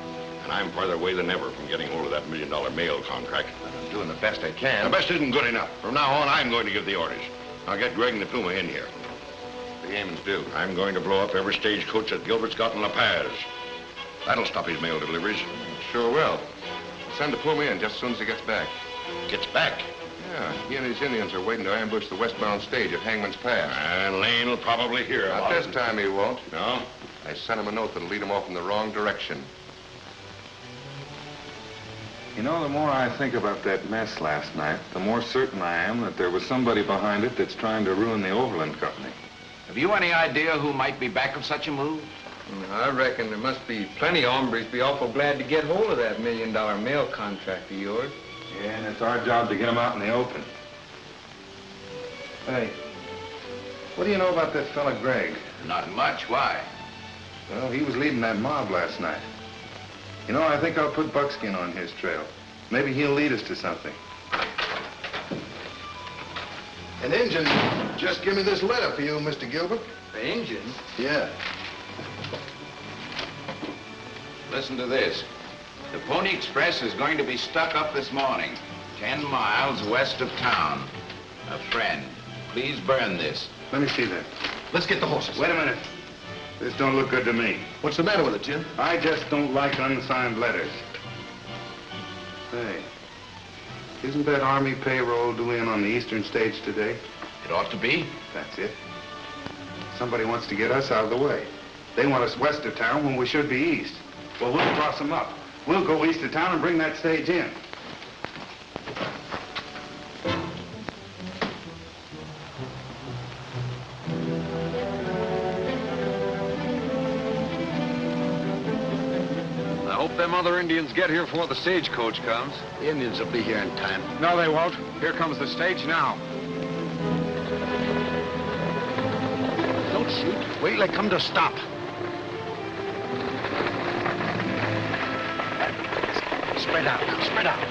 And I'm farther away than ever from getting hold of that $1 million mail contract. I'm doing the best I can. The best isn't good enough. From now on, I'm going to give the orders. I'll get Greg and the Puma in here. The Yemen's do. I'm going to blow up every stagecoach that Gilbert's got in La Paz. That'll stop his mail deliveries. Sure will. Send the Puma in just as soon as he gets back. Gets back? Yeah, he and his Indians are waiting to ambush the westbound stage at Hangman's Pass. And Lane will probably hear Not about this it. time he won't. No? I sent him a note that'll lead him off in the wrong direction. You know, the more I think about that mess last night, the more certain I am that there was somebody behind it that's trying to ruin the Overland company. Have you any idea who might be back of such a move? I reckon there must be plenty of hombres be awful glad to get hold of that $1 million mail contract of yours. Yeah, and it's our job to get them out in the open. Hey, what do you know about that fella Greg? Not much. Why? Well, he was leading that mob last night. You know, I think I'll put Buckskin on his trail. Maybe he'll lead us to something. An Injun just give me this letter for you, Mr. Gilbert. The Injun? Yeah. Listen to this. The Pony Express is going to be stuck up this morning, 10 miles west of town. A friend. Please burn this. Let me see that. Let's get the horses. Wait a minute. This don't look good to me. What's the matter with it, Jim? I just don't like unsigned letters. Hey, isn't that Army payroll due in on the eastern stage today? It ought to be. That's it. Somebody wants to get us out of the way. They want us west of town when we should be east. Well, we'll cross them up. We'll go east of town and bring that stage in. I hope them other Indians get here before the stagecoach comes. The Indians will be here in time. No, they won't. Here comes the stage now. Don't shoot. Wait till they come to stop. Spread out now, spread out.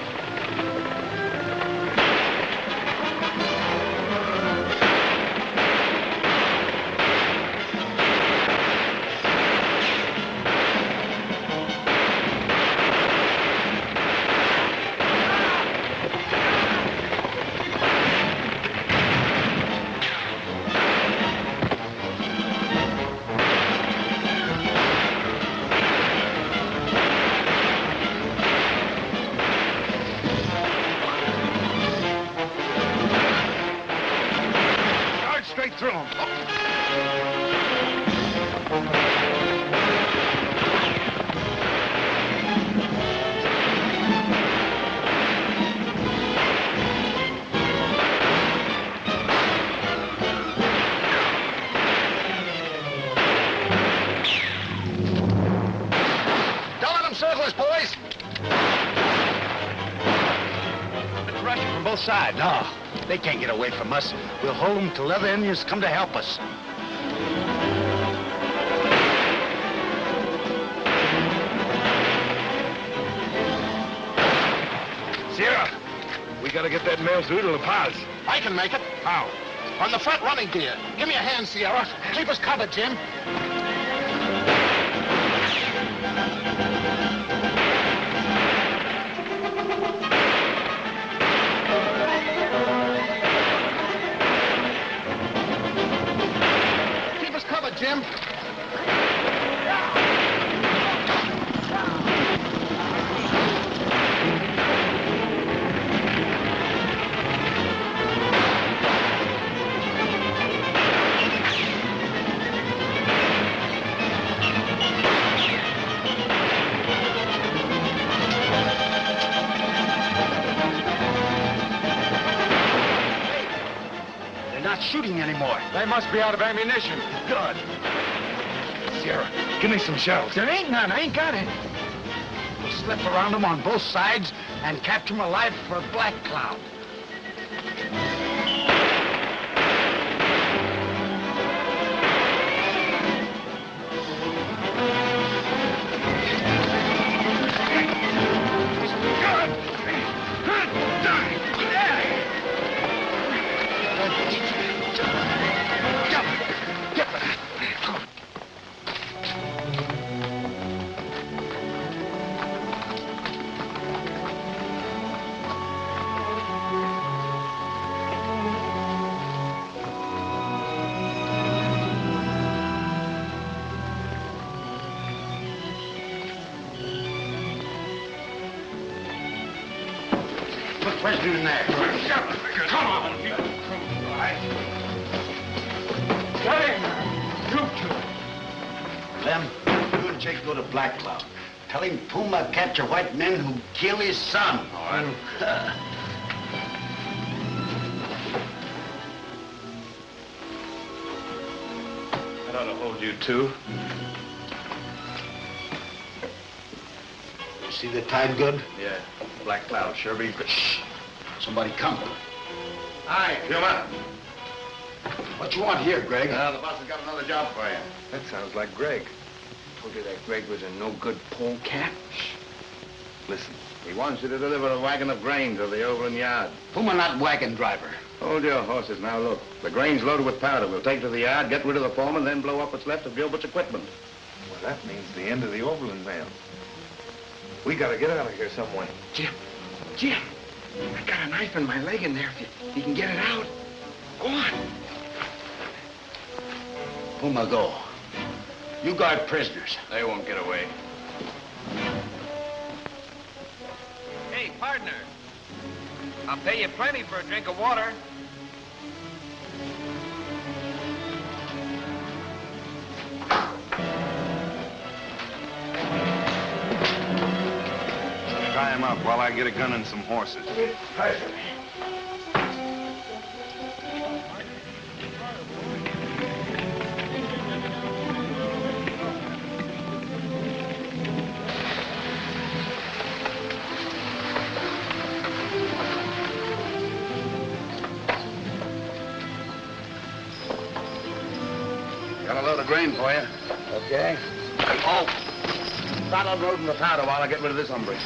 both sides. No, they can't get away from us. We'll hold them till other Indians come to help us. Sierra, we gotta get that mail through to La Paz. I can make it. How? On the front running gear. Give me a hand, Sierra. Keep us covered, Jim. Keep us covered, Jim. Shooting anymore. They must be out of ammunition. Good. Sierra, give me some shells. There ain't none. I ain't got any. We'll slip around them on both sides and capture them alive for Black Cloud. Where's the in there? Come on, you. All right. Get in there. You two. Lem, you and Jake go to Black Cloud. Tell him Puma capture white men who kill his son. All right. That ought to hold you two. You see the tide good? Yeah. Black Cloud sure be... Shh. Somebody come. Hi, Puma. What you want here, Greg? The boss has got another job for you. That sounds like Greg. Told you that Greg was a no-good polecat. Listen. He wants you to deliver a wagon of grain to the Overland yard. Puma not wagon driver. Hold your horses now, look. The grain's loaded with powder. We'll take it to the yard, get rid of the foreman, then blow up what's left of Gilbert's equipment. Well, that means the end of the Overland mail. We gotta get out of here some way. Jim, I got a knife in my leg in there. If you can get it out, go on. Puma, go. You guard prisoners. They won't get away. Hey, partner. I'll pay you plenty for a drink of water. Tie him up while I get a gun and some horses. Pleasure. Got a load of grain for you. Okay. Oh! Start unloading the powder while I get rid of this hombre.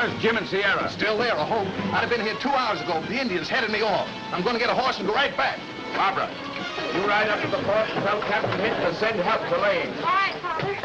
Where's Jim and Sierra? Still there, I hope. I'd have been here 2 hours ago. The Indians headed me off. I'm going to get a horse and go right back. Barbara, you ride up to the fort and tell Captain Hinton to send help to Lane. All right, Father.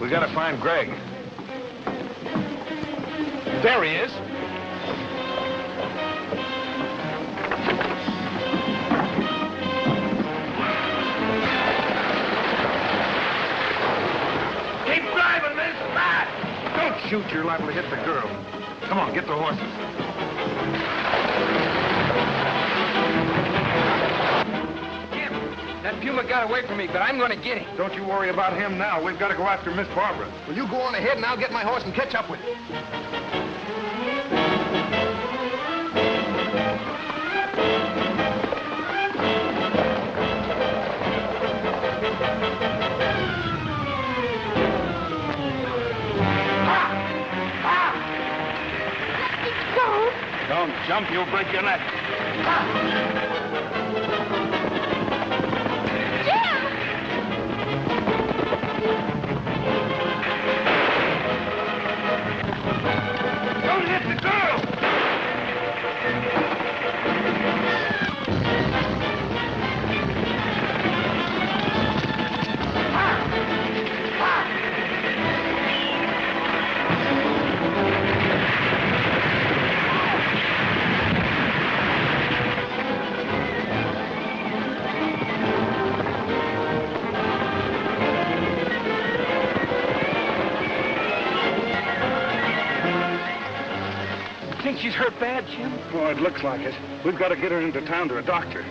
We gotta find Greg. There he is. Keep driving, miss. Fast! Don't shoot, you're liable to hit the girl. Come on, get the horses. That Puma got away from me, but I'm gonna get him. Don't you worry about him now. We've got to go after Miss Barbara. Well, you go on ahead and I'll get my horse and catch up with you. Don't jump, you'll break your neck. Don't hit the girl! think she's hurt bad, Jim? Oh, it looks like it. We've got to get her into town to a doctor.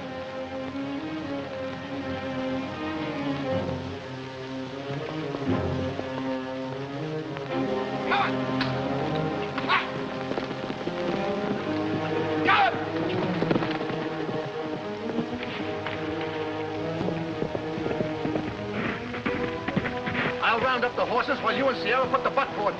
I'll round up the horses while you and Sierra put the buckboard.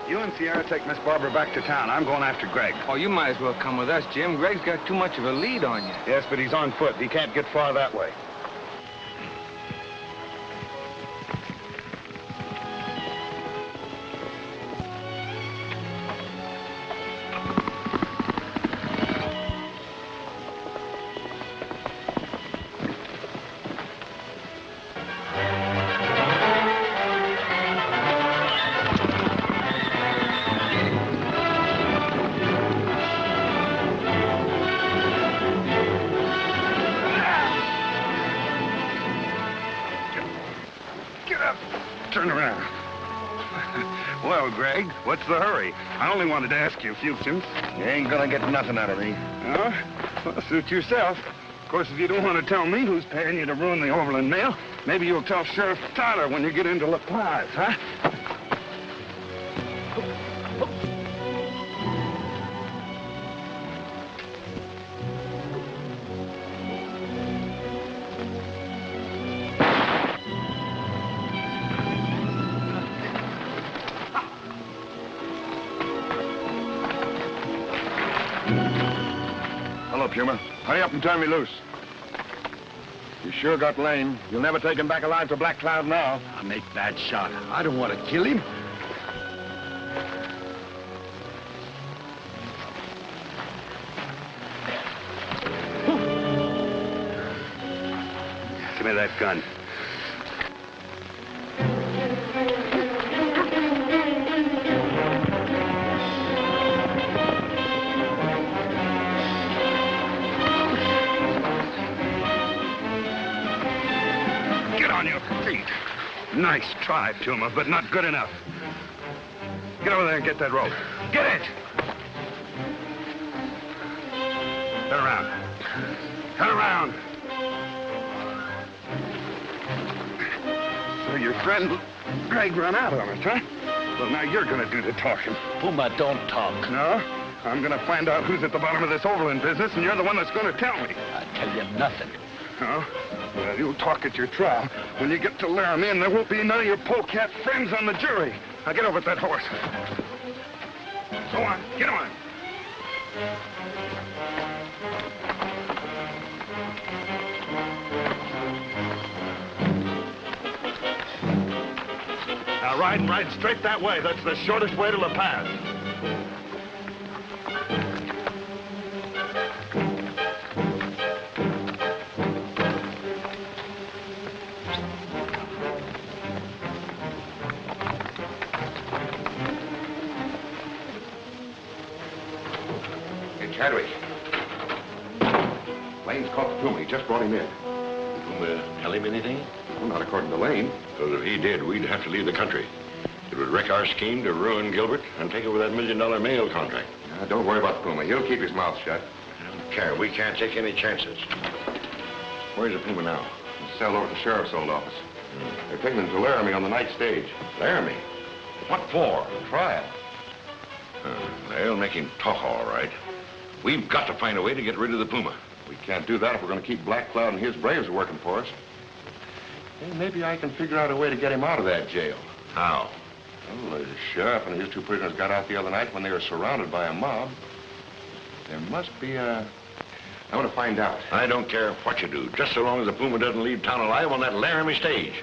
You and Sierra take Miss Barbara back to town. I'm going after Greg. Oh, you might as well come with us, Jim. Greg's got too much of a lead on you. Yes, but he's on foot. He can't get far that way. Turn around. Well, Greg, what's the hurry? I only wanted to ask you a few questions. You ain't gonna get nothing out of me. No? Well, suit yourself. Of course, if you don't want to tell me who's paying you to ruin the Overland mail, maybe you'll tell Sheriff Tyler when you get into La Paz, huh? Hello, Puma. Hurry up and turn me loose. You sure got Lane. You'll never take him back alive to Black Cloud now. I'll make that shot. I don't want to kill him. Give me that gun. On your feet. Nice try, Puma, but not good enough. Get over there and get that rope. Get it! Turn around. Turn around. So your friend Greg run out on us, huh? Well, now you're gonna do the talking. Puma, don't talk. No? I'm gonna find out who's at the bottom of this Overland business, and you're the one that's gonna tell me. I'll tell you nothing. No? Well, you'll talk at your trial. When you get to Laramie, there won't be none of your polecat friends on the jury. Now get over at that horse. Go on, get on. Now ride straight that way. That's the shortest way to La Paz. Chadwick. Lane's caught the Puma. He just brought him in. Did Puma tell him anything? Well, not according to Lane. Because if he did, we'd have to leave the country. It would wreck our scheme to ruin Gilbert and take over that $1 million mail contract. Don't worry about the Puma. He'll keep his mouth shut. I don't care. We can't take any chances. Where's the Puma now? He's celled over at the sheriff's old office. They're taking him to Laramie on the night stage. Laramie? What for? The trial. They'll make him talk all right. We've got to find a way to get rid of the Puma. We can't do that if we're going to keep Black Cloud and his braves working for us. Hey, maybe I can figure out a way to get him out of that jail. How? Well, the sheriff and his 2 prisoners got out the other night when they were surrounded by a mob. There must be a... I want to find out. I don't care what you do, just so long as the Puma doesn't leave town alive on that Laramie stage.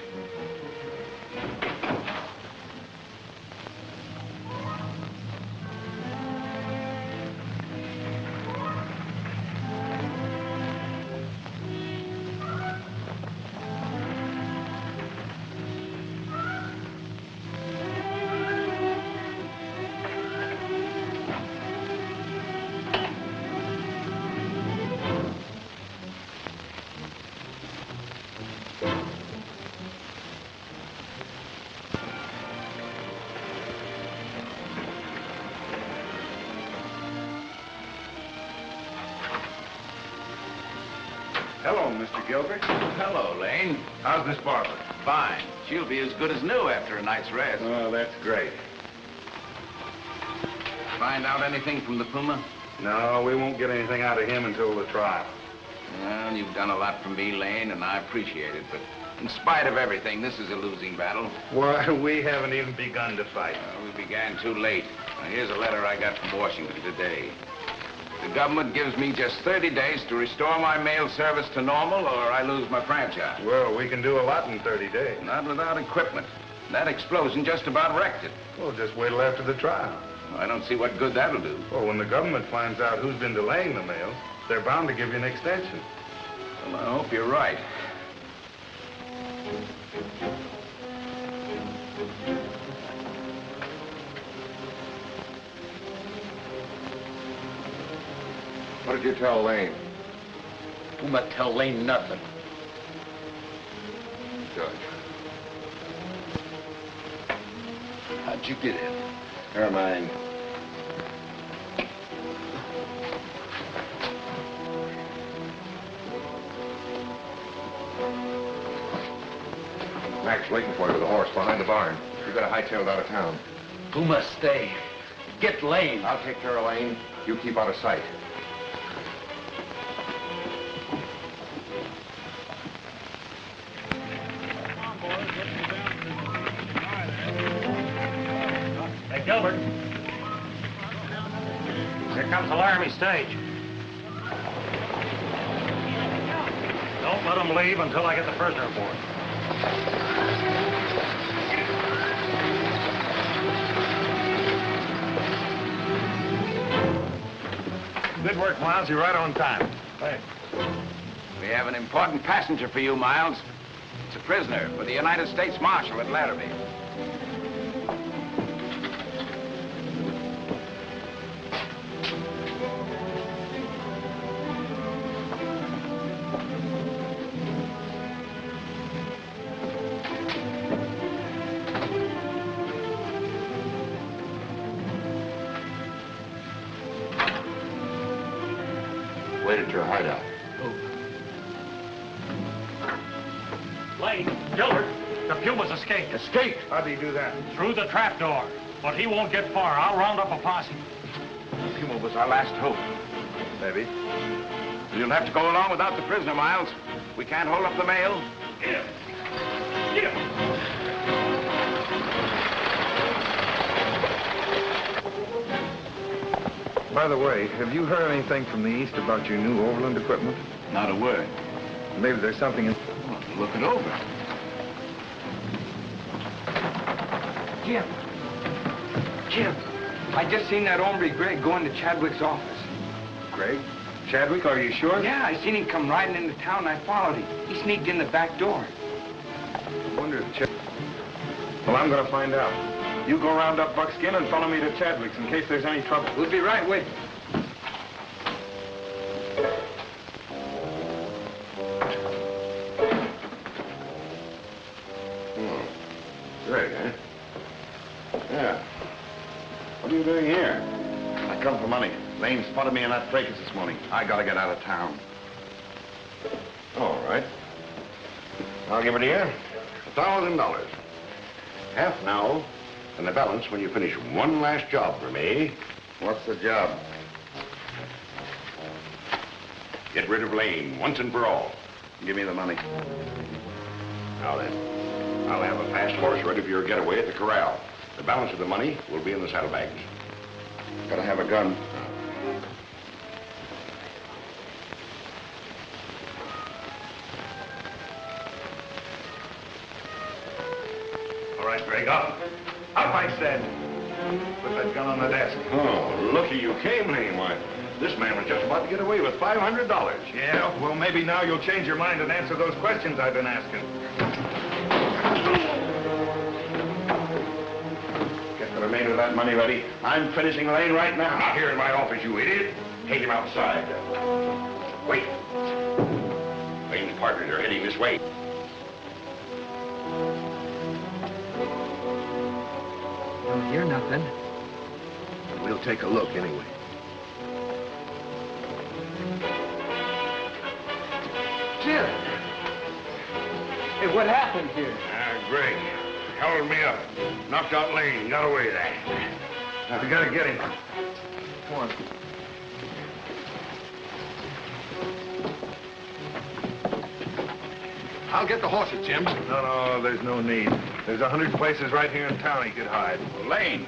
Gilbert. Hello, Lane. How's Miss Barber? Fine. She'll be as good as new after a night's rest. Oh, that's great. Find out anything from the Puma? No, we won't get anything out of him until the trial. Well, you've done a lot for me, Lane, and I appreciate it, but in spite of everything, this is a losing battle. Why, we haven't even begun to fight. We began too late. Now, here's a letter I got from Washington today. The government gives me just 30 days to restore my mail service to normal, or I lose my franchise. Well, we can do a lot in 30 days. Not without equipment. That explosion just about wrecked it. Well, just wait till after the trial. Well, I don't see what good that'll do. Well, when the government finds out who's been delaying the mail, they're bound to give you an extension. Well, I hope you're right. What did you tell Lane? Puma tell Lane nothing. Judge. How'd you get in? Never mind. Mac's waiting for you with a horse behind the barn. You got a hightailed out of town. Puma, stay. Get Lane. I'll take care of Lane. You keep out of sight. Hey, Gilbert. Here comes the Laramie stage. Don't let them leave until I get the prisoner aboard. Good work, Miles. You're right on time. Thanks. We have an important passenger for you, Miles. It's a prisoner for the United States Marshal at Laramie. Wait at your hideout. Lane, Gilbert, the Puma's escaped. Escaped? How'd he do that? Through the trapdoor. But he won't get far. I'll round up a posse. The Puma was our last hope. Maybe. You'll have to go along without the prisoner, Miles. We can't hold up the mail. Get him. Get him. By the way, have you heard anything from the East about your new Overland equipment? Not a word. Maybe there's something in... Well, look it over. Jim, I just seen that hombre Greg go into Chadwick's office. Greg? Chadwick, are you sure? Yeah, I seen him come riding into town and I followed him. He sneaked in the back door. I wonder if Chad... Well, I'm going to find out. You go round up Buckskin and follow me to Chadwick's in case there's any trouble. We'll be right with you. Greg, eh? Yeah. What are you doing here? I come for money. Lane spotted me in that fracas this morning. I gotta get out of town. All right. I'll give it to you. $1,000. Half now, and the balance when you finish one last job for me. What's the job? Get rid of Lane once and for all. Give me the money. Now then, I'll have a fast horse ready for your getaway at the corral. The balance of the money will be in the saddlebags. Gotta have a gun. All right, Greg, up. Up, I said. Put that gun on the desk. Oh, looky, you came, Lane. Why, this man was just about to get away with $500. Yeah, well, maybe now you'll change your mind and answer those questions I've been asking. Get the remainder of that money ready. I'm finishing Lane right now. Not here in my office, you idiot. Take him outside. Wait. Lane's partners are heading this way. Don't hear nothing. We'll take a look anyway. Jim! Hey, what happened here? Greg held me up. Knocked out Lane. Got away there. Now, we gotta get him. Come on. I'll get the horses, Jim. No, there's no need. There's 100 places right here in town he could hide. Lane.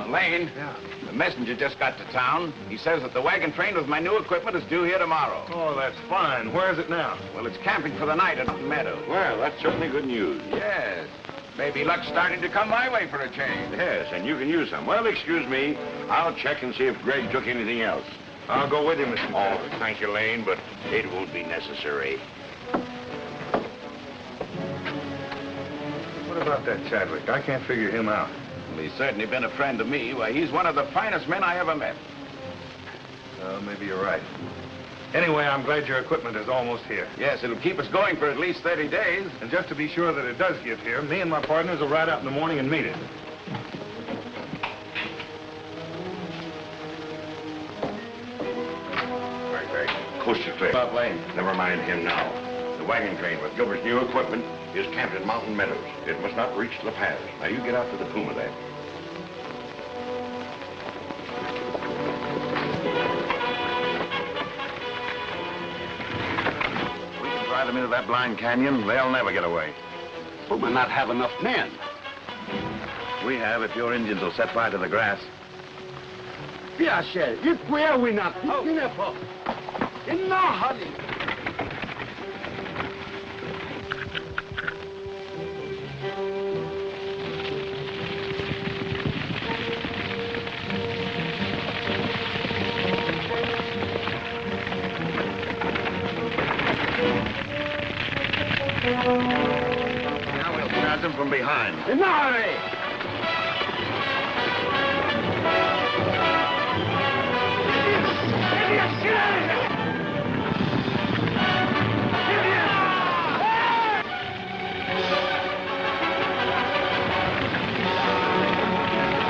Lane? Yeah. The messenger just got to town. He says that the wagon train with my new equipment is due here tomorrow. Oh, that's fine. Where is it now? Well, it's camping for the night at Mountain Meadow. Well, that's certainly good news. Yes. Maybe luck's starting to come my way for a change. Yes, and you can use some. Well, excuse me. I'll check and see if Greg took anything else. I'll go with you, Mr. Oh, thank you, Lane, but it won't be necessary. What about that Chadwick? I can't figure him out. Well, he's certainly been a friend to me. Why, he's one of the finest men I ever met. Well, maybe you're right. Anyway, I'm glad your equipment is almost here. Yes, it'll keep us going for at least 30 days. And just to be sure that it does get here, me and my partners will ride out in the morning and meet it. All right, Greg. Coast is clear. Bob Lane. Never mind him now. The wagon train with Gilbert's new equipment is camped at Mountain Meadows. It must not reach La Paz. Now, you get out to the Puma there. We can drive them into that blind canyon. They'll never get away. Puma not have enough men. We have, if your Indians will set fire to the grass. Piace, you where we not? Oh. In no honey. Now we'll charge them from behind. In no hurry.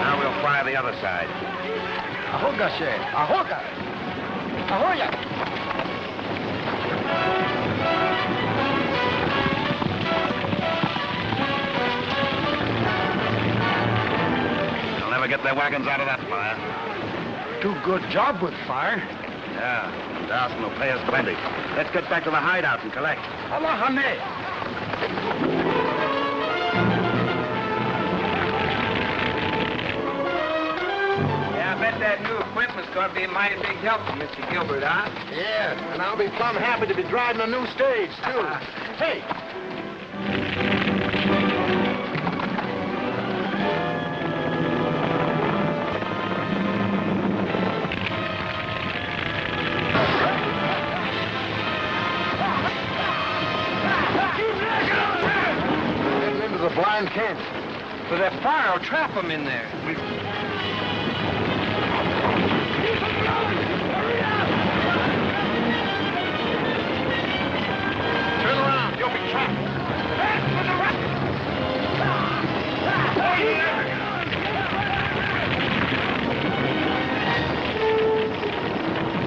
Now we'll fire the other side. Ahoga, she. Ahoga. Ahoya. They'll never get their wagons out of that fire. Do good job with fire. Yeah, Dawson will pay us plenty. Let's get back to the hideout and collect. Allah, honey. Yeah, I bet that new equipment's gonna be a mighty big help to Mr. Gilbert, huh? Yeah, and I'll be plumb happy to be driving a new stage, too. Hey, getting into the blind canyon. But that fire will trap them in there. Turn around, you'll be trapped. Turn around.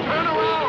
Turn around.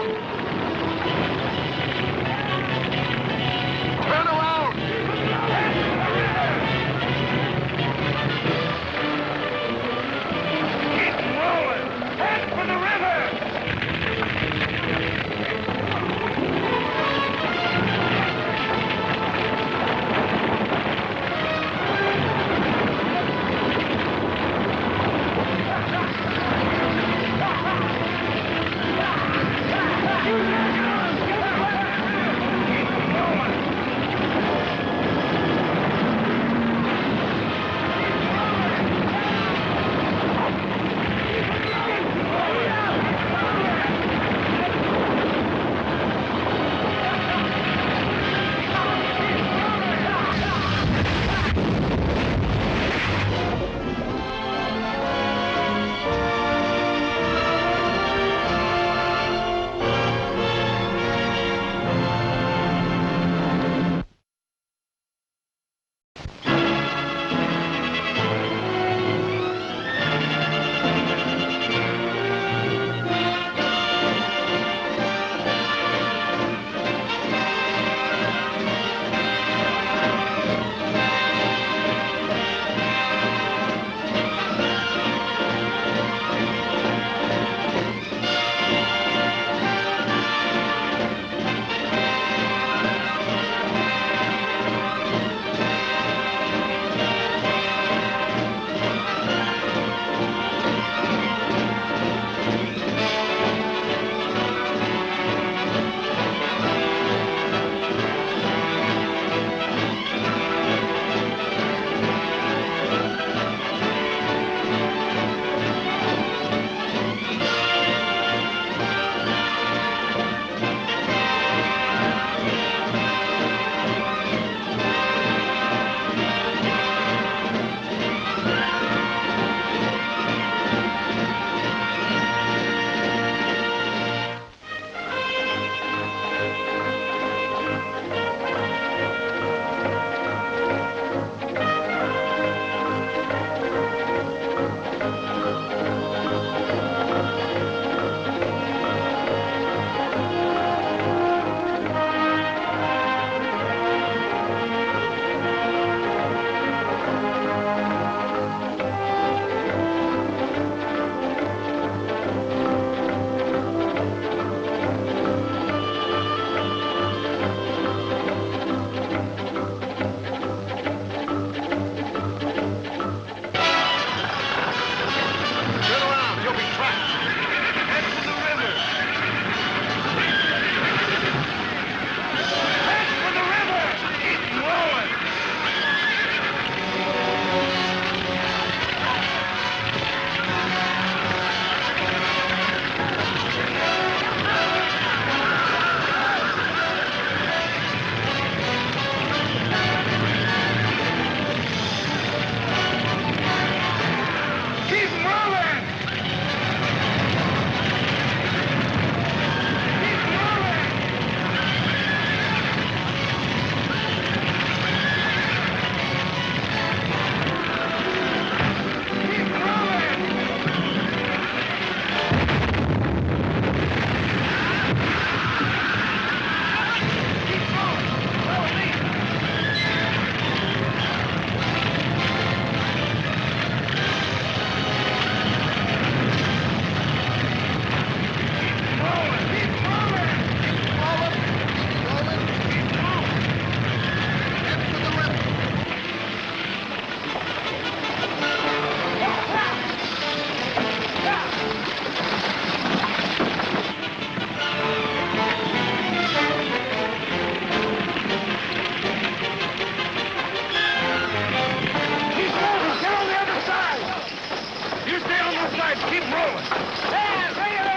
Keep rolling. There, bring it in!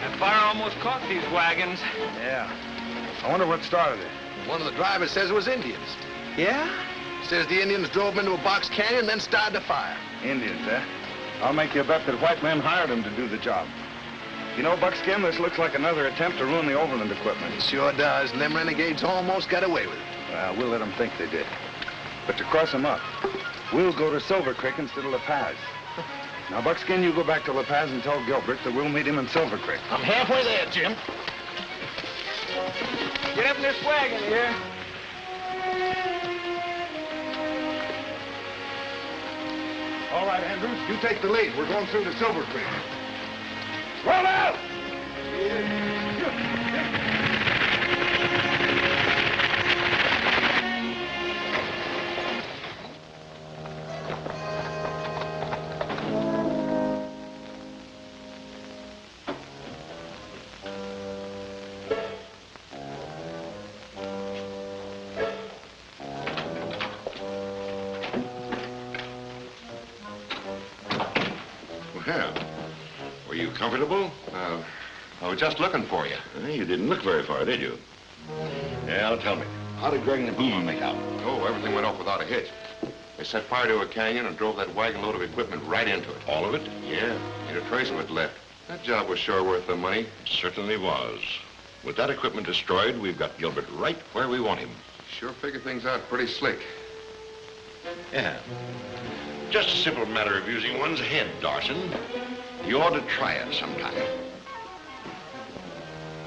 That fire almost caught these wagons. Yeah. I wonder what started it. One of the drivers says it was Indians. Yeah? Says the Indians drove them into a box canyon, then started a fire. Indians, eh? I'll make you a bet that white men hired them to do the job. You know, Buckskin, this looks like another attempt to ruin the Overland equipment. It sure does, and them renegades almost got away with it. Well, we'll let them think they did. But to cross them up, we'll go to Silver Creek instead of La Paz. Now, Buckskin, you go back to La Paz and tell Gilbert that we'll meet him in Silver Creek. I'm halfway there, Jim. Get up in this wagon here. All right, Andrews, you take the lead. We're going through to Silver Creek. Roll out! Well, were you comfortable? I was just looking for you. You didn't look very far, did you? Yeah, tell me. How did Greg and the Puma make out? Oh, everything went off without a hitch. They set fire to a canyon and drove that wagon load of equipment right into it. All of it? Yeah, ain't a trace of it left. That job was sure worth the money. It certainly was. With that equipment destroyed, we've got Gilbert right where we want him. Sure figured things out pretty slick. Yeah. Just a simple matter of using one's head, Dawson. You ought to try it sometime.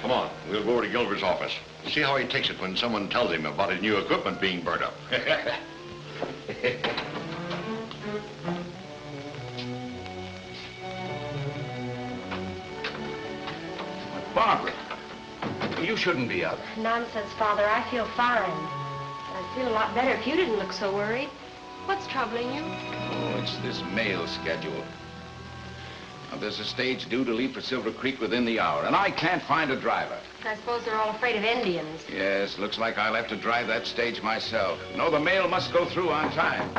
Come on, we'll go over to Gilbert's office. See how he takes it when someone tells him about his new equipment being burnt up. Barbara, you shouldn't be up. Nonsense, Father. I feel fine. I'd feel a lot better if you didn't look so worried. What's troubling you? Oh, it's this mail schedule. Now, there's a stage due to leave for Silver Creek within the hour, and I can't find a driver. I suppose they're all afraid of Indians. Yes, looks like I'll have to drive that stage myself. No, the mail must go through on time.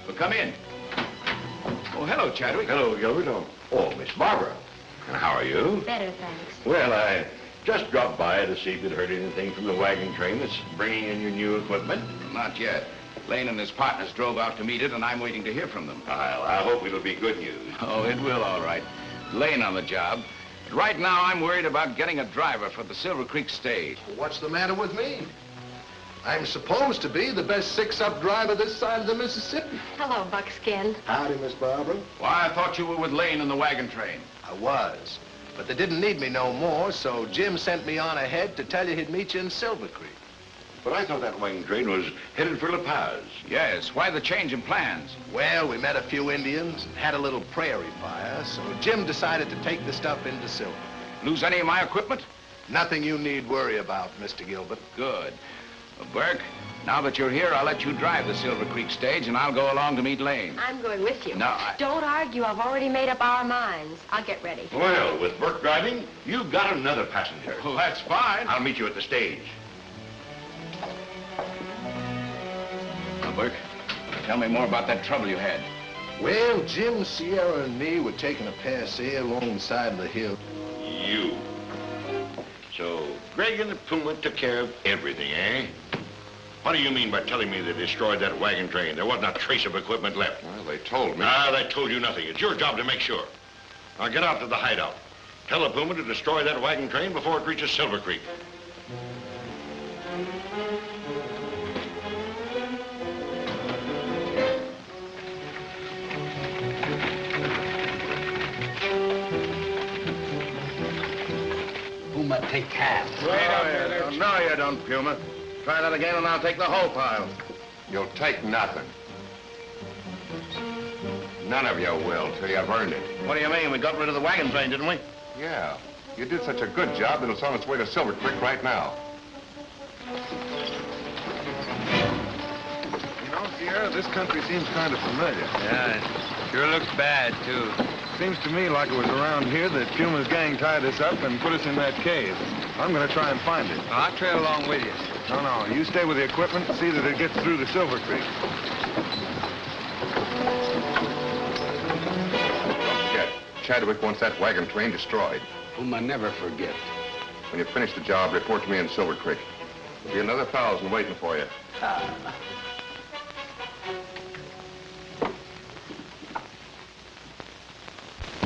But come in. Oh, hello, Chadwick. Hello, Gilbert. Oh, Miss Barbara. How are you? Better, thanks. Well, I just dropped by to see if you'd heard anything from the wagon train that's bringing in your new equipment. Not yet. Lane and his partners drove out to meet it, and I'm waiting to hear from them. I hope it'll be good news. Oh, it will, all right. Lane on the job. But right now, I'm worried about getting a driver for the Silver Creek stage. What's the matter with me? I'm supposed to be the best six-up driver this side of the Mississippi. Hello, Buckskin. Howdy, Miss Barbara. Why, I thought you were with Lane and the wagon train. I was. But they didn't need me no more, so Jim sent me on ahead to tell you he'd meet you in Silver Creek. But I thought that wagon train was headed for La Paz. Yes, why the change in plans? Well, we met a few Indians and had a little prairie fire, so Jim decided to take the stuff into Silver. Lose any of my equipment? Nothing you need worry about, Mr. Gilbert. Good. Well, Burke, now that you're here, I'll let you drive the Silver Creek stage, and I'll go along to meet Lane. I'm going with you. No, I... Don't argue. I've already made up our minds. I'll get ready. Well, with Burke driving, you've got another passenger. Well, that's fine. I'll meet you at the stage. Now, Burke, tell me more about that trouble you had. Well, Jim, Sierra, and me were taking a pass along the side of the hill. You. So, Greg and the Puma took care of everything, eh? What do you mean by telling me they destroyed that wagon train? There wasn't a trace of equipment left. Well, they told me. They told you nothing. It's your job to make sure. Now, get out to the hideout. Tell the Puma to destroy that wagon train before it reaches Silver Creek. take half. No, you don't, Puma. Try that again and I'll take the whole pile. You'll take nothing. None of you will till you've earned it. What do you mean? We got rid of the wagon train, didn't we? Yeah. You did such a good job that it's on its way to Silver Creek right now. You know, Sierra, this country seems kind of familiar. Yeah, it sure looks bad, too. Seems to me like it was around here that Puma's gang tied us up and put us in that cave. I'm going to try and find it. Well, I'll trail along with you. No, you stay with the equipment and see that it gets through the Silver Creek. Don't forget, Chadwick wants that wagon train destroyed. Puma never forget. When you finish the job, report to me in Silver Creek. There'll be another 1,000 waiting for you.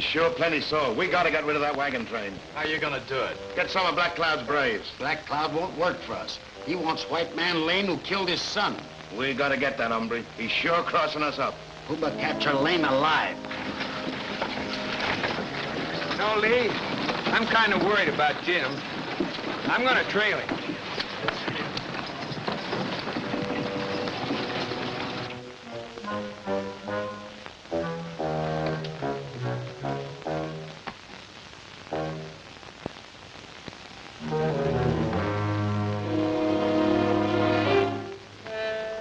Sure, plenty so. We gotta get rid of that wagon train. How you gonna do it? Get some of Black Cloud's braves. Black Cloud won't work for us. He wants white man Lane who killed his son. We gotta get that hombre. He's sure crossing us up. Puma capture Lane alive. No, Lee, I'm kind of worried about Jim. I'm going to trail him.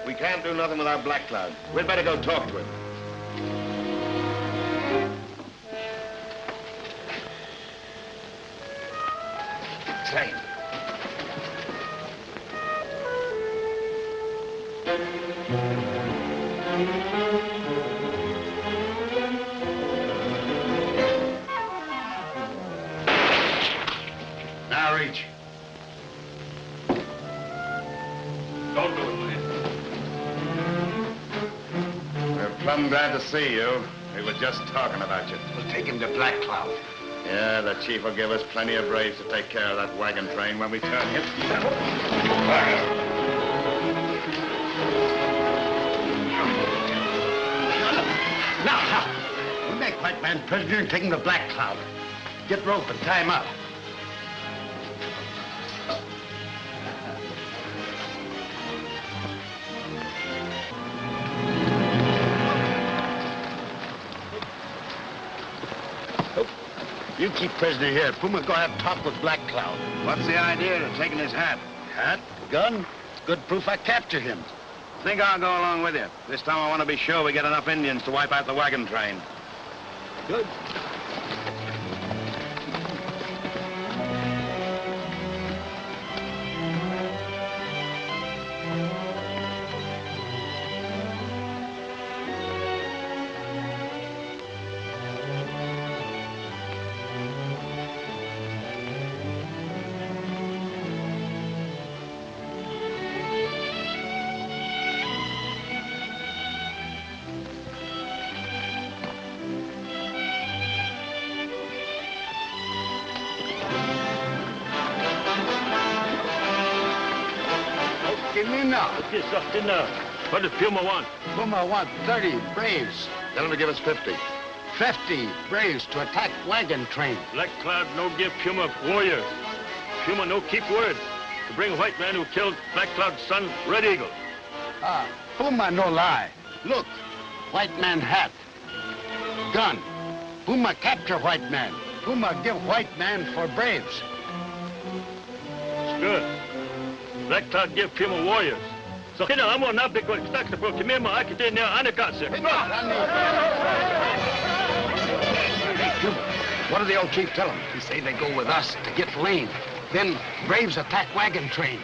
We can't do nothing without Black Cloud. We'd better go talk to him. Train. Now reach. Don't do it, man. We're plumb glad to see you. We were just talking about you. We'll take him to Black Cloud. Yeah, the chief will give us plenty of braves to take care of that wagon train when we turn him. Now, we make white man prisoner and take him to Black Cloud. Get rope and tie him up. You keep prisoner here. Puma go have talk with Black Cloud. What's the idea of taking his hat? Hat? Gun? Good proof I capture him. Think I'll go along with you. This time I want to be sure we get enough Indians to wipe out the wagon train. Good. Okay, sir, dinner. What does Puma want? Puma want 30 braves. Tell him to give us 50. 50 braves to attack wagon train. Black Cloud no give Puma warriors. Puma no keep word to bring white man who killed Black Cloud's son, Red Eagle. Puma no lie. Look, white man hat. Gun. Puma capture white man. Puma give white man for braves. It's good. Black Cloud give Puma warriors. So, you know, I'm on that big one. Stack the book. Come here, I can do now. I got sir. Hey, Puma, what did the old chief tell him? He say they go with us to get Lane. Then braves attack wagon train.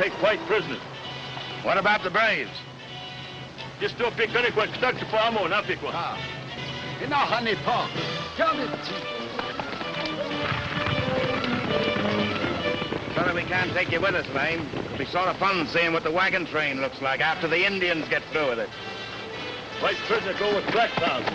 take white prisoners. What about the Braves? Just do a picnic with Dr. Pamo, not Piqua. You know, honey, Paul. Tell me. Sorry we can't take you with us, Lane. It'll be sort of fun seeing what the wagon train looks like after the Indians get through with it. White prisoner go with Black Cloud.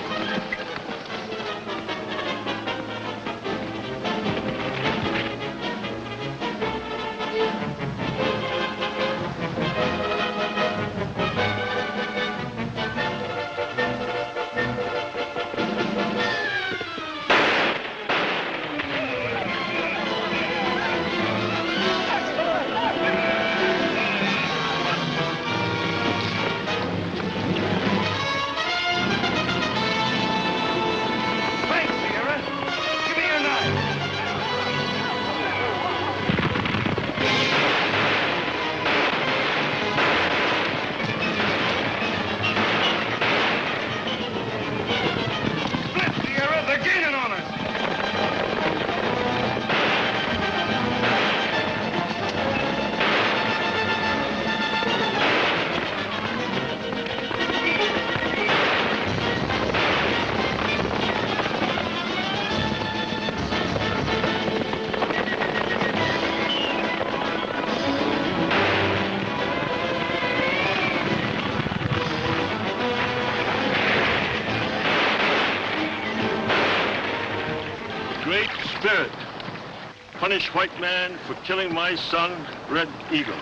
Great Spirit, punish white man for killing my son, Red Eagle.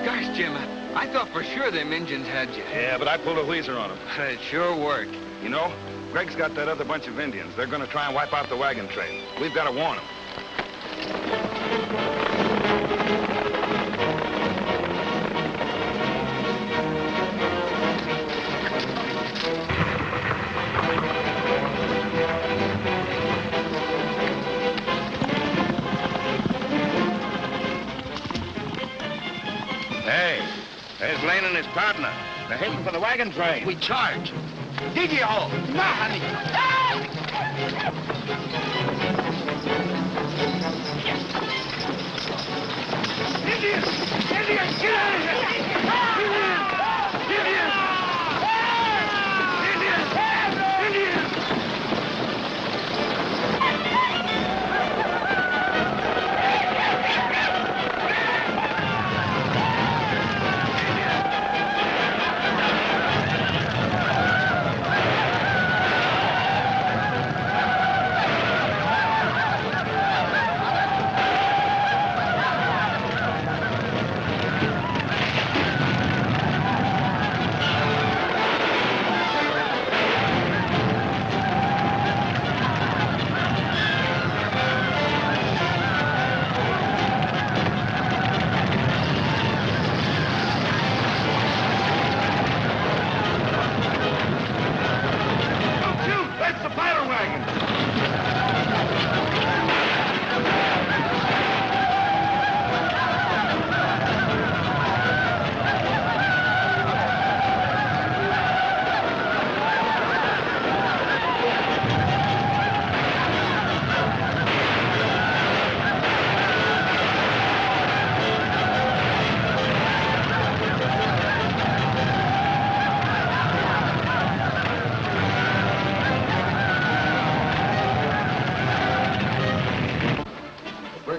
Gosh, Jim, I thought for sure them Indians had you. Yeah, but I pulled a wheezer on them. It sure worked. You know, Greg's got that other bunch of Indians. They're going to try and wipe out the wagon train. We've got to warn them. Hey, there's Lane and his partner. They're heading for the wagon train. We charge. Dig your hole. Now, honey. Indians! Indians! Get out of here! Indians! Indians! Indians! Indians!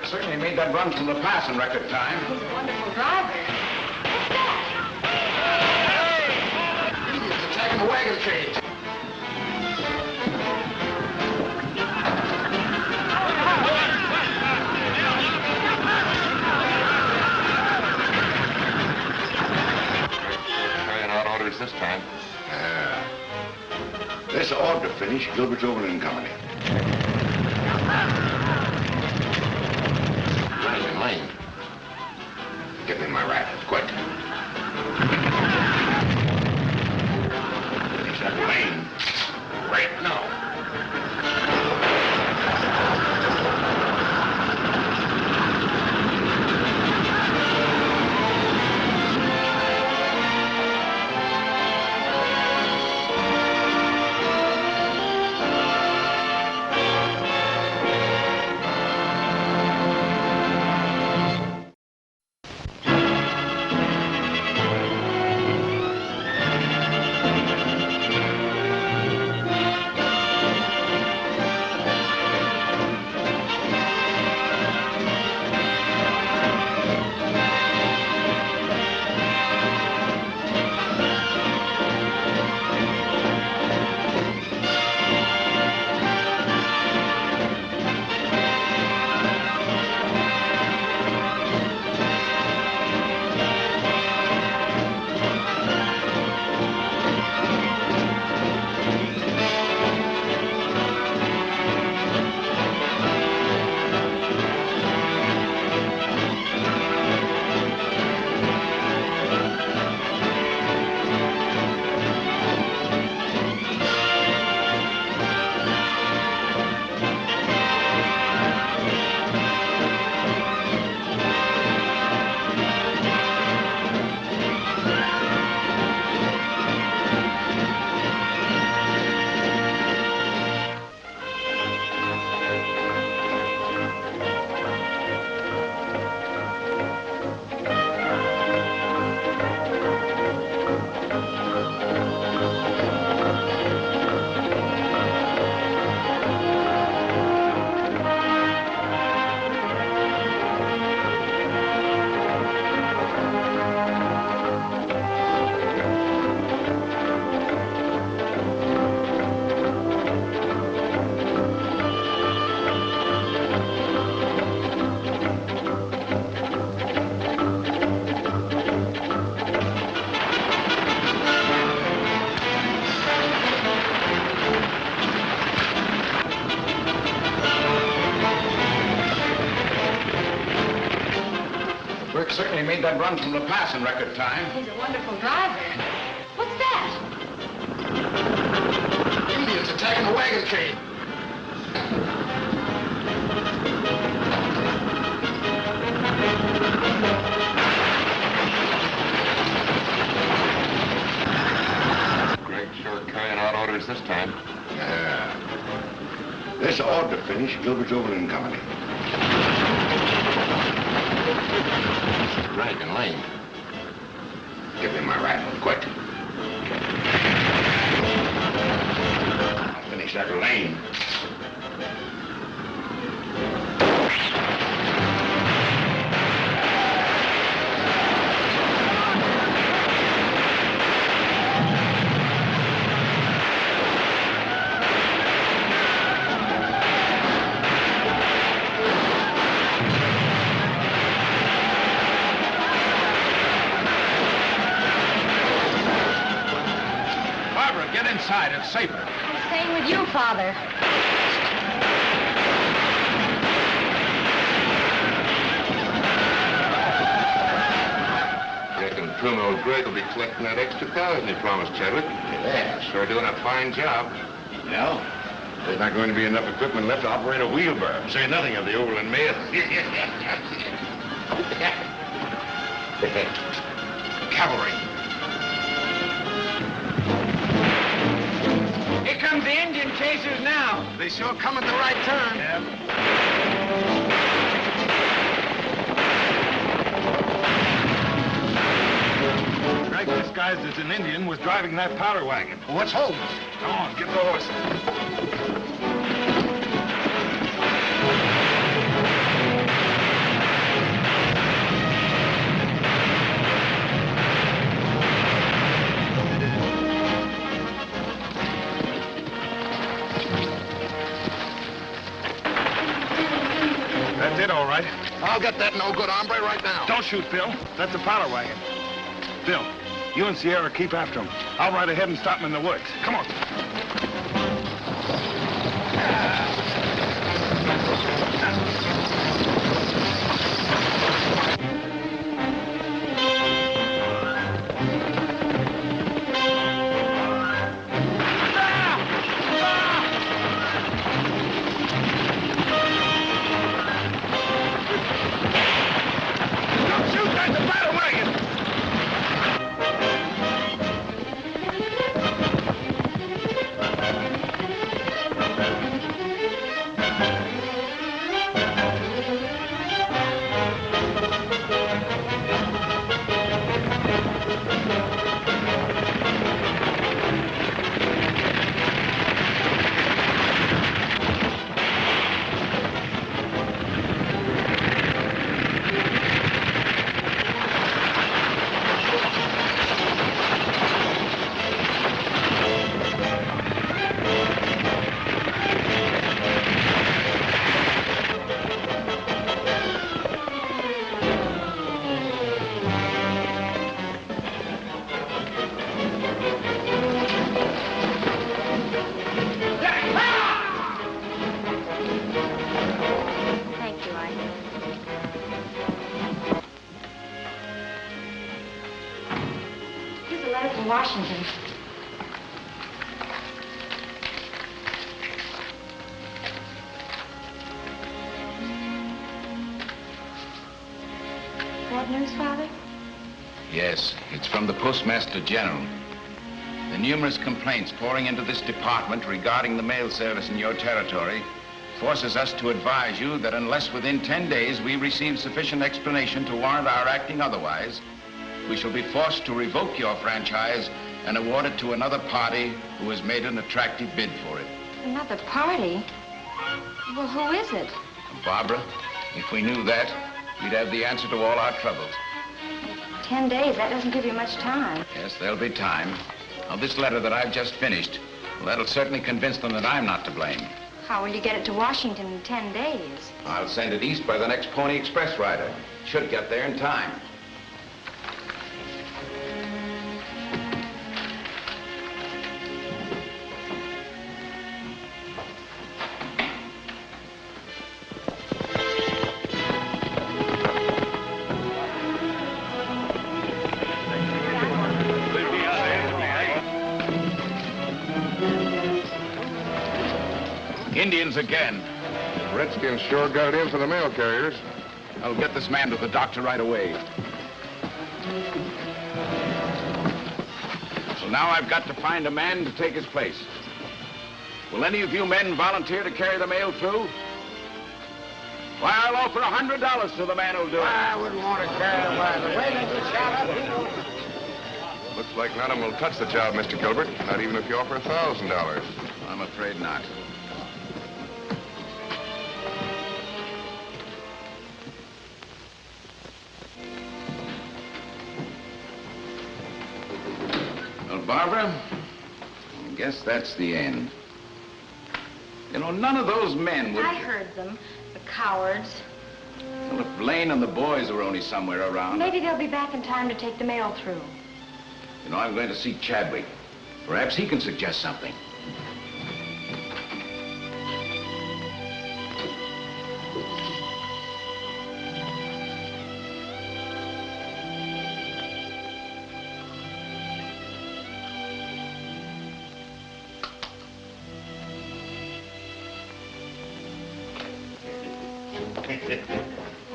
Certainly made that run from the pass in record time. He's a wonderful driver. Hey! Indians attacking the wagon train. Carrying out orders this time. This ought to finish Gilbert's Overland Company. certainly made that run from La Paz in record time. He's a wonderful driver. What's that? Indians attacking the wagon train. Greg's sure carrying out orders this time. Yeah. This ought to finish Gilbert's Overland Company. Greg and Lane. Give me my rifle, quick. I'll finish that Lane. Inside, it's safer. I'm staying with you, Father. Reckon Puma old Greg will be collecting that extra $1,000 he promised Chadwick. Yeah. Sure doing a fine job. No, there's not going to be enough equipment left to operate a wheelbarrow. Say nothing of the Overland mail. Cavalry. Here comes the Indian chasers now. They sure come at the right time. Greg, disguised as an Indian, was driving that powder wagon. What's Holmes? Come on, get the horse. That's it, all right. I'll get that no-good hombre right now. Don't shoot, Phil. That's a powder wagon. Phil, you and Sierra keep after him. I'll ride ahead and stop him in the woods. Come on. Washington. Bad news, Father? Yes, it's from the Postmaster General. The numerous complaints pouring into this department regarding the mail service in your territory forces us to advise you that unless within 10 days we receive sufficient explanation to warrant our acting otherwise, we shall be forced to revoke your franchise and award it to another party who has made an attractive bid for it. Another party? Well, who is it? Barbara, if we knew that, we'd have the answer to all our troubles. 10 days, that doesn't give you much time. Yes, there'll be time. Now, this letter that I've just finished, well, that'll certainly convince them that I'm not to blame. How will you get it to Washington in 10 days? I'll send it east by the next Pony Express rider. Should get there in time. Indians again. Redskins sure got it in for the mail carriers. I'll get this man to the doctor right away. So now I've got to find a man to take his place. Will any of you men volunteer to carry the mail through? Why, I'll offer $100 to the man who'll do it. I wouldn't want to carry it by the way that you shot up. Looks like none of them will touch the job, Mr. Gilbert. Not even if you offer $1,000. I'm afraid not. Well, Barbara, I guess that's the end. You know, none of those men would... I heard them, the cowards. Well, if Blaine and the boys are only somewhere around... Maybe they'll be back in time to take the mail through. You know, I'm going to see Chadwick. Perhaps he can suggest something.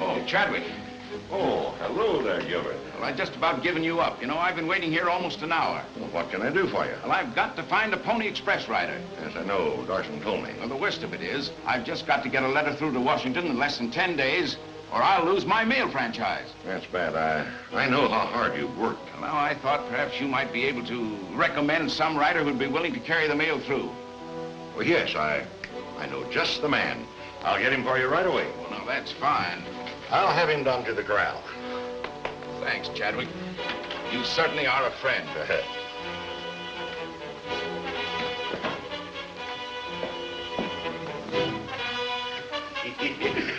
Oh, Chadwick. Oh, hello there, Gilbert. Well, I've just about given you up. You know, I've been waiting here almost an hour. Well, what can I do for you? Well, I've got to find a Pony Express rider. Yes, I know. Darson told me. Well, the worst of it is, I've just got to get a letter through to Washington in less than 10 days, or I'll lose my mail franchise. That's bad. I know how hard you've worked. Well, now, I thought perhaps you might be able to recommend some rider who'd be willing to carry the mail through. Well, yes, I know just the man. I'll get him for you right away. Well, now, that's fine. I'll have him down to the corral. Thanks, Chadwick. You certainly are a friend.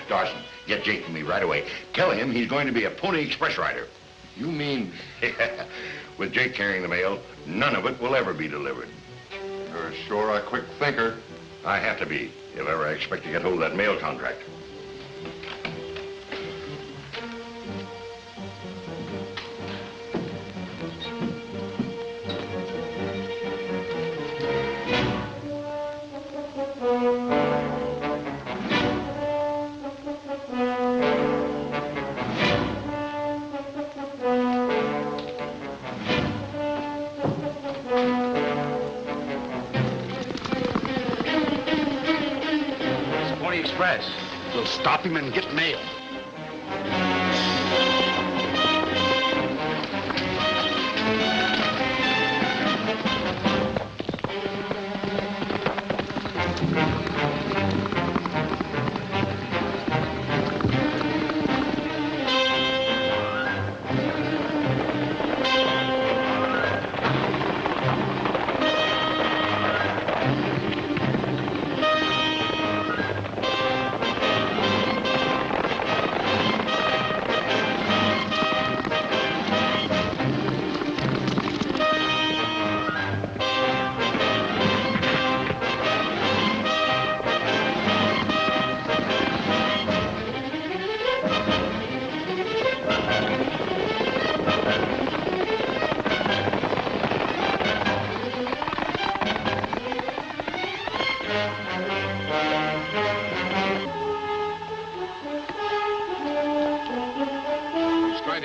Darson, get Jake to me right away. Tell him he's going to be a Pony Express rider. You mean... With Jake carrying the mail, none of it will ever be delivered. You're sure a quick thinker. I have to be, if ever I expect to get hold of that mail contract. Express. We'll stop him and get mail.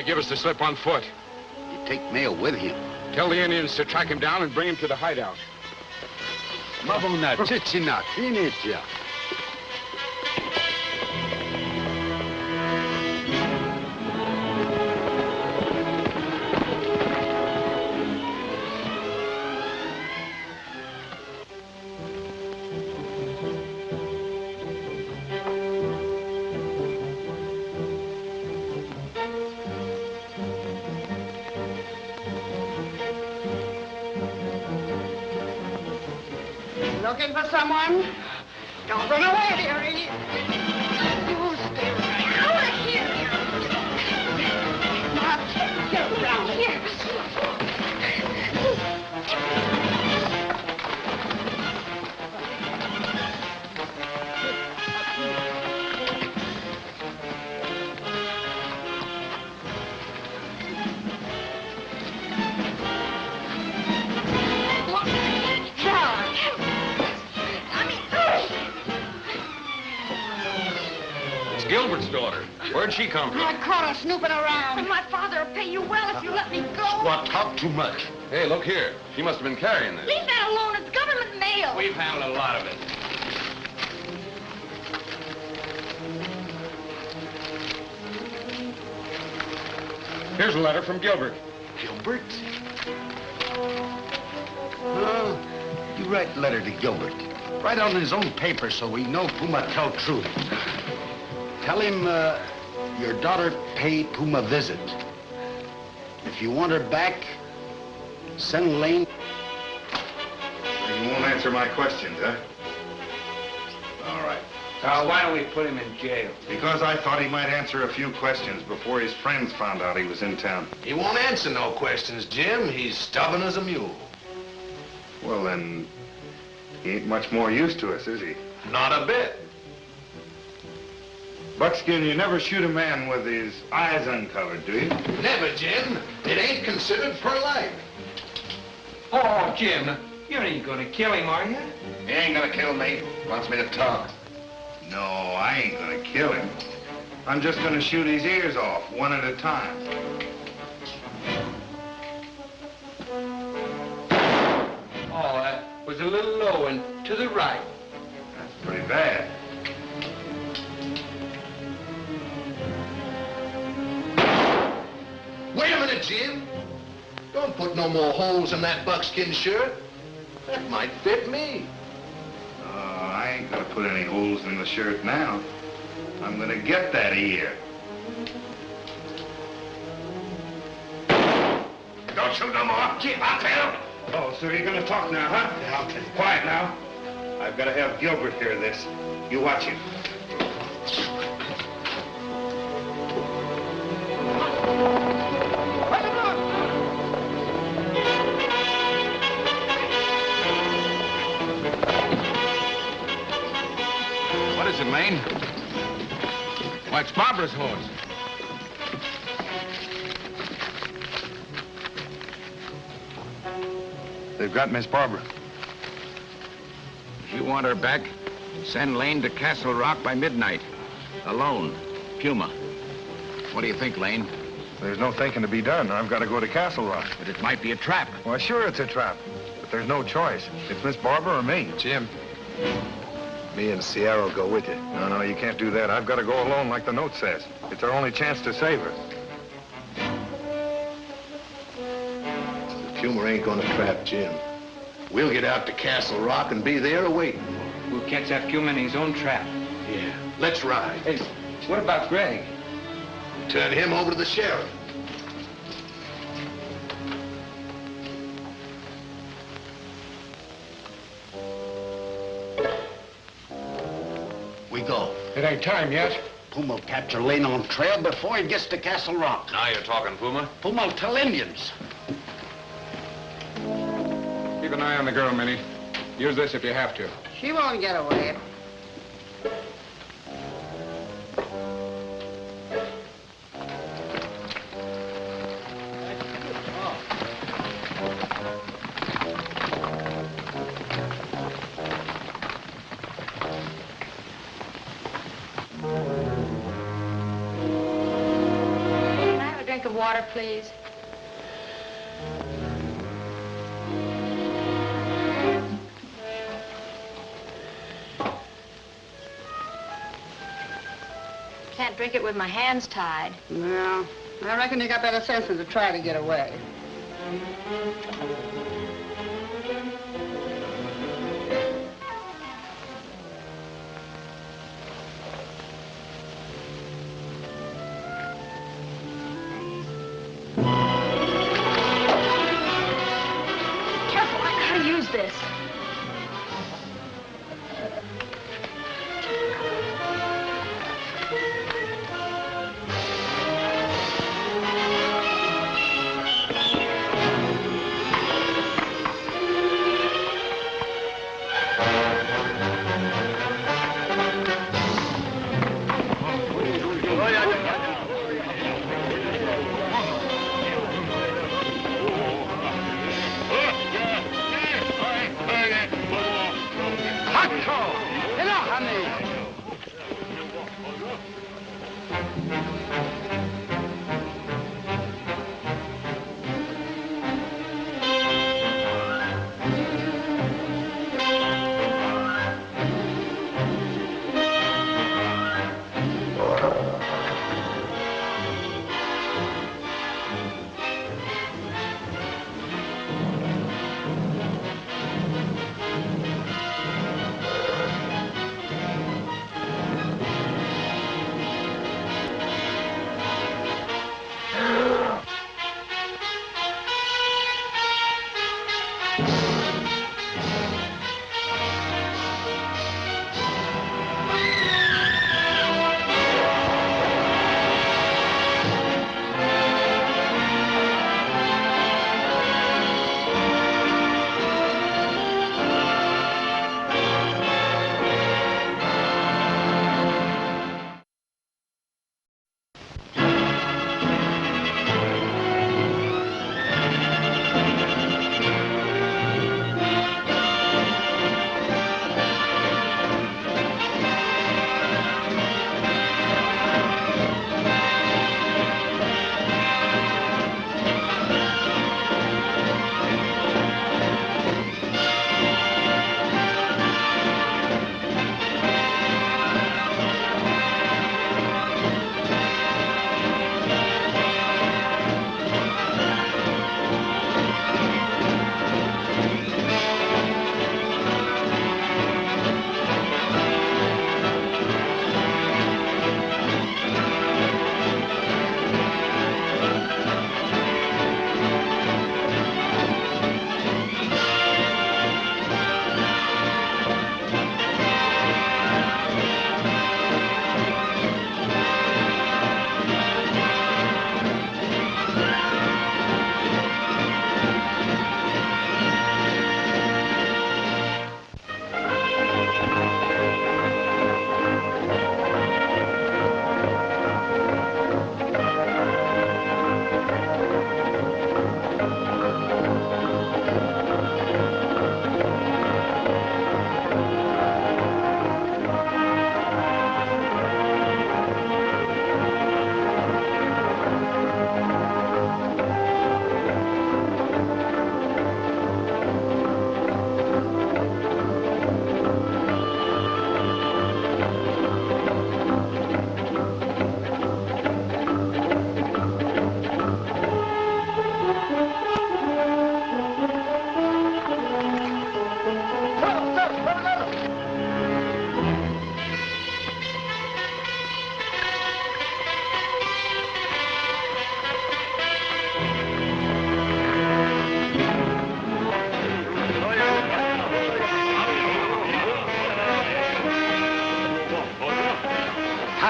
Give us the slip on foot. You take mail with him. Tell the Indians to track him down and bring him to the hideout. Mabuna, Chichina, Finitia. Looking for someone? Don't run away, dearie. You stay right out of here. Now, get around here. Gilbert's daughter. Where'd she come from? I caught her snooping around. And my father will pay you well if you let me go. Squat, talk too much. Hey, look here. She must have been carrying this. Leave that alone. It's government mail. We've handled a lot of it. Here's a letter from Gilbert. Gilbert? Oh, you write letter to Gilbert. Write on his own paper so we know Puma tell truth. Tell him your daughter pay Puma visit. If you want her back, send Lane. You won't answer my questions, huh? All right. Now, why don't we put him in jail? Because I thought he might answer a few questions before his friends found out he was in town. He won't answer no questions, Jim. He's stubborn as a mule. Well, then, he ain't much more use to us, is he? Not a bit. Buckskin, you never shoot a man with his eyes uncovered, do you? Never, Jim. It ain't considered for life. Oh, Jim, you ain't gonna kill him, are you? He ain't gonna kill me. Wants me to talk. No, I ain't gonna kill him. I'm just gonna shoot his ears off, one at a time. Oh, that was a little low and to the right. That's pretty bad. Wait a minute, Jim. Don't put no more holes in that buckskin shirt. That might fit me. I ain't gonna put any holes in the shirt now. I'm gonna get that ear. Don't shoot no more. Jim, I'll tell. Oh, so you're gonna talk now, huh? Yeah, I'll tell you. Quiet now. I've gotta have Gilbert hear this. You watch him. What is it, Lane? Why, it's Barbara's horse. They've got Miss Barbara. If you want her back, send Lane to Castle Rock by midnight. Alone. Puma. What do you think, Lane? There's no thinking to be done. I've got to go to Castle Rock. But it might be a trap. Well, sure it's a trap. But there's no choice. It's Miss Barbara or me. Jim, me and Sierra will go with you. No, you can't do that. I've got to go alone like the note says. It's our only chance to save her. The Puma ain't gonna trap Jim. We'll get out to Castle Rock and be there awaiting for him. We'll catch that Puma in his own trap. Yeah, let's ride. Hey, what about Greg? Turn him over to the sheriff. We go. It ain't time yet. Puma will capture Lane on trail before he gets to Castle Rock. Now you're talking, Puma. Puma will tell Indians. Keep an eye on the girl, Minnie. Use this if you have to. She won't get away. Can I have a drink of water, please? Can't drink it with my hands tied. No, I reckon you got better sense than to try to get away. Careful, I know how to use this.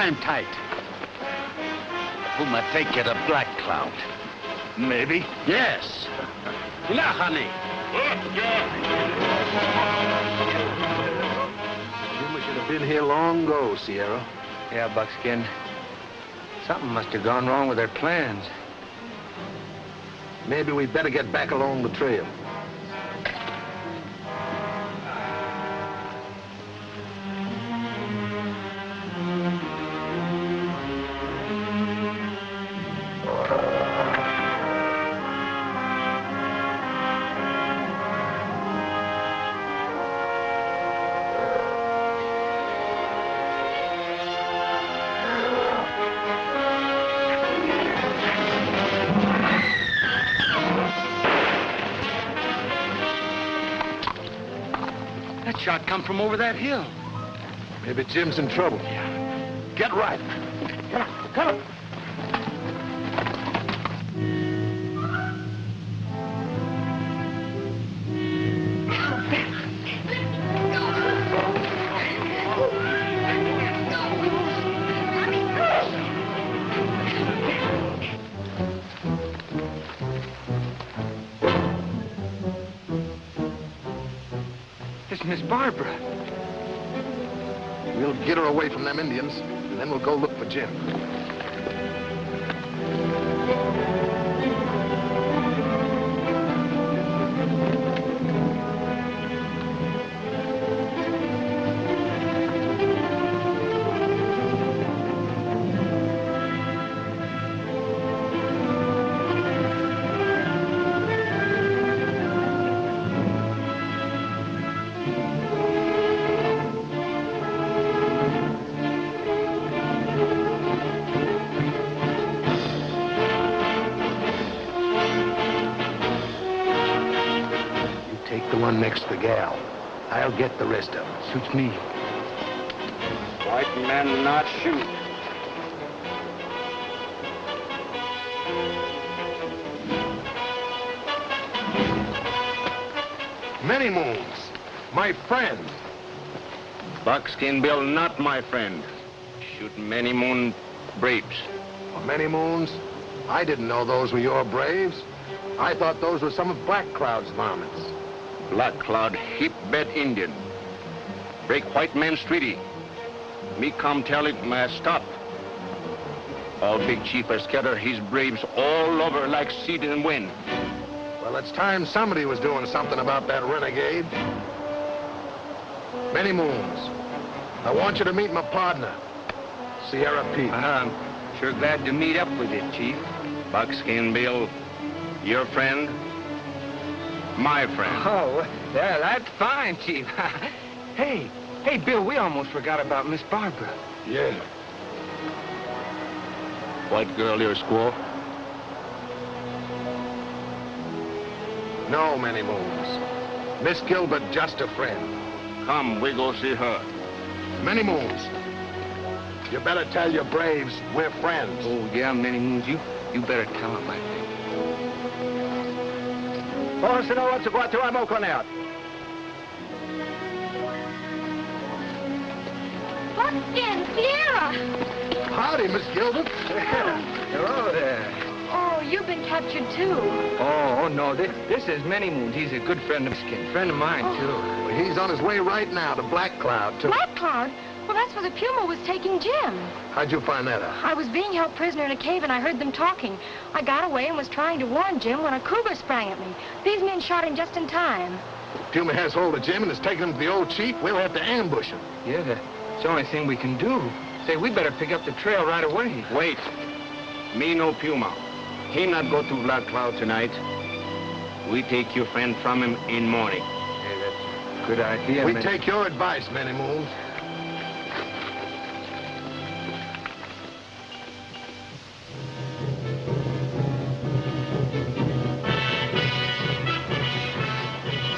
Tie him tight. Puma take you to Black Cloud. Maybe. Yes. Enough, honey. Puma should have been here long ago, Sierra. Yeah, Buckskin. Something must have gone wrong with their plans. Maybe we'd better get back along the trail. That shot come from over that hill. Maybe Jim's in trouble. Get right. Come on. It's Miss Barbara. We'll get her away from them Indians, and then we'll go look for Jim. Next to the gal. I'll get the rest of them. Suits me. White men not shoot. Many Moons, my friend. Buckskin Bill, not my friend. Shoot Many Moon braves. Many Moons? I didn't know those were your braves. I thought those were some of Black Cloud's varmints. Black Cloud heap bad Indian. Break white man's treaty. Me come tell it, may stop. All big chief are scatter his braves all over like seed in wind. Well, it's time somebody was doing something about that renegade. Many Moons, I want you to meet my partner, Sierra Pete. I'm sure glad to meet up with you, Chief. Buckskin Bill, your friend, my friend. Oh, yeah, that's fine, Chief. Hey, Bill, we almost forgot about Miss Barbara. Yeah. White girl, your squaw? No, Many Moons. Miss Gilbert, just a friend. Come, we go see her. Many Moons. You better tell your braves we're friends. Oh, yeah, Many Moons, you better tell them, I think. Buckskin, Sierra! Howdy, Miss Gilbert. Hello there. Oh, you've been captured too. Oh, no, this is Many Moons. He's a good friend of Skin. Friend of mine, too. Well, he's on his way right now to Black Cloud, too. Black Cloud? Well, that's where the Puma was taking Jim. How'd you find that out? I was being held prisoner in a cave and I heard them talking. I got away and was trying to warn Jim when a cougar sprang at me. These men shot him just in time. Puma has hold of Jim and is taking him to the old chief. We'll have to ambush him. Yeah, that's the only thing we can do. Say, we better pick up the trail right away. Wait. Me no Puma. He not go to Black Cloud tonight. We take your friend from him in morning. Hey, that's a good idea. We take your advice, Many Moons.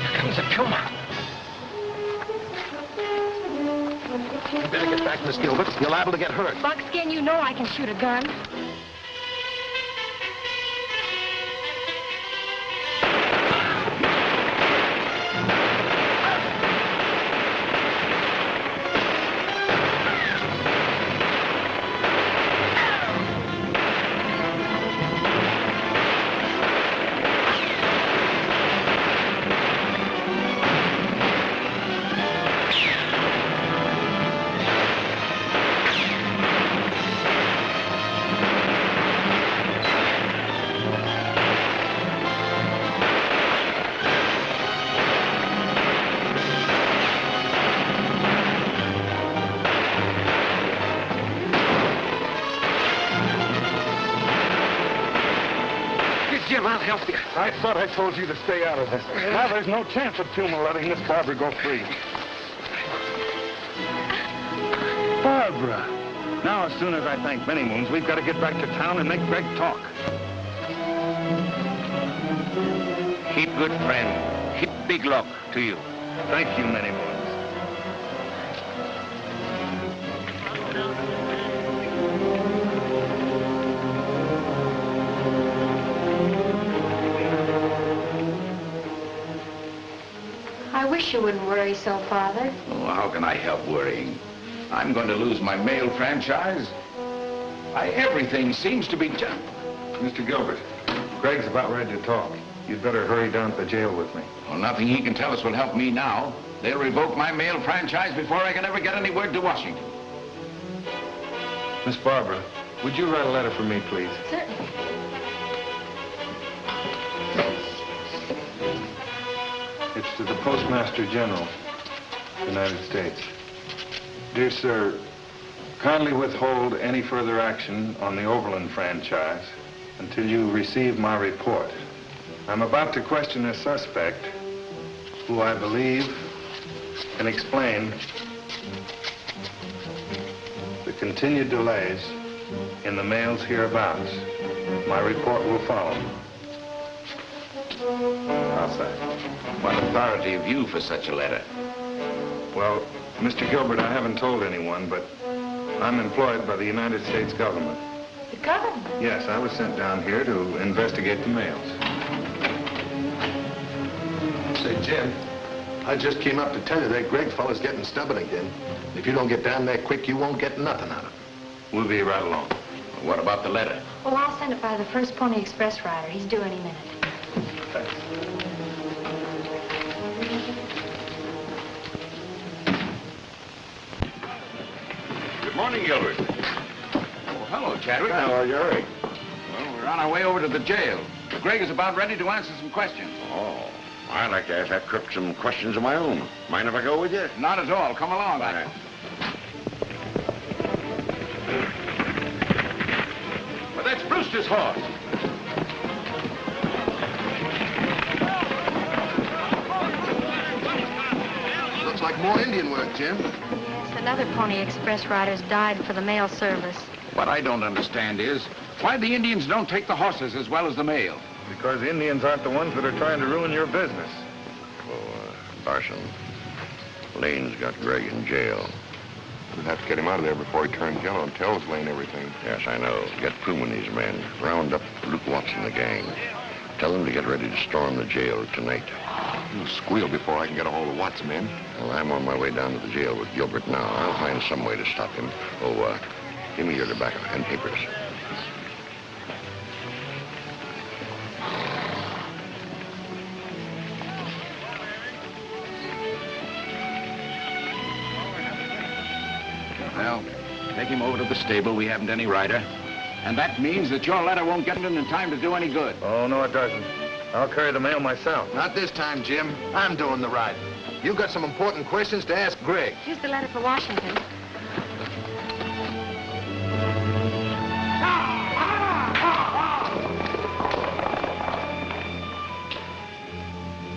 Here comes the Puma. You better get back, Miss Gilbert. You're liable to get hurt. Buckskin, you know I can shoot a gun. Jim, I'll help you. I thought I told you to stay out of this. Now there's no chance of Puma letting Miss Barbara go free. Barbara! Now, as soon as I thank Many Moons, we've got to get back to town and make Greg talk. Heap good friend. Heap big luck to you. Thank you, Many Moons. I wish you wouldn't worry so, Father. Oh, how can I help worrying? I'm going to lose my mail franchise. Everything seems to be just... Mr. Gilbert, Greg's about ready to talk. You'd better hurry down to the jail with me. Well, nothing he can tell us will help me now. They'll revoke my mail franchise before I can ever get any word to Washington. Miss Barbara, would you write a letter for me, please? Certainly. It's to the Postmaster General, United States. Dear sir, kindly withhold any further action on the Overland franchise until you receive my report. I'm about to question a suspect who I believe can explain the continued delays in the mails hereabouts. My report will follow. I'll say. What authority have you for such a letter? Well, Mr. Gilbert, I haven't told anyone, but I'm employed by the United States government. The government? Yes, I was sent down here to investigate the mails. Say, Jim, I just came up to tell you that Greg fella's getting stubborn again. If you don't get down there quick, you won't get nothing out of him. We'll be right along. What about the letter? Oh, I'll send it by the first Pony Express rider. He's due any minute. Thanks. Good morning, Gilbert. Oh, hello, Chadwick. How are you? Well, we're on our way over to the jail. Greg is about ready to answer some questions. Oh, I'd like to ask that crook some questions of my own. Mind if I go with you? Not at all. Come along. All right. Well, that's Brewster's horse. Looks like more Indian work, Jim. Yes, another Pony Express rider's died for the mail service. What I don't understand is why the Indians don't take the horses as well as the mail. Because the Indians aren't the ones that are trying to ruin your business. Oh, Larson, Lane's got Greg in jail. We'll have to get him out of there before he turns yellow and tells Lane everything. Yes, I know. Get Puma and his men. Round up Luke Watson and the gang. Tell them to get ready to storm the jail tonight. He'll squeal before I can get a hold of Watts' men. Well, I'm on my way down to the jail with Gilbert now. I'll find some way to stop him. Oh, give me your tobacco and papers. Well, take him over to the stable. We haven't any rider. And that means that your letter won't get in time to do any good. Oh, no, it doesn't. I'll carry the mail myself. Not this time, Jim. I'm doing the riding. You got some important questions to ask Greg. Here's the letter for Washington.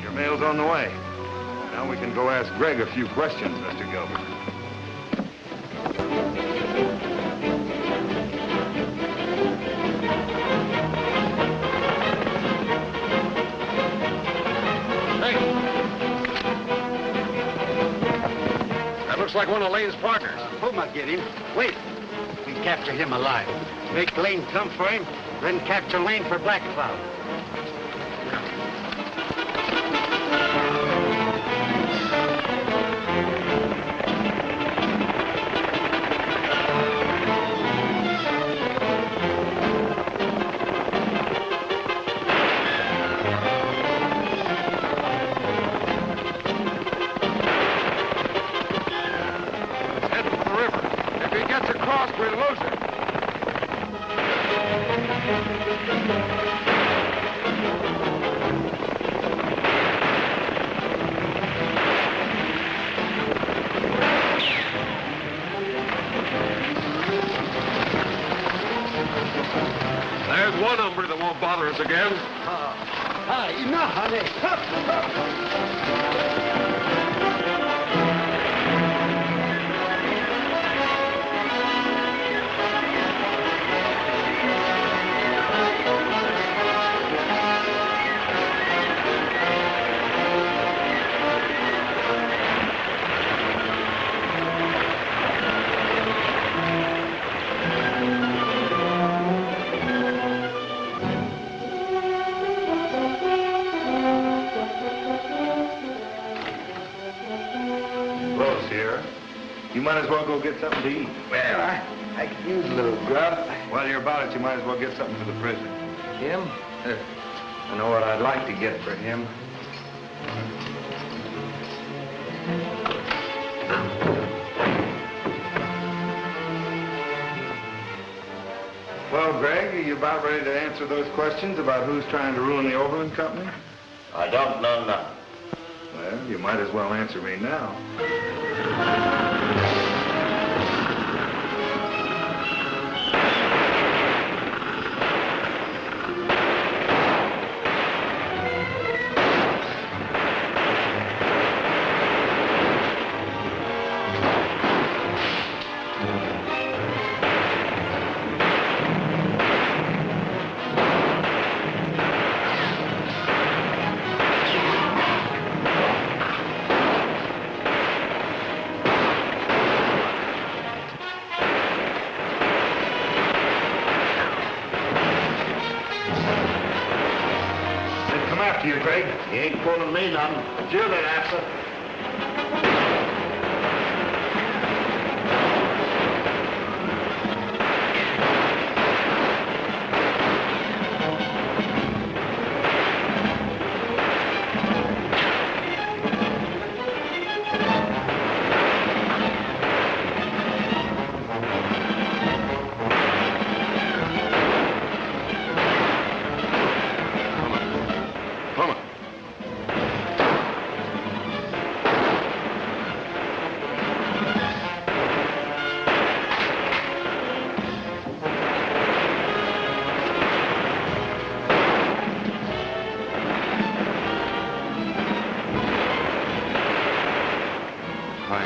Your mail's on the way. Now we can go ask Greg a few questions, Mr. Gilbert. Looks like one of Lane's partners. Puma get him. Wait. We capture him alive. Make Lane come for him, then capture Lane for Black Cloud. find one number that won't bother us again. Enough, honey. You might as well go get something to eat. Well, I could use a little grub. While you're about it, you might as well get something for the prisoner. Him? I know what I'd like to get for him. Well, Greg, are you about ready to answer those questions about who's trying to ruin the Overland Company? I don't know nothing. Well, you might as well answer me now. You, Craig. You ain't fooling me none. It's you that answer.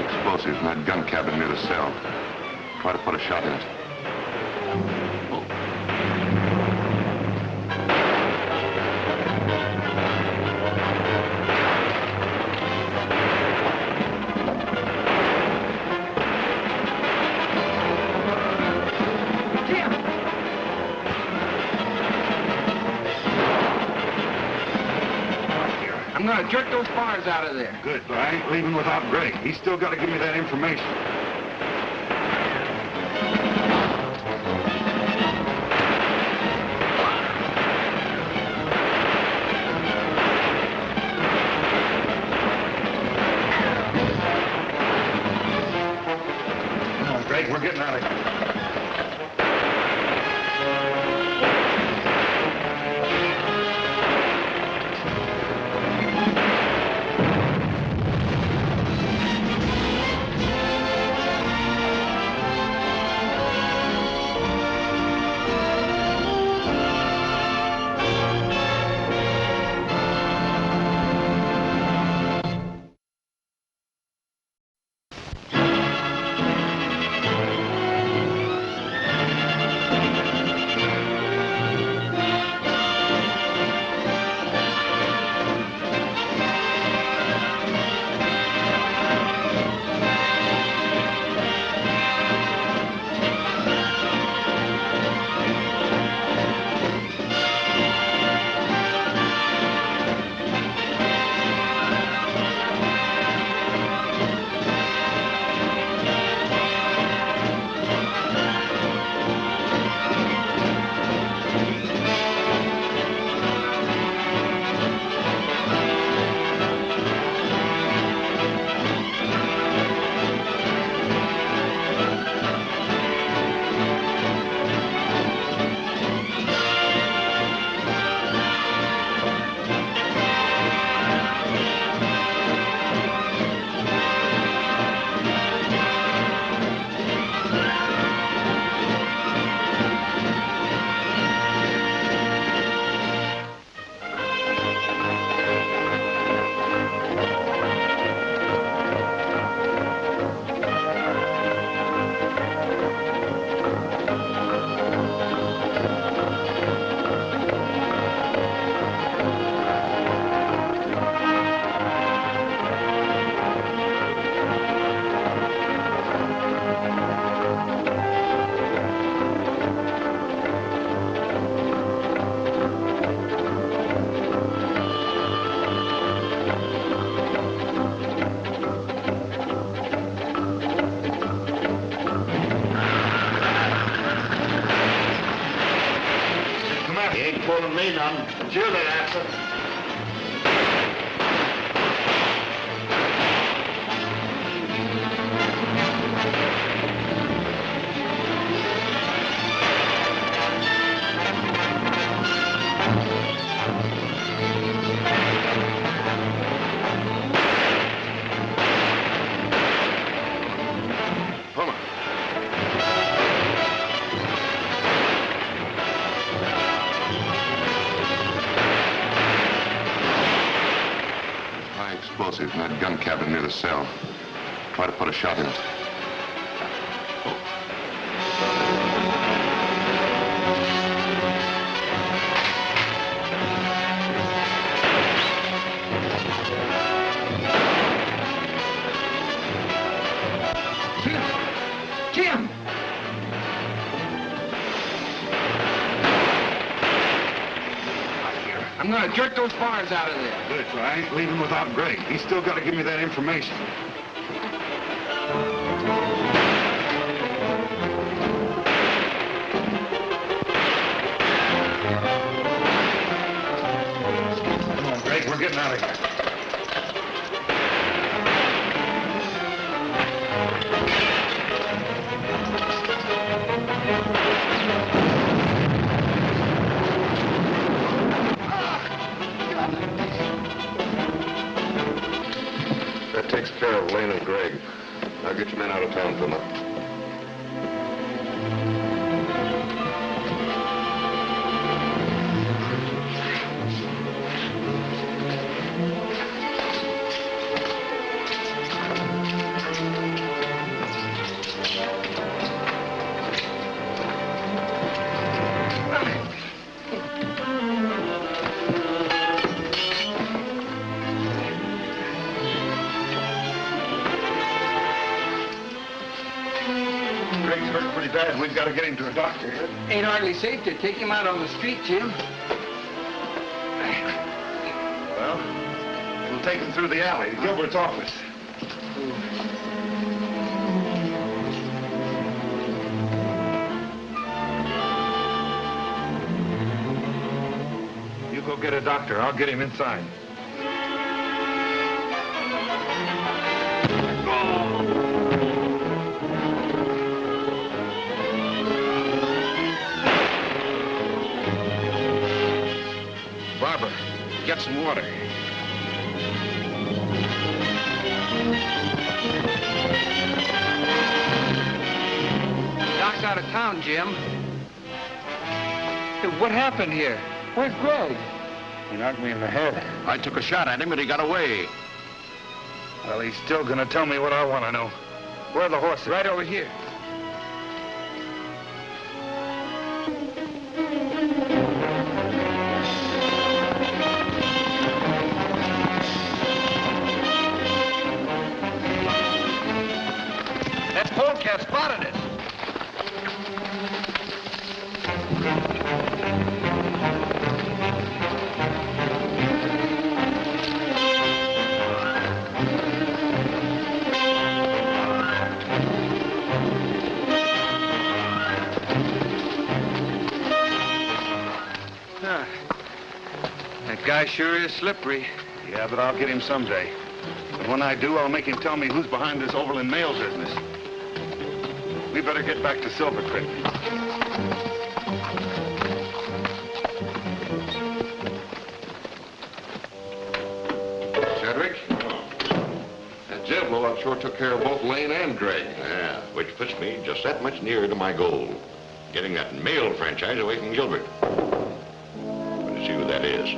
Explosives in that gun cabinet near the cell. Try to put a shot in it. I'm gonna jerk those bars out of there. Good, but I ain't leaving without Greg. He's still got to give me that information. Come on, Greg, we're getting out of here. fooling me none. It's you that answer. Explosives in that gun cabinet near the cell. Try to put a shot in it. Jim! I'm gonna jerk those bars out of there. Good, so I ain't leaving without Greg. He's still got to give me that information. Come on, Greg, we're getting out of here. That takes care of Lane and Greg. Now get your men out of town, Puma. Greg's hurt pretty bad. We've got to get him to a doctor. Ain't hardly safe to take him out on the street, Jim. Well, we'll take him through the alley to Gilbert's office. You go get a doctor. I'll get him inside. Barber, get some water. Doc's out of town, Jim. Hey, what happened here? Where's Greg? He knocked me in the head. I took a shot at him, but he got away. Well, he's still gonna tell me what I want to know. Where are the horses? Right over here. That polecat spotted us. That guy sure is slippery. Yeah, but I'll get him someday. And when I do, I'll make him tell me who's behind this Overland mail business. We better get back to Silver Creek. Cedric? That jail blowout sure took care of both Lane and Greg. Yeah, which puts me just that much nearer to my goal. Getting that mail franchise away from Gilbert. Let's see who that is.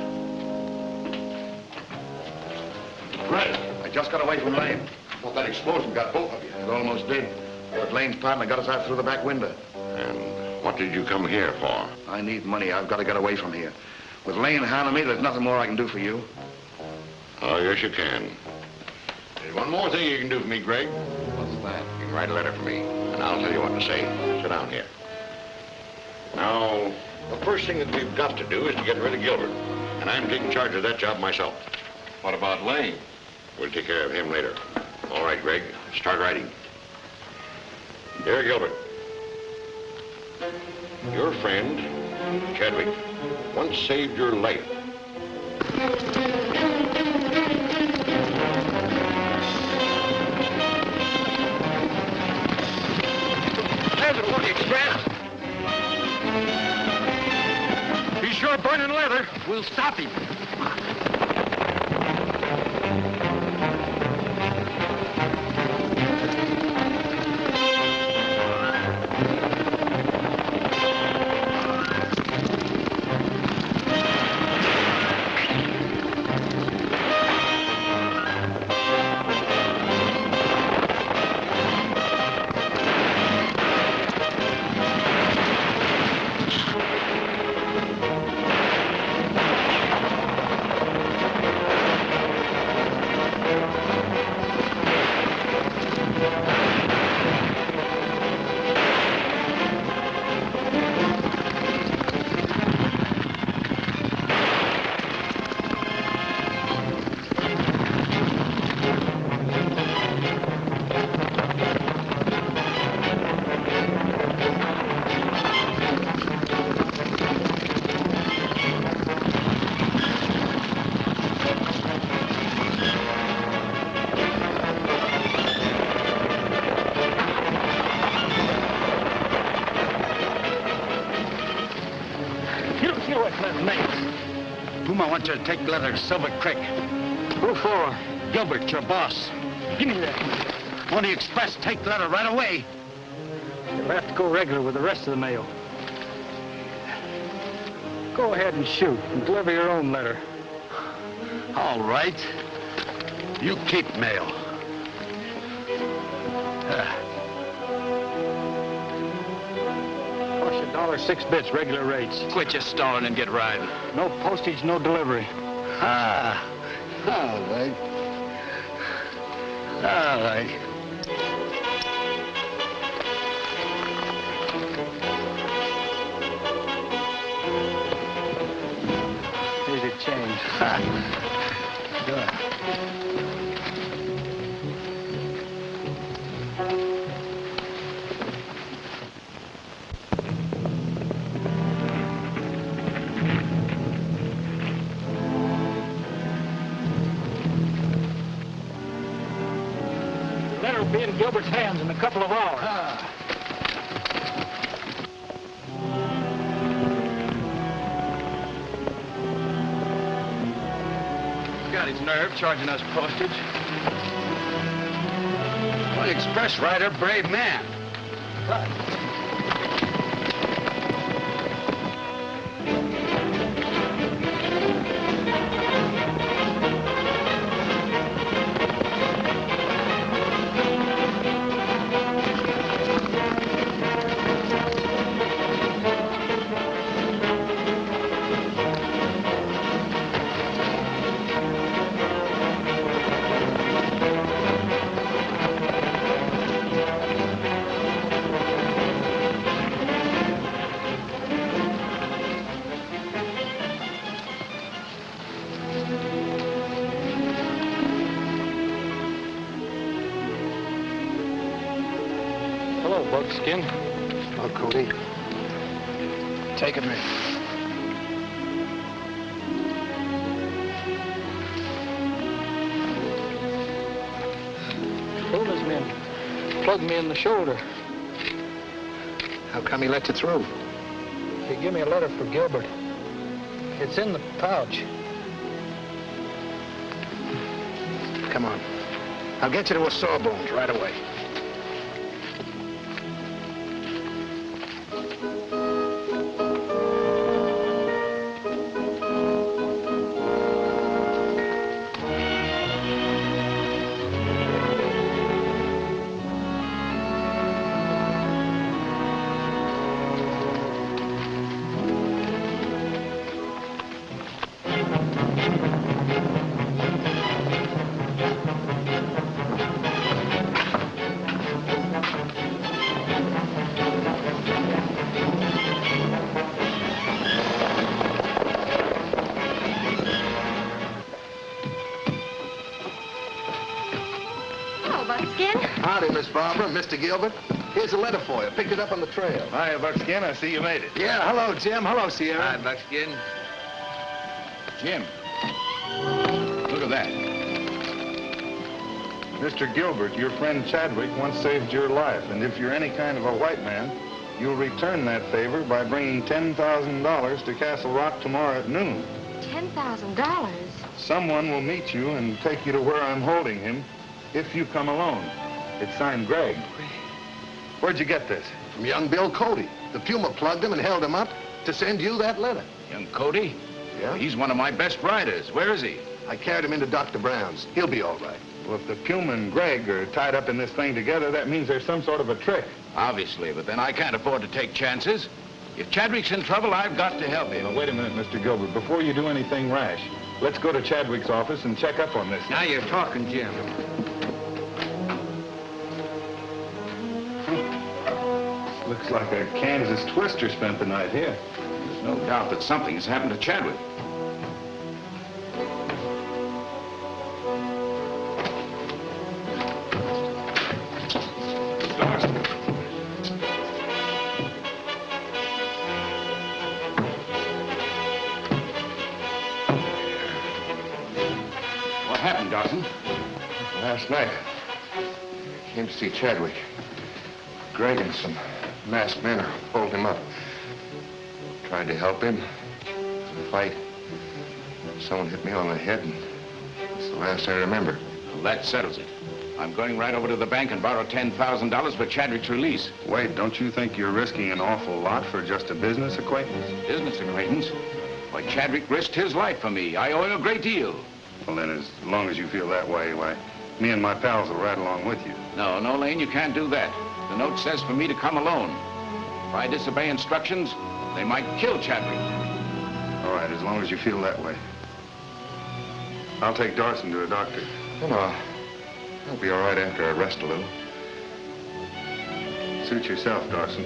Greg, I just got away from Lane. Thought that explosion got both of you. It almost did. But Lane's partner got us out through the back window. And what did you come here for? I need money. I've got to get away from here. With Lane hounding me, there's nothing more I can do for you. Oh, yes, you can. There's one more thing you can do for me, Greg. What's that? You can write a letter for me, and I'll tell you what to say. Sit down here. Now, the first thing that we've got to do is to get rid of Gilbert. And I'm taking charge of that job myself. What about Lane? We'll take care of him later. All right, Greg, start writing. Dear Gilbert, Your friend, Chadwick, once saved your life. There's the Pony Express. He's sure burning leather. We'll stop him. Puma wants you to take leather to Silver Creek. Who for? Gilbert, your boss. Give me that. Pony Express, take letter right away. You'll have to go regular with the rest of the mail. Go ahead and shoot and deliver your own letter. All right. You keep mail. Cost you $1.06 regular rates. Quit your stalling and get riding. No postage, no delivery. All right. All right. Here's your change. Good. The letter will be in Gilbert's hands in a couple of hours. Got his nerve charging us postage. Pony Express rider, brave man. Hello, Buckskin. Oh, Cody. Take it, man. Puma's men plugged me in the shoulder. How come he let you through? He gave me a letter for Gilbert. It's in the pouch. Come on. I'll get you to a Sawbones right away. Buckskin. Howdy, Miss Barbara, Mr. Gilbert. Here's a letter for you. Picked it up on the trail. Hi, Buckskin. I see you made it. Yeah, hello, Jim. Hello, Sierra. Hi, Buckskin. Jim, look at that. Mr. Gilbert, your friend Chadwick once saved your life, and if you're any kind of a white man, you'll return that favor by bringing $10,000 to Castle Rock tomorrow at noon. $10,000? Someone will meet you and take you to where I'm holding him if you come alone. It's signed Greg. Where'd you get this? From young Bill Cody. The Puma plugged him and held him up to send you that letter. Young Cody? Yeah? He's one of my best riders. Where is he? I carried him into Dr. Brown's. He'll be all right. Well, if the Puma and Greg are tied up in this thing together, that means there's some sort of a trick. Obviously, but then I can't afford to take chances. If Chadwick's in trouble, I've got to help him. Now, wait a minute, Mr. Gilbert. Before you do anything rash, let's go to Chadwick's office and check up on this. Now you're talking, Jim. Looks like a Kansas twister spent the night here. There's no doubt that something has happened to Chadwick. What happened, Dawson? Last night, I came to see Chadwick. Greg and some masked men are holding him up. Tried to help him. In the fight, someone hit me on the head, and it's the last I remember. Well, that settles it. I'm going right over to the bank and borrow $10,000 for Chadwick's release. Wait, don't you think you're risking an awful lot for just a business acquaintance? Business acquaintance? Why, Chadwick risked his life for me. I owe him a great deal. Well, then, as long as you feel that way, why, me and my pals will ride along with you. No, Lane, you can't do that. The note says for me to come alone. If I disobey instructions, they might kill Chadwick. All right, as long as you feel that way. I'll take Dawson to a doctor. No, I'll be all right after I rest a little. Suit yourself, Dawson.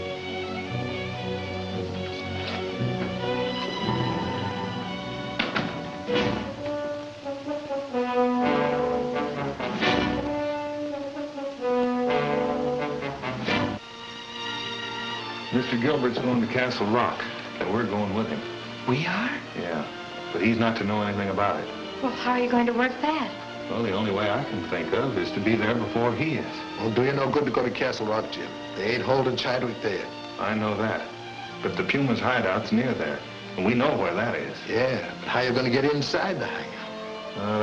Mr. Gilbert's going to Castle Rock, and we're going with him. We are? Yeah, but he's not to know anything about it. Well, how are you going to work that? Well, the only way I can think of is to be there before he is. Won't do you no good to go to Castle Rock, Jim. They ain't holding Chadwick there. I know that. But the Puma's hideout's near there, and we know where that is. Yeah, but how you going to get inside the hangout?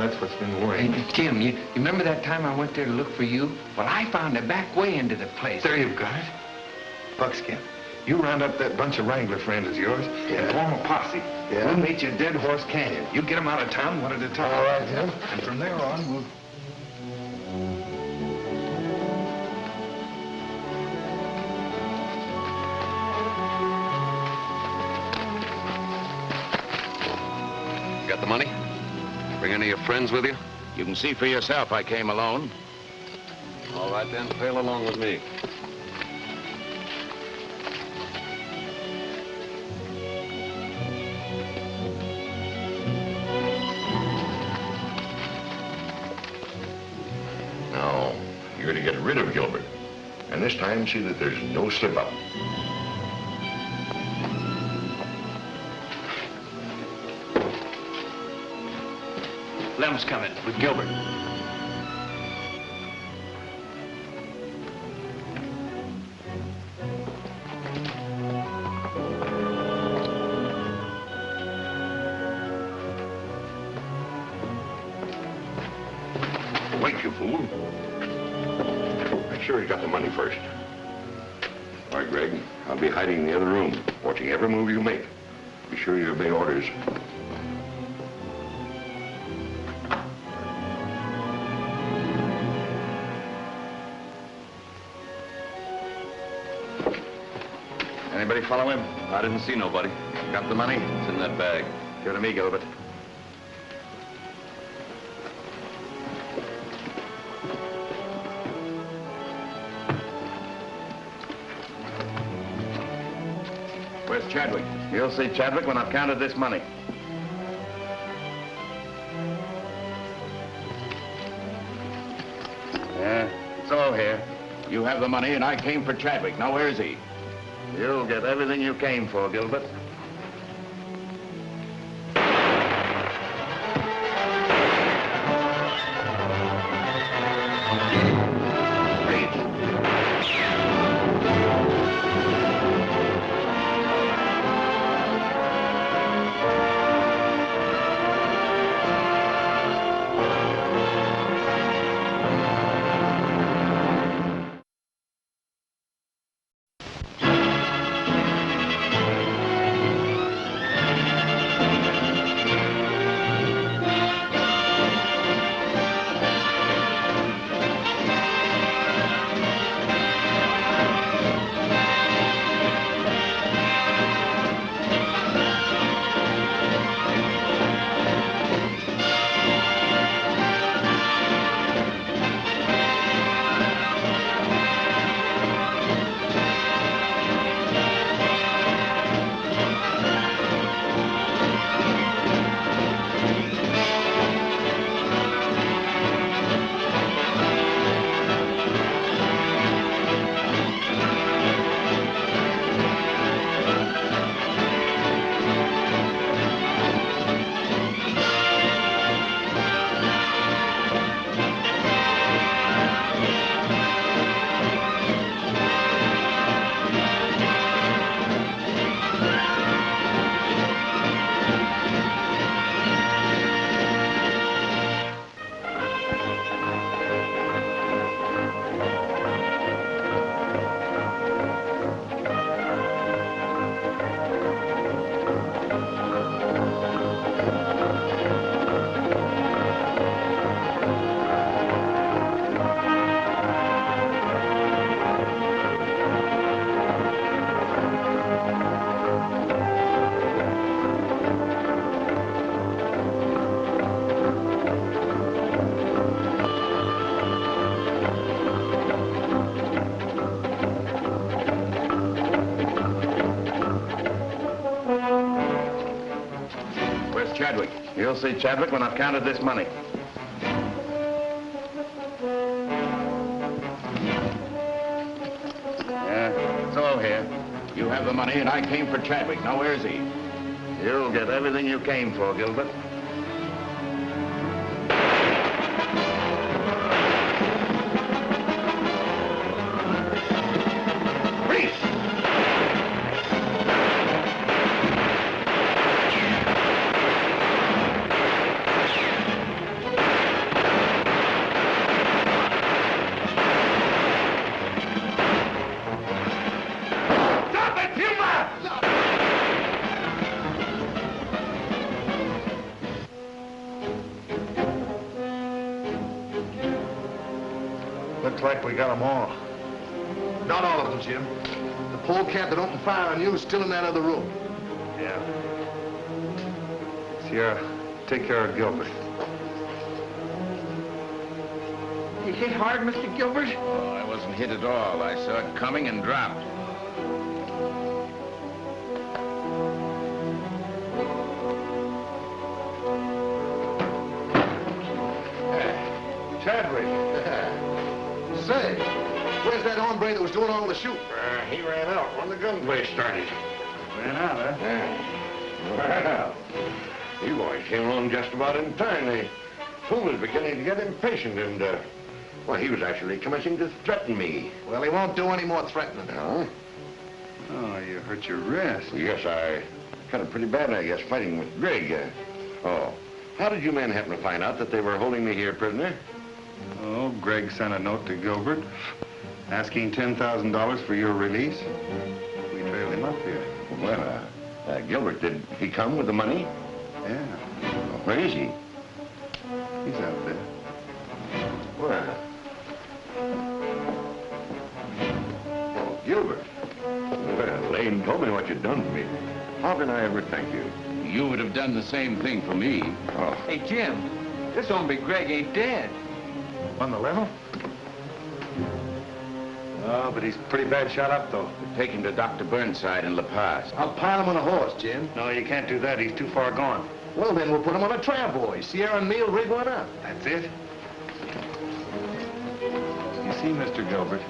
That's what's been worrying me. Hey, Jim, you remember that time I went there to look for you? Well, I found a back way into the place. There you've got it. Buckskin, you round up that bunch of Wrangler friends of yours and form a posse. Yeah? We'll meet you at Dead Horse Canyon. You get them out of town one at a time. All right, Jim. And from there on, we'll... Got the money? Bring any of your friends with you? You can see for yourself I came alone. All right, then. Trail along with me. Now, you're to get rid of Gilbert. And this time, see that there's no slip-up. Lem's coming with Gilbert. Wait, you fool. Make sure you got the money first. All right, Greg. I'll be hiding in the other room, watching every move you make. Be sure you obey orders. Anybody follow him? I didn't see nobody. Got the money? It's in that bag. Give it to me, Gilbert. Where's Chadwick? You'll see Chadwick when I've counted this money. Yeah, it's all here. You have the money, and I came for Chadwick. Now, where is he? You'll get everything you came for, Gilbert. Chadwick. You'll see Chadwick when I've counted this money. Yeah, it's all here. You have the money, and I came for Chadwick. Now, where is he? You'll get everything you came for, Gilbert. Looks like we got them all. Not all of them, Jim. The polecat that opened fire on you is still in that other room. Yeah. Sierra, take care of Gilbert. You hit hard, Mr. Gilbert? Oh, I wasn't hit at all. I saw it coming and dropped. Chadwick. Say, where's that hombre that was doing all the shooting? He ran out when the gunplay started. Ran out, huh? Yeah. Well, you boys came along just about in time. The fool was beginning to get impatient and, well, he was actually commencing to threaten me. Well, he won't do any more threatening. No? Oh, you hurt your wrist. Yes, I cut it pretty bad, I guess, fighting with Greg. Oh, how did you men happen to find out that they were holding me here prisoner? Oh, Greg sent a note to Gilbert asking $10,000 for your release. We trailed him up here. Well, Gilbert, did he come with the money? Yeah. Where is he? He's out there. Well. Oh, Gilbert. Well, Lane told me what you'd done for me. How can I ever thank you? You would have done the same thing for me. Oh. Hey, Jim, this hombre Greg ain't dead. On the level? Oh, but he's pretty bad shot up, though. Take him to Dr. Burnside in La Paz. I'll pile him on a horse, Jim. No, you can't do that. He's too far gone. Well, then we'll put him on a travoy. Sierra and me will rig one up. That's it. You see, Mr. Gilbert,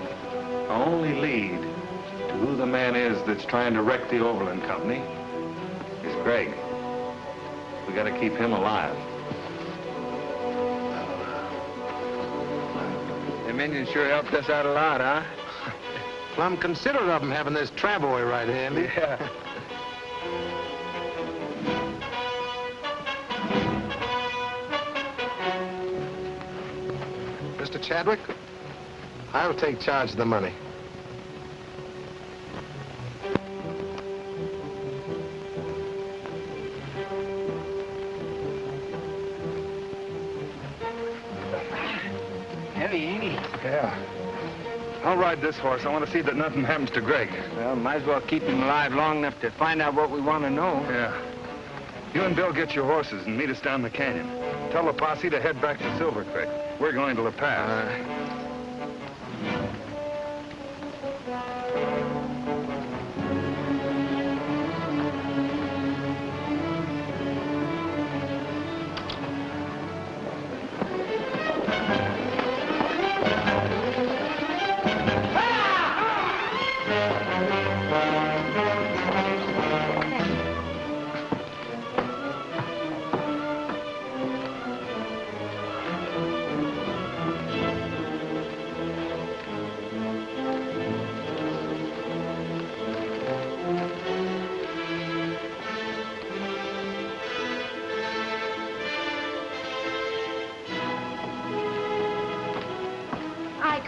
only lead to who the man is that's trying to wreck the Overland Company is Greg. We gotta keep him alive. Them Indians sure helped us out a lot, huh? Plumb considerate of them having this travoy right handy. Yeah. Mr. Chadwick, I'll take charge of the money. Heavy, ain't he? Yeah. I'll ride this horse. I want to see that nothing happens to Greg. Well, might as well keep him alive long enough to find out what we want to know. Yeah. You and Bill get your horses and meet us down the canyon. Tell the posse to head back to Silver Creek. We're going to La Paz.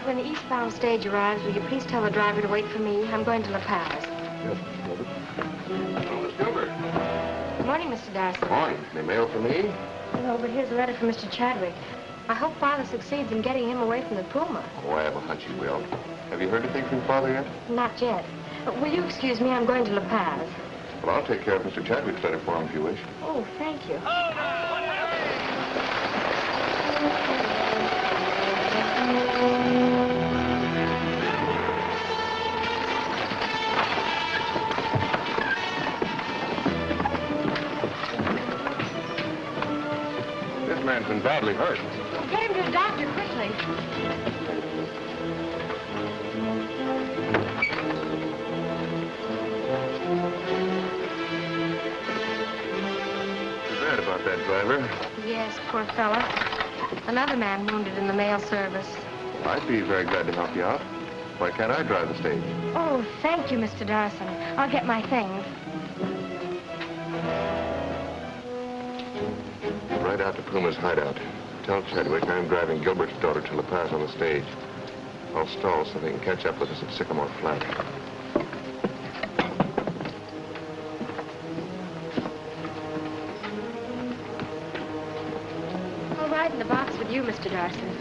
When the eastbound stage arrives, will you please tell the driver to wait for me? I'm going to La Paz. Oh, Miss Gilbert. Good morning, Mr. Darcy. Good morning. Any mail for me? No, but here's a letter from Mr. Chadwick. I hope Father succeeds in getting him away from the Puma. Oh, I have a hunch he will. Have you heard anything from Father yet? Not yet. Will you excuse me? I'm going to La Paz. Well, I'll take care of Mr. Chadwick's letter for him if you wish. Oh, thank you. This man's been badly hurt. Get him to a doctor quickly. Too bad about that driver. Yes, poor fella. Another man wounded in the mail service. I'd be very glad to help you out. Why can't I drive the stage? Oh, thank you, Mr. Darson. I'll get my things. Right out to Puma's hideout. Tell Chadwick I'm driving Gilbert's daughter to La Paz on the stage. I'll stall so they can catch up with us at Sycamore Flat. I'll ride in the box with you, Mr. Darson.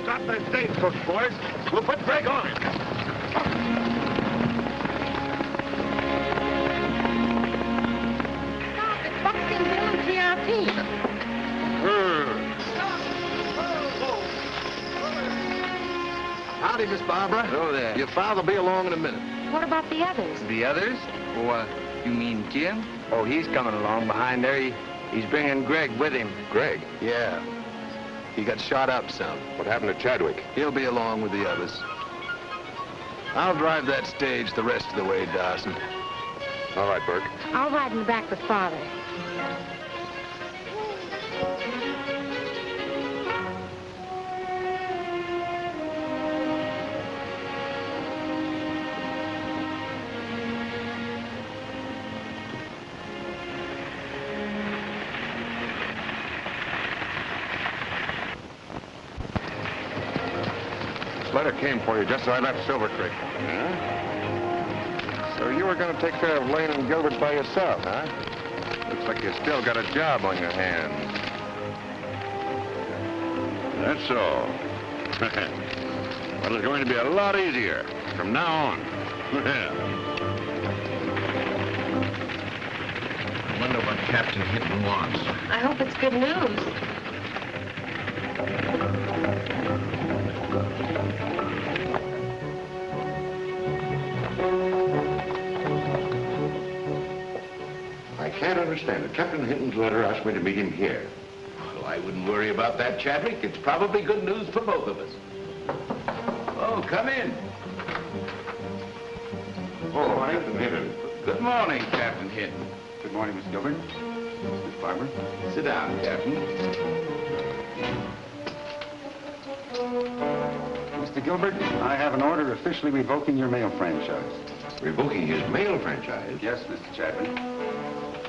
Stop that stagecoach, boys. We'll put Greg on it. Stop it. Buckskin Bill and TRP. Howdy, Miss Barbara. Hello there. Your father'll be along in a minute. What about the others? The others? Oh, you mean Jim? Oh, he's coming along behind there. He's bringing Greg with him. Greg? Yeah. He got shot up some. What happened to Chadwick? He'll be along with the others. I'll drive that stage the rest of the way, Dawson. All right, Burke. I'll ride in the back with Father. This letter came for you just as I left Silver Creek. Huh? So you were going to take care of Lane and Gilbert by yourself, huh? Looks like you still got a job on your hands. That's all. Well, it's going to be a lot easier from now on. I wonder what Captain Hinton wants. I hope it's good news. I can't understand it. Captain Hinton's letter asked me to meet him here. Well, I wouldn't worry about that, Chadwick. It's probably good news for both of us. Oh, come in. Oh, Captain Hinton. Good morning, Captain Hinton. Good morning, Miss Gilbert. Miss Barber. Sit down, Captain. Mr. Gilbert, I have an order officially revoking your mail franchise. Revoking his mail franchise? Yes, Mr. Chadwick.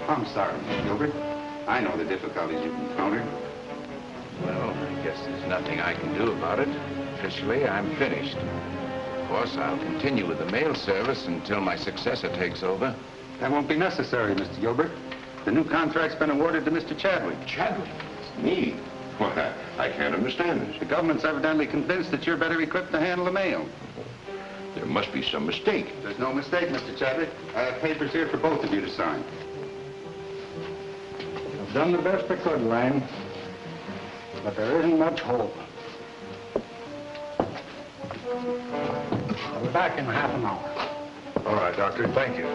I'm sorry, Mr. Gilbert. I know the difficulties you've encountered. Well, I guess there's nothing I can do about it. Officially, I'm finished. Of course, I'll continue with the mail service until my successor takes over. That won't be necessary, Mr. Gilbert. The new contract's been awarded to Mr. Chadwick. Chadwick? Me? Well, I can't understand this. The government's evidently convinced that you're better equipped to handle the mail. There must be some mistake. There's no mistake, Mr. Chadwick. I have papers here for both of you to sign. I've done the best I could, Lane. But there isn't much hope. I'll be back in half an hour. All right, Doctor. Thank you.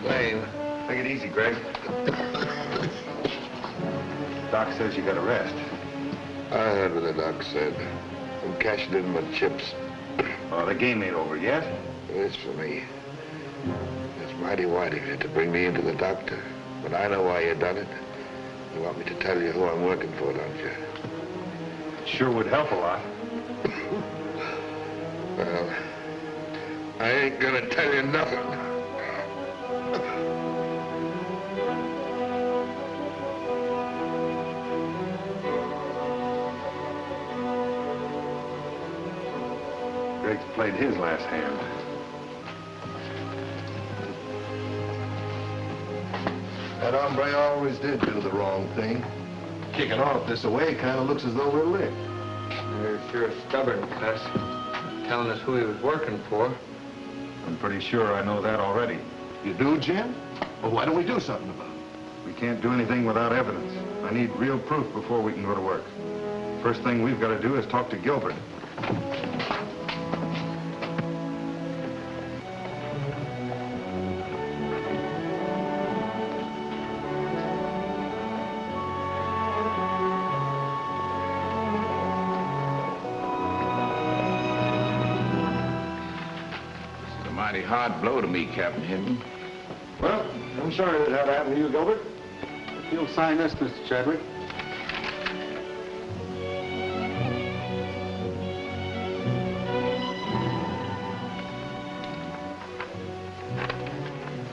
Lane. Take it easy, Greg. Doc says you got a rest. I heard what the doc said. I'm cashing in my chips. Oh, the game ain't over yet? It's for me. It's mighty white of you to bring me into the doctor. But I know why you done it. You want me to tell you who I'm working for, don't you? It sure would help a lot. Well, I ain't gonna tell you nothing. Greg's played his last hand. That hombre always did do the wrong thing. Kicking off this way kind of looks as though we're licked. They're sure stubborn, Gus. Telling us who he was working for. I'm pretty sure I know that already. You do, Jim? Well, why don't we do something about it? We can't do anything without evidence. I need real proof before we can go to work. First thing we've got to do is talk to Gilbert. Mighty hard blow to me, Captain Hinton. Well, I'm sorry that happened to you, Gilbert. If you'll sign this, Mr. Chadwick.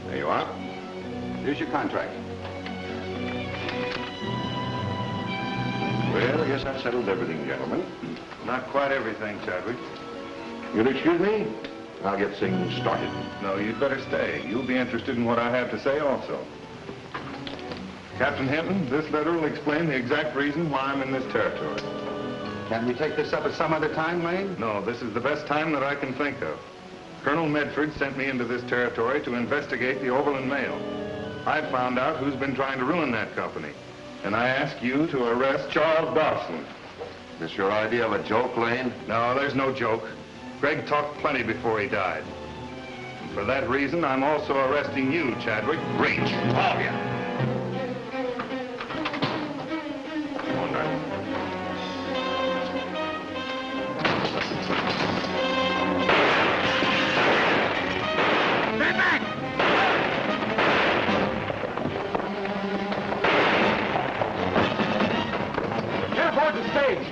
There you are. Here's your contract. Well, I guess that settles everything, gentlemen. Not quite everything, Chadwick. You'll excuse me? I'll get things started. No, you'd better stay. You'll be interested in what I have to say also. Captain Hinton, this letter will explain the exact reason why I'm in this territory. Can we take this up at some other time, Lane? No, this is the best time that I can think of. Colonel Medford sent me into this territory to investigate the Overland mail. I found out who's been trying to ruin that company. And I ask you to arrest Charles Dawson. This your idea of a joke, Lane? No, there's no joke. Greg talked plenty before he died. And for that reason, I'm also arresting you, Chadwick. Reach, all of you. Come on, Darcy. Stand back! Get aboard the stage!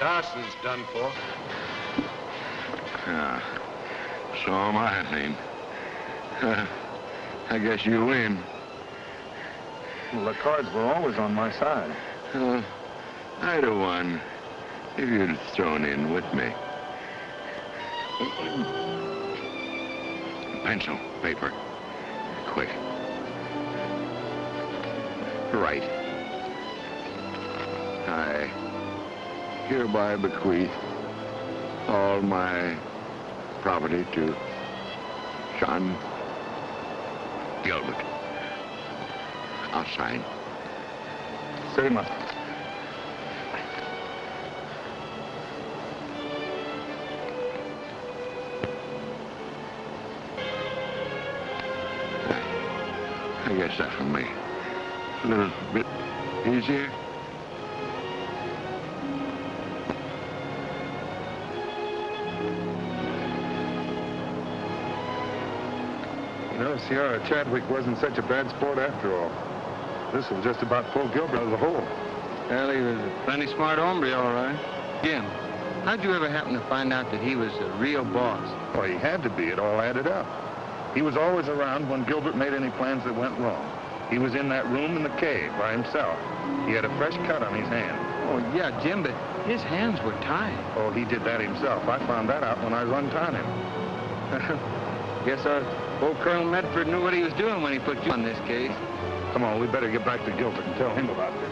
Dawson's done for. Yeah. So am I, Lane. I guess you win. Well, the cards were always on my side. I'd have won if you'd have thrown in with me. Pencil, paper. Quick. Right. I hereby bequeath all my property to John Gilbert. I'll sign. Certainly. I guess that will make it a little bit easier. You know, Sierra Chadwick wasn't such a bad sport after all. This will just about pull Gilbert as a whole. Well, he was a plenty smart hombre, all right. Jim, how'd you ever happen to find out that he was a real boss? Well, he had to be. It all added up. He was always around when Gilbert made any plans that went wrong. He was in that room in the cave by himself. He had a fresh cut on his hand. Oh, yeah, Jim, but his hands were tied. Oh, he did that himself. I found that out when I was untying him. Guess our old Colonel Medford knew what he was doing when he put you on this case. Come on, we better get back to Gilbert and tell him about this.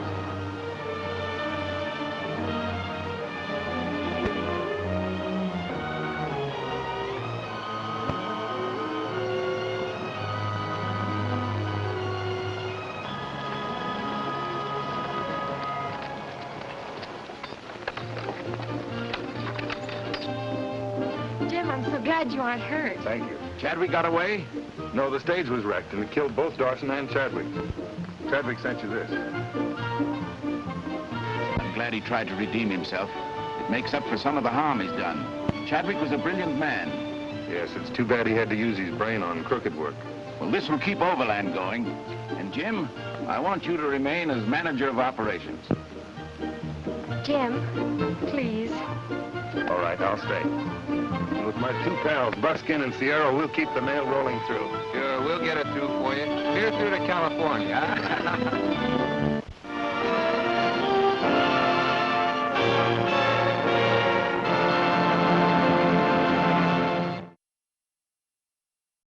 Jim, I'm so glad you aren't hurt. Thank you. Chadwick got away? No, the stage was wrecked, and it killed both Dawson and Chadwick. Chadwick sent you this. I'm glad he tried to redeem himself. It makes up for some of the harm he's done. Chadwick was a brilliant man. Yes, it's too bad he had to use his brain on crooked work. Well, this will keep Overland going. And Jim, I want you to remain as manager of operations. Jim, please. All right, I'll stay. And with my two pals, Buckskin and Sierra, we'll keep the mail rolling through. Sure, we'll get it through for you. Clear through to California, huh?